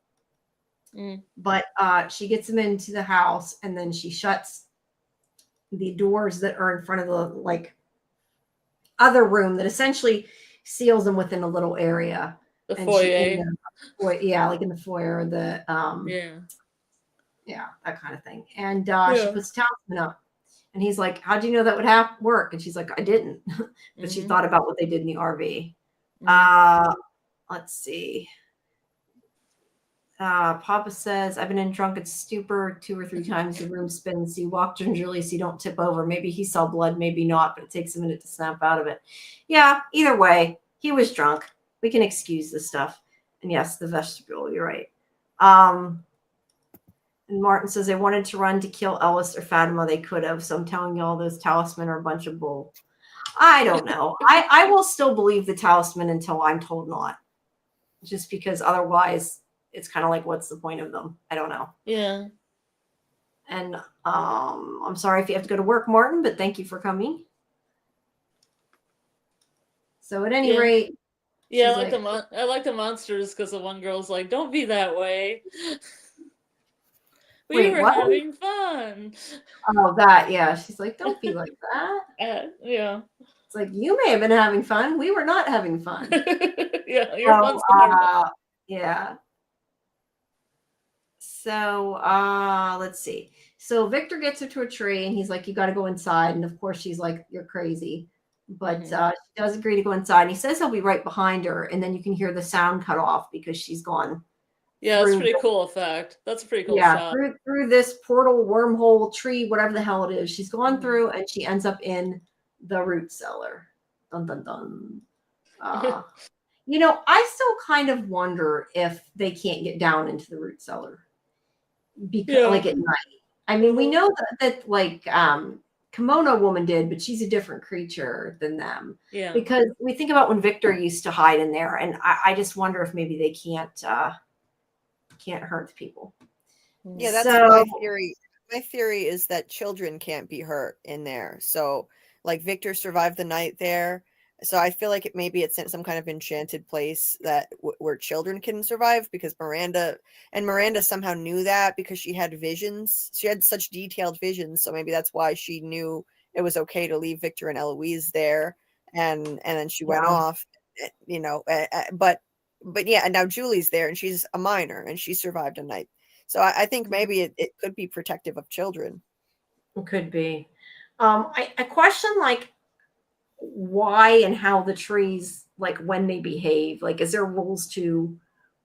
But she gets him into the house, and then she shuts the doors that are in front of the like other room that essentially seals them within a little area. The And foyer. Yeah, like in the foyer, the yeah, that kind of thing. And she puts a talisman up, and he's like, "How do you know that would work?" And she's like, "I didn't," but she thought about what they did in the RV. Let's see. Papa says, I've been in drunken stupor 2 or 3 times. The room spins. You walk gingerly so you don't tip over. Maybe he saw blood, maybe not, but it takes a minute to snap out of it. Yeah, either way, he was drunk. We can excuse this stuff. And yes, the vestibule, you're right. And Martin says they wanted to run to kill Ellis or Fatima. They could have. So I'm telling you, all those talisman are a bunch of bull. I don't know. I will still believe the talisman until I'm told not. Just because otherwise it's kind of like, what's the point of them? I don't know. Yeah. And I'm sorry if you have to go to work, Martin, but thank you for coming. So at any rate, yeah, I like the monsters because the one girl's like, "Don't be that way. We were having fun." Oh, that, yeah. She's like, "Don't be like that." Yeah. It's like, you may have been having fun. We were not having fun. Yeah, your fun's fun. Yeah. So let's see. So Victor gets her to a tree, and he's like, "You got to go inside." And of course, she's like, "You're crazy." But she does agree to go inside. And he says he'll be right behind her, and then you can hear the sound cut off because she's gone. Yeah, that's a pretty cool effect. That's a pretty cool shot. Through this portal, wormhole, tree, whatever the hell it is, she's gone through, and she ends up in the root cellar. Dun dun dun. I still kind of wonder if they can't get down into the root cellar because, like, at night. I mean, we know that like Kimono Woman did, but she's a different creature than them. Yeah. Because we think about when Victor used to hide in there, and I just wonder if maybe they can't hurt the people. Yeah, that's my theory. My theory is that children can't be hurt in there. So, like, Victor survived the night there. So I feel like maybe it's in some kind of enchanted place that where children can survive, because Miranda somehow knew that because she had visions. She had such detailed visions. So maybe that's why she knew it was okay to leave Victor and Eloise there. And then she went off, but yeah, and now Julie's there, and she's a minor, and she survived a night. So I think maybe it could be protective of children. It could be. I question, like, why and how the trees, like, when they behave. Like, is there rules to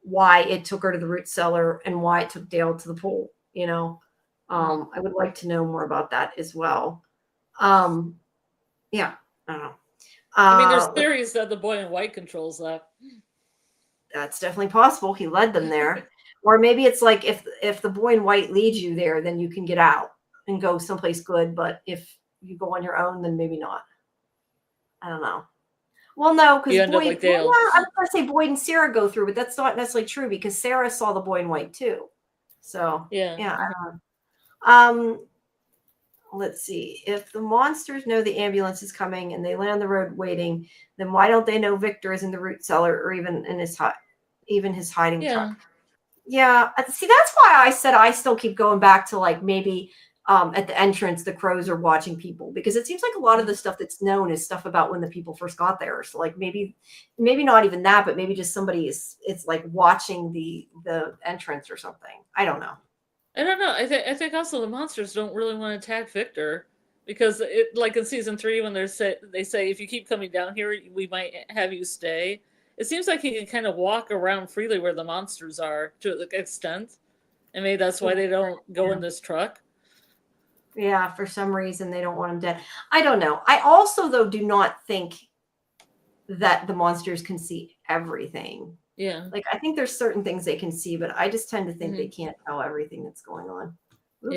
why it took her to the root cellar and why it took Dale to the pool? I would like to know more about that as well. Yeah, I don't know. I mean, there's theories that the boy in white controls that. That's definitely possible. He led them there. Or maybe it's like, if the boy in white leads you there, then you can get out and go someplace good. But if you go on your own, then maybe not. I don't know. Well, no, because Boyd, I was going to say Boyd and Sarah go through, but that's not necessarily true because Sarah saw the boy in white too. So yeah, I don't know. Let's see. If the monsters know the ambulance is coming and they lay on the road waiting, then why don't they know Victor is in the root cellar or even in his hiding truck? Yeah. See, that's why I said I still keep going back to, like, maybe at the entrance, the crows are watching people, because it seems like a lot of the stuff that's known is stuff about when the people first got there. So, like, maybe not even that, but maybe just somebody it's like watching the entrance or something. I don't know. I don't know. I think also the monsters don't really want to attack Victor, because it, like in season 3, when they say if you keep coming down here, we might have you stay. It seems like he can kind of walk around freely where the monsters are to an extent, and maybe that's why they don't go in this truck. Yeah, for some reason they don't want him dead. I don't know. I also, though, do not think that the monsters can see everything. Yeah. Like, I think there's certain things they can see, but I just tend to think they can't tell everything that's going on. Oops.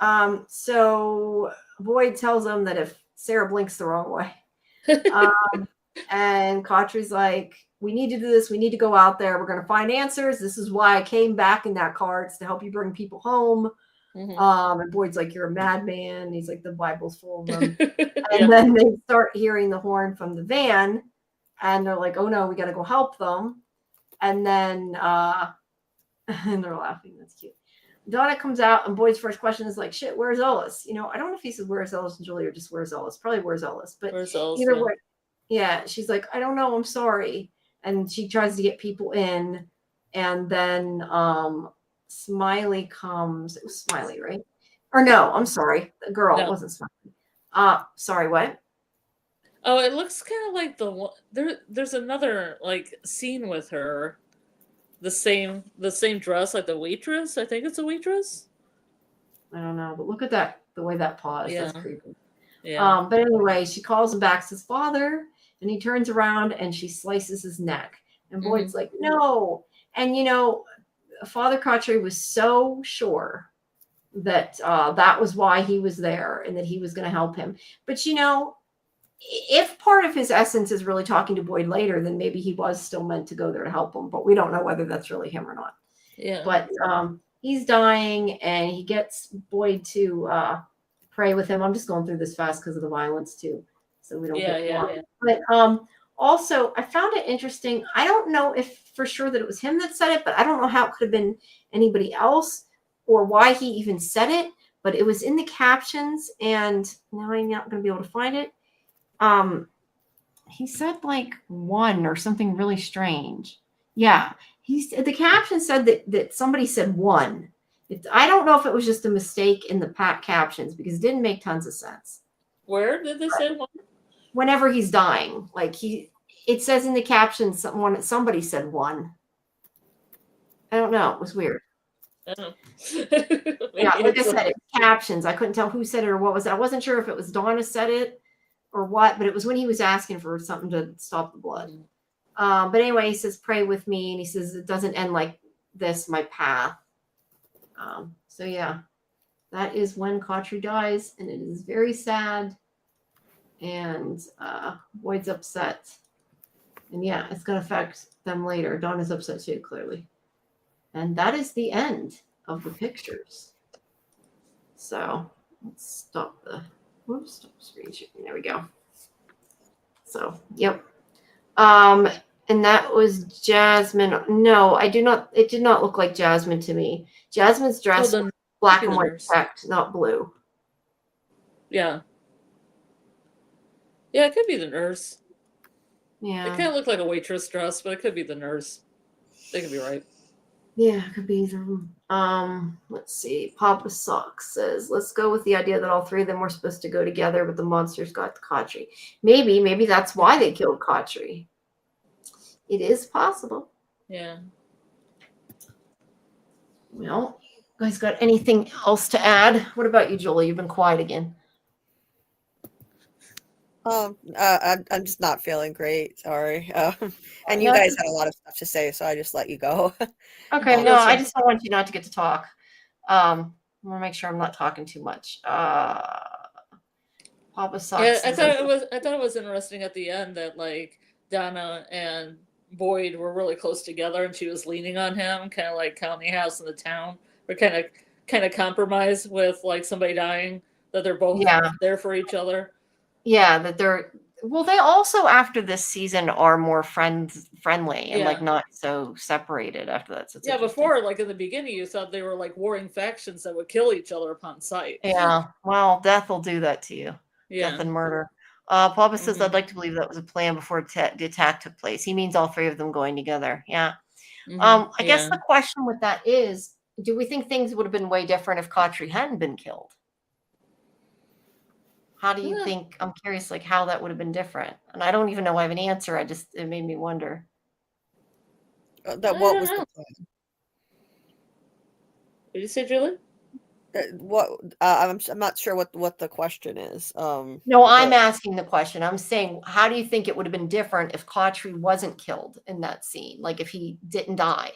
Yeah. So Boyd tells them that if Sarah blinks the wrong way, And Kotry's like, we need to do this. We need to go out there. We're going to find answers. This is why I came back in that car. It's to help you bring people home. And Boyd's like, you're a madman. And he's like, the Bible's full of them. And then they start hearing the horn from the van. And they're like, oh, no, we got to go help them. And then and they're laughing. That's cute. Donna comes out, and Boyd's first question is like, shit, where's Ellis? You know, I don't know if he says where's Ellis and Julie or just where's Ellis. Probably where's Ellis. But either way, yeah, she's like, I don't know. I'm sorry. And she tries to get people in. And then Smiley comes. It was Smiley, right? Or no, I'm sorry. The girl, it wasn't Smiley. Sorry, what? Oh, it looks kind of like there's another like scene with her. The same dress, like the waitress. I think it's a waitress. I don't know, but look at that, the way that paused. Yeah. That's creepy. Yeah. But anyway, she calls him back, says, Father, and he turns around and she slices his neck. And Boyd's like, no. And, you know, Father Kotry was so sure that that was why he was there and that he was going to help him. But, you know, if part of his essence is really talking to Boyd later, then maybe he was still meant to go there to help him. But we don't know whether that's really him or not. Yeah. But he's dying, and he gets Boyd to pray with him. I'm just going through this fast because of the violence too, so we don't get long. But also, I found it interesting. I don't know if for sure that it was him that said it, but I don't know how it could have been anybody else or why he even said it. But it was in the captions, and now I'm not going to be able to find it. He said like one or something really strange. Yeah. The caption said that somebody said one. I don't know if it was just a mistake in the captions because it didn't make tons of sense. Where did they say one? Whenever he's dying, like it says in the captions, somebody said one. I don't know. It was weird. Yeah, like I said, it's captions. I couldn't tell who said it or what was it. I wasn't sure if it was Donna said it or what, but it was when he was asking for something to stop the blood. But anyway, he says, pray with me. And he says, it doesn't end like this, my path. So yeah, that is when Kotry dies. And it is very sad. And Boyd's upset. And yeah, it's going to affect them later. Donna's upset too, clearly. And that is the end of the pictures. So let's stop stop screen sharing. There we go. So, yep. And that was Jasmine. No, I do not. It did not look like Jasmine to me. Jasmine's dress was black and white checked, not blue. Yeah. Yeah, it could be the nurse. Yeah. It kind of looked like a waitress dress, but it could be the nurse. They could be right. Yeah, it could be either of them. Let's see. Papa Sock says, let's go with the idea that all three of them were supposed to go together, but the monsters got to Kotry. Maybe that's why they killed Kotry. It is possible. Yeah. Well, you guys got anything else to add? What about you, Julie? You've been quiet again. I'm just not feeling great. Sorry. And you guys had a lot of stuff to say, so I just let you go. Okay. No, I just don't want you not to get to talk. I want to make sure I'm not talking too much. Papa Sock. Yeah, I thought it was interesting at the end that like Donna and Boyd were really close together, and she was leaning on him, kind of like counting house in the town, or kind of compromise with like somebody dying, that they're both there for each other. Yeah, that they also after this season are more friendly and like not so separated after that. So before, like in the beginning, you thought they were like warring factions that would kill each other upon sight. Yeah, well, death will do that to you. Yeah. Death and murder. Papa says, I'd like to believe that was a plan before the attack took place. He means all three of them going together. Yeah. I guess the question with that is, do we think things would have been way different if Kotry hadn't been killed? How do you think? I'm curious, like how that would have been different. And I don't even know I have an answer. It made me wonder. What was the plan? Did you say, Julie? I'm not sure what the question is. No, I'm asking the question. I'm saying, how do you think it would have been different if Kotry wasn't killed in that scene? Like if he didn't die?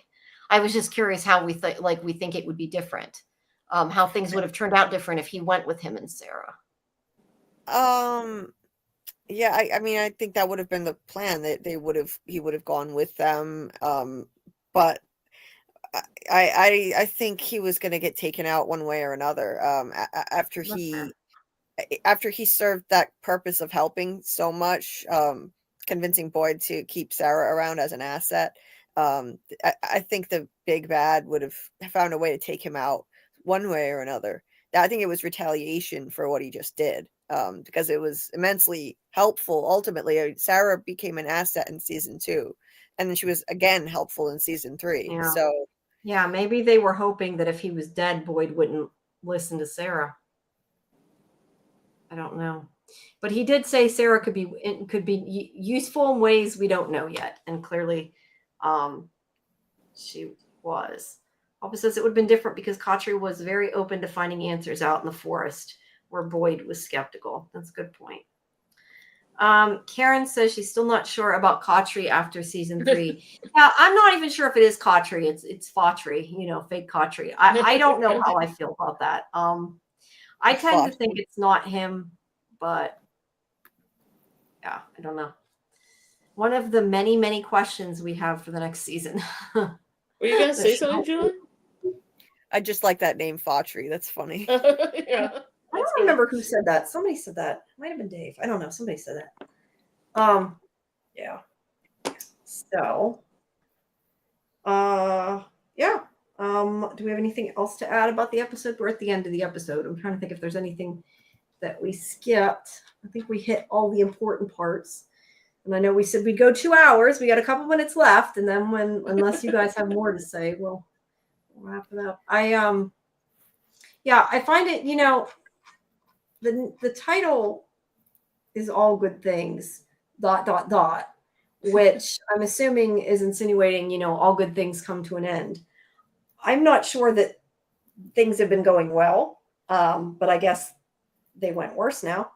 I was just curious how we think it would be different. How things would have turned out different if he went with him and Sarah. Yeah, I mean, I think that would have been the plan, that he would have gone with them. But I think he was going to get taken out one way or another. After That's fair. he served that purpose of helping so much, convincing Boyd to keep Sarah around as an asset. I think the big bad would have found a way to take him out one way or another. I think it was retaliation for what he just did, because it was immensely helpful. Ultimately, Sarah became an asset in season 2, and then she was again helpful in season 3. Yeah. So Yeah, maybe they were hoping that if he was dead, Boyd wouldn't listen to Sarah. I don't know. But he did say Sarah could be useful in ways we don't know yet, and clearly she was. Papa says it would have been different because Khatri was very open to finding answers out in the forest, where Boyd was skeptical. That's a good point. Karen says she's still not sure about Khatri after season 3. Yeah, I'm not even sure if it is Khatri. It's Fatri, fake Khatri. I don't know how I feel about that. I tend to think it's not him, but yeah, I don't know. One of the many, many questions we have for the next season. Were you gonna say something, Julie? I just like that name, Fatri. That's funny. Yeah. I don't remember who said that. Somebody said that. Might have been Dave. I don't know. Somebody said that. Yeah. So, yeah. Do we have anything else to add about the episode? We're at the end of the episode. I'm trying to think if there's anything that we skipped. I think we hit all the important parts. And I know we said we'd go 2 hours. We got a couple minutes left, and then unless you guys have more to say, we'll wrap it up. I find it, the title is All Good Things, ... which I'm assuming is insinuating, all good things come to an end. I'm not sure that things have been going well, but I guess they went worse now.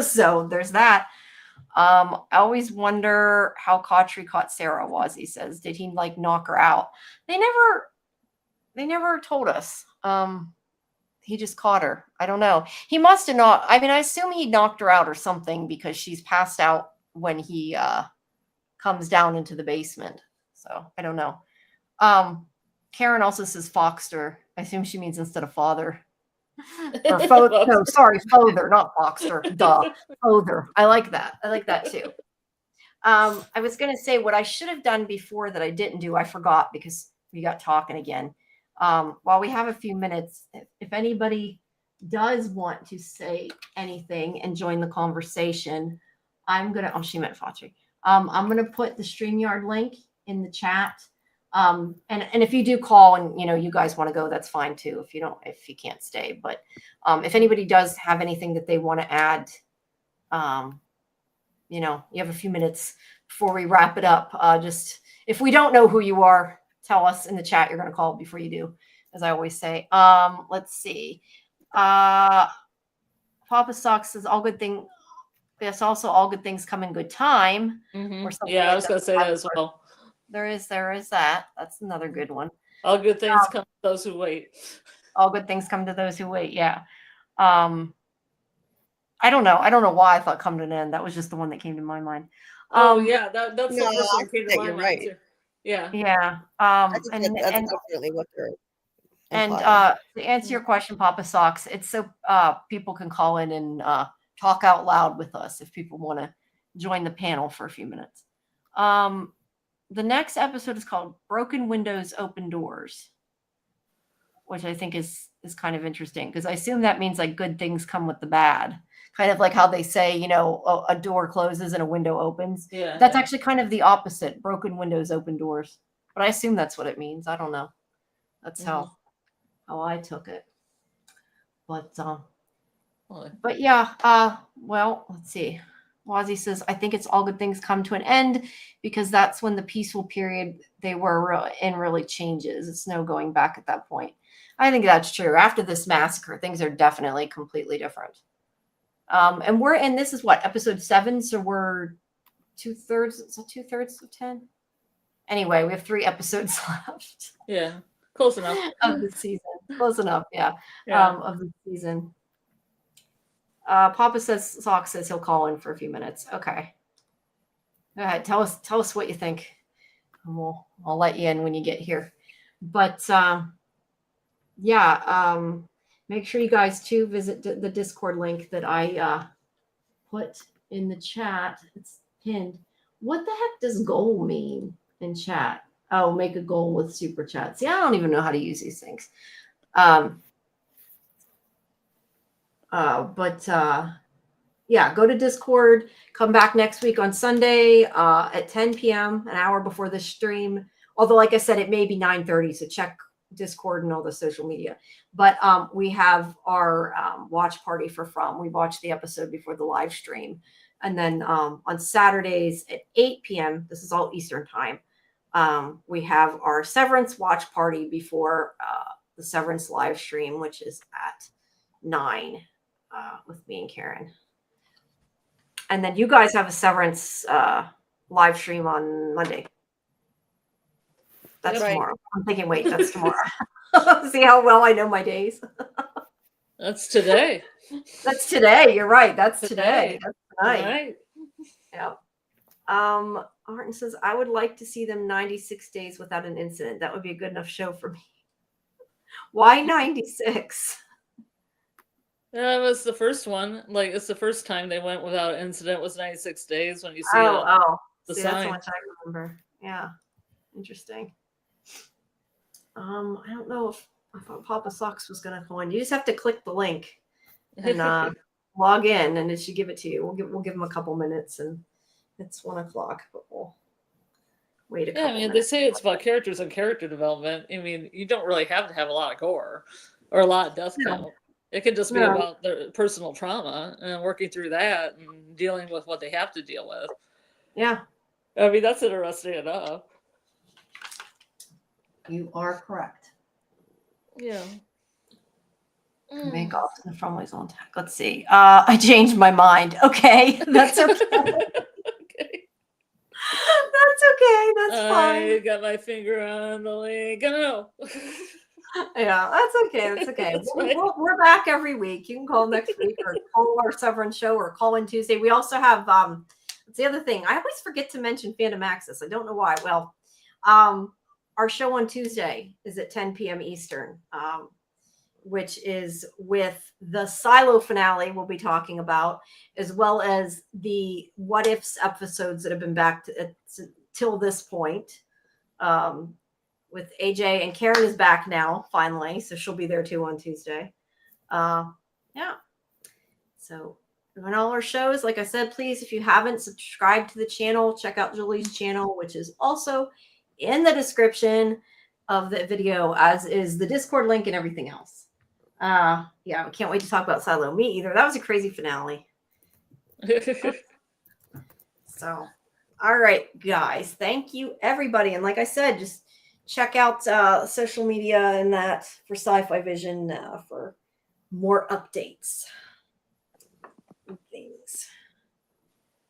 So there's that. I always wonder how Khatri caught Sarah was, he says. Did he knock her out? They never told us. He just caught her. I don't know. He must have not. I mean, I assume he knocked her out or something, because she's passed out when he comes down into the basement. So I don't know. Karen also says Foxter. I assume she means instead of father. Or no, sorry, Fother, not Foxter. Duh, Fother. I like that. I like that too. I was going to say what I should have done before that I didn't do. I forgot because we got talking again. While we have a few minutes, if anybody does want to say anything and join the conversation, I'm going to, she meant Fatri. I'm going to put the StreamYard link in the chat. And if you do call and, you guys want to go, that's fine too. If you can't stay, but, if anybody does have anything that they want to add, you have a few minutes before we wrap it up. Just, if we don't know who you are, tell us in the chat. You're going to call before you do, as I always say. Let's see. Papa Sox says all good thing. There's also all good things come in good time. Mm-hmm. Or something. Yeah, I was going to say that as well. There is that. That's another good one. All good things come to those who wait. All good things come to those who wait. Yeah. I don't know. I don't know why I thought come to an end. That was just the one that came to my mind. Yeah, that's the first one that came to my mind right. too. Yeah. Yeah. That's definitely what they're implying. And to answer your question, Papa Sox, it's so people can call in and talk out loud with us if people want to join the panel for a few minutes. The next episode is called Broken Windows, Open Doors, which I think is kind of interesting, because I assume that means good things come with the bad. Kind of like how they say, a door closes and a window opens. Yeah. That's actually kind of the opposite. Broken windows, open doors. But I assume that's what it means. I don't know. That's how I took it. But yeah, well, let's see. Wazzy says, I think it's all good things come to an end, because that's when the peaceful period they were in really changes. It's no going back at that point. I think that's true. After this massacre, things are definitely completely different. And this is what, episode 7, so we're 2/3. So 2/3 of 10. Anyway, we have 3 episodes left. Yeah, close enough. Of the season. Close enough, yeah. Yeah. Of the season. Papa Sock says he'll call in for a few minutes. Okay. Go ahead. Tell us what you think. And I'll let you in when you get here. But make sure you guys too visit the Discord link that I put in the chat. It's pinned. What the heck does goal mean in chat? Oh, make a goal with super chat. See, I don't even know how to use these things. Go to Discord. Come back next week on Sunday at 10 p.m., an hour before the stream. Although, like I said, it may be 9:30, so check Discord and all the social media. But we have our watch party for From. We watched the episode before the live stream. And then on Saturdays at 8 p.m., this is all Eastern time, we have our Severance watch party before the Severance live stream, which is at 9 with me and Karen. And then you guys have a Severance live stream on Monday. That's Right. tomorrow. I'm thinking, wait, that's tomorrow. See how well I know my days? That's today. That's today. You're right. That's today. Today. That's tonight. Right. Yeah. Martin says, I would like to see them 96 days without an incident. That would be a good enough show for me. Why 96? That was the first one. Like, it's the first time they went without incident was 96 days when you see the See, that's how sign. much I remember. Yeah. Interesting. I don't know if I thought Papa Socks was going to go in. You just have to click the link and log in, and it should give it to you. We'll give them a couple minutes, and it's 1:00, but we'll wait a couple I mean, they minutes. say it's about characters and character development. I mean, you don't really have to have a lot of gore or a lot of death count. It can just be about their personal trauma and working through that and dealing with what they have to deal with. Yeah. I mean, that's interesting enough. You are correct. Yeah. Make off and from ways on tech. Let's see. I changed my mind. Okay. That's okay. Okay. That's okay. That's fine. I got my finger on the link. I know. Yeah, that's okay. That's okay. That's right. We're back every week. You can call next week or call our Severance show or call in Tuesday. We also have it's the other thing. I always forget to mention Phantom Access. I don't know why. Well, our show on Tuesday is at 10 p.m. Eastern, which is with the Silo finale we'll be talking about, as well as the What Ifs episodes that have been back till this point. With AJ, and Karen is back now, finally. So she'll be there too on Tuesday. Yeah. So on all our shows, like I said, please, if you haven't subscribed to the channel, check out Julie's channel, which is also in the description of the video, as is the Discord link and everything else. Yeah, I can't wait to talk about Silo. Me either. That was a crazy finale. So, all right, guys. Thank you, everybody. And like I said, just check out social media and that for Sci-Fi Vision for more updates and things.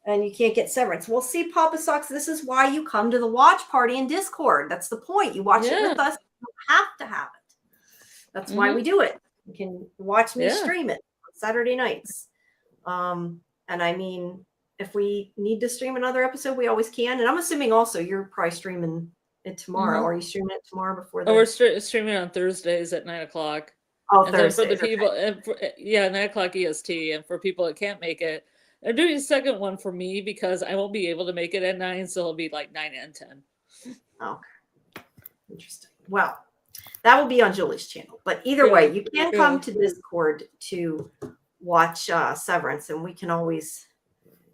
And you can't get Severance. We'll see, Papa Socks. This is why you come to the watch party in Discord. That's the point. You watch it with us. You don't have to have it. That's why we do it. You can watch me stream it on Saturday nights. And I mean, if we need to stream another episode, we always can. And I'm assuming also you're probably streaming it tomorrow. Are you streaming it tomorrow before the... Oh, we're streaming on Thursdays at 9:00. Oh, and Thursdays. Then for the people, 9:00 EST. And for people that can't make it, they're doing a second one for me because I won't be able to make it at 9, so it'll be like 9 and 10. Okay. Interesting. Well, that will be on Julie's channel. But either way, you can come to Discord to watch Severance, and we can always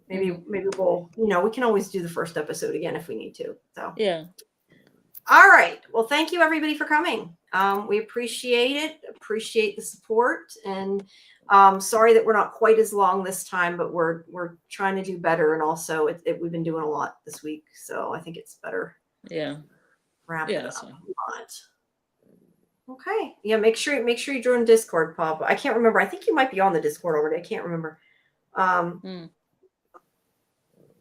maybe we'll we can always do the first episode again if we need to. So yeah. All right. Well, thank you everybody for coming. We appreciate it. Appreciate the support, and sorry that we're not quite as long this time, but we're trying to do better. And also, we've been doing a lot this week, so I think it's better. Yeah. Wrap it up. Okay. Yeah. Make sure you join Discord, Papa. I can't remember. I think you might be on the Discord already. I can't remember.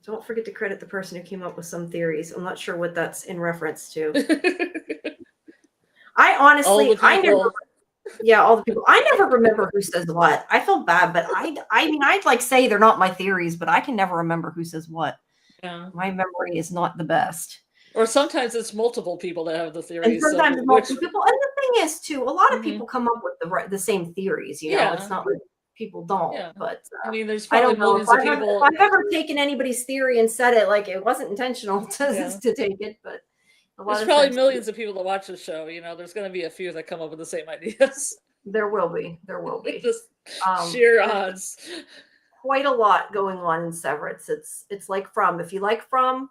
Don't forget to credit the person who came up with some theories. I'm not sure what that's in reference to. I honestly, Yeah, all the people. I never remember who says what. I feel bad, but I mean, I'd like say they're not my theories, but I can never remember who says what. Yeah. My memory is not the best. Or sometimes it's multiple people that have the And theories. sometimes So multiple people. And the thing is, too, a lot of Mhm. people come up with the same theories. You know, Yeah. it's not like people don't. Yeah. But I mean, there's I probably don't know if millions of I've, ever, people. if I've ever taken anybody's theory and said it like it wasn't intentional to take it, but a lot There's of probably times millions of people that watch the show. You know, there's going to be a few that come up with the same ideas. there will be. There will be. Just sheer there's odds. quite a lot going on in Severance. It's like From. If you like From,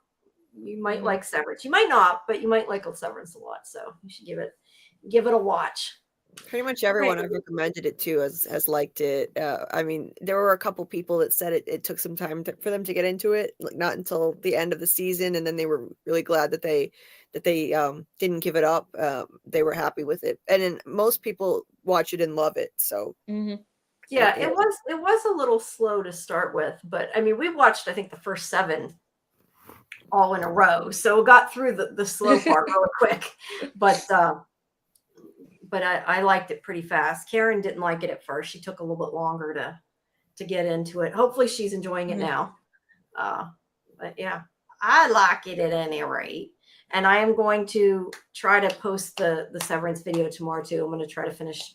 you might Mhm. like Severance. You might not, but you might like Severance a lot. So you should give it a watch. Pretty much everyone I've recommended it to has liked it. I mean, there were a couple people that said it took some time for them to get into it, like not until the end of the season, and then they were really glad that they didn't give it up. They were happy with it, and then most people watch it and love it. So Mhm. Yeah, it was a little slow to start with, but I mean, we watched I think the first 7 all in a row, so it got through the slow part really quick. But I liked it pretty fast. Karen didn't like it at first. She took a little bit longer to get into it. Hopefully she's enjoying it Mhm. now. But yeah, I like it at any rate. And I am going to try to post the Severance video tomorrow too. I'm going to try to finish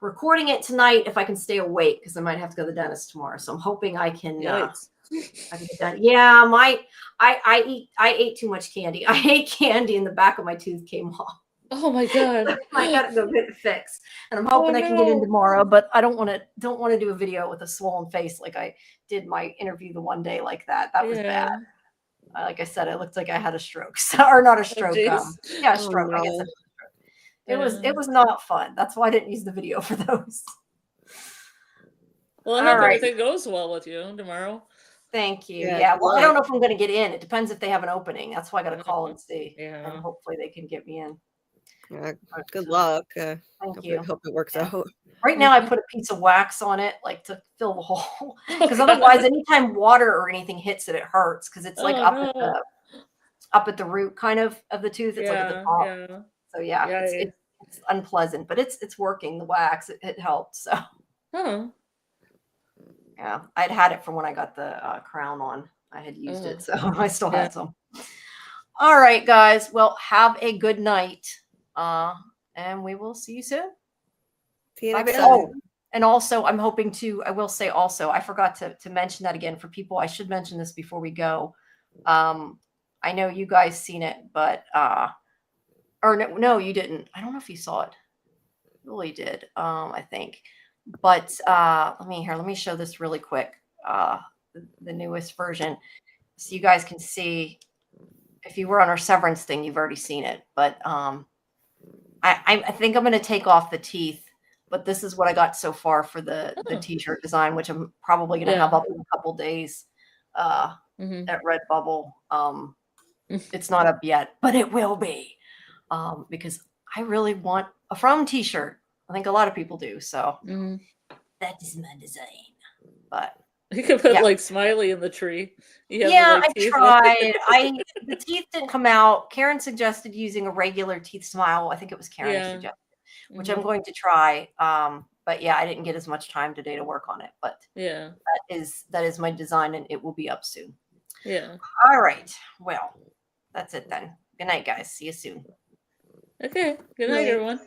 recording it tonight if I can stay awake, because I might have to go to the dentist tomorrow. So I'm hoping I can Yikes. I can get done. Yeah, I ate too much candy. I ate candy and the back of my tooth came off. Oh my god. I gotta go get it fixed, and I'm hoping I can get in tomorrow. But I don't want to do a video with a swollen face like I did my interview the one day like that. That was bad. Like I said, it looked like I had a stroke, or not a stroke. Yeah, a stroke. I guess it was not fun. That's why I didn't use the video for those. Well, I hope everything goes well with you tomorrow. Thank you. Yeah. Well, I don't know if I'm going to get in. It depends if they have an opening. That's why I got to call and see. Yeah. And hopefully they can get me in. Good luck. Thank you. Hope it works out. Right now, I put a piece of wax on it, like to fill the hole, because otherwise, anytime water or anything hits it, it hurts because it's like up at the root kind of the tooth. It's like at the top. Yeah. So yeah, it's unpleasant, but it's working. The wax it helped. So. Yeah, I'd had it from when I got the crown on. I had used it, so I still had some. All right, guys. Well, have a good night, and we will see you soon. See you next time. time. And also, I'm hoping to. I will say also, I forgot to mention that again for people. I should mention this before we go. I know you guys seen it, but or no, you didn't. I don't know if you saw it. Really did. I think. But let me show this really quick. The newest version, so you guys can see. If you were on our Severance thing, you've already seen it. But I think I'm going to take off the teeth. But this is what I got so far for the t-shirt design, which I'm probably going to have up in a couple days at Redbubble. It's not up yet, but it will be because I really want a From t-shirt. I think a lot of people do. So that is my design. But you could put like Smiley in the tree. I tried. The teeth didn't come out. Karen suggested using a regular teeth smile. I think it was Karen who suggested, which I'm going to try. But yeah, I didn't get as much time today to work on it. But yeah, that is my design, and it will be up soon. Yeah. All right. Well, that's it then. Good night, guys. See you soon. Okay. Good night, everyone.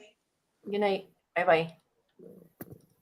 Good night. Bye-bye.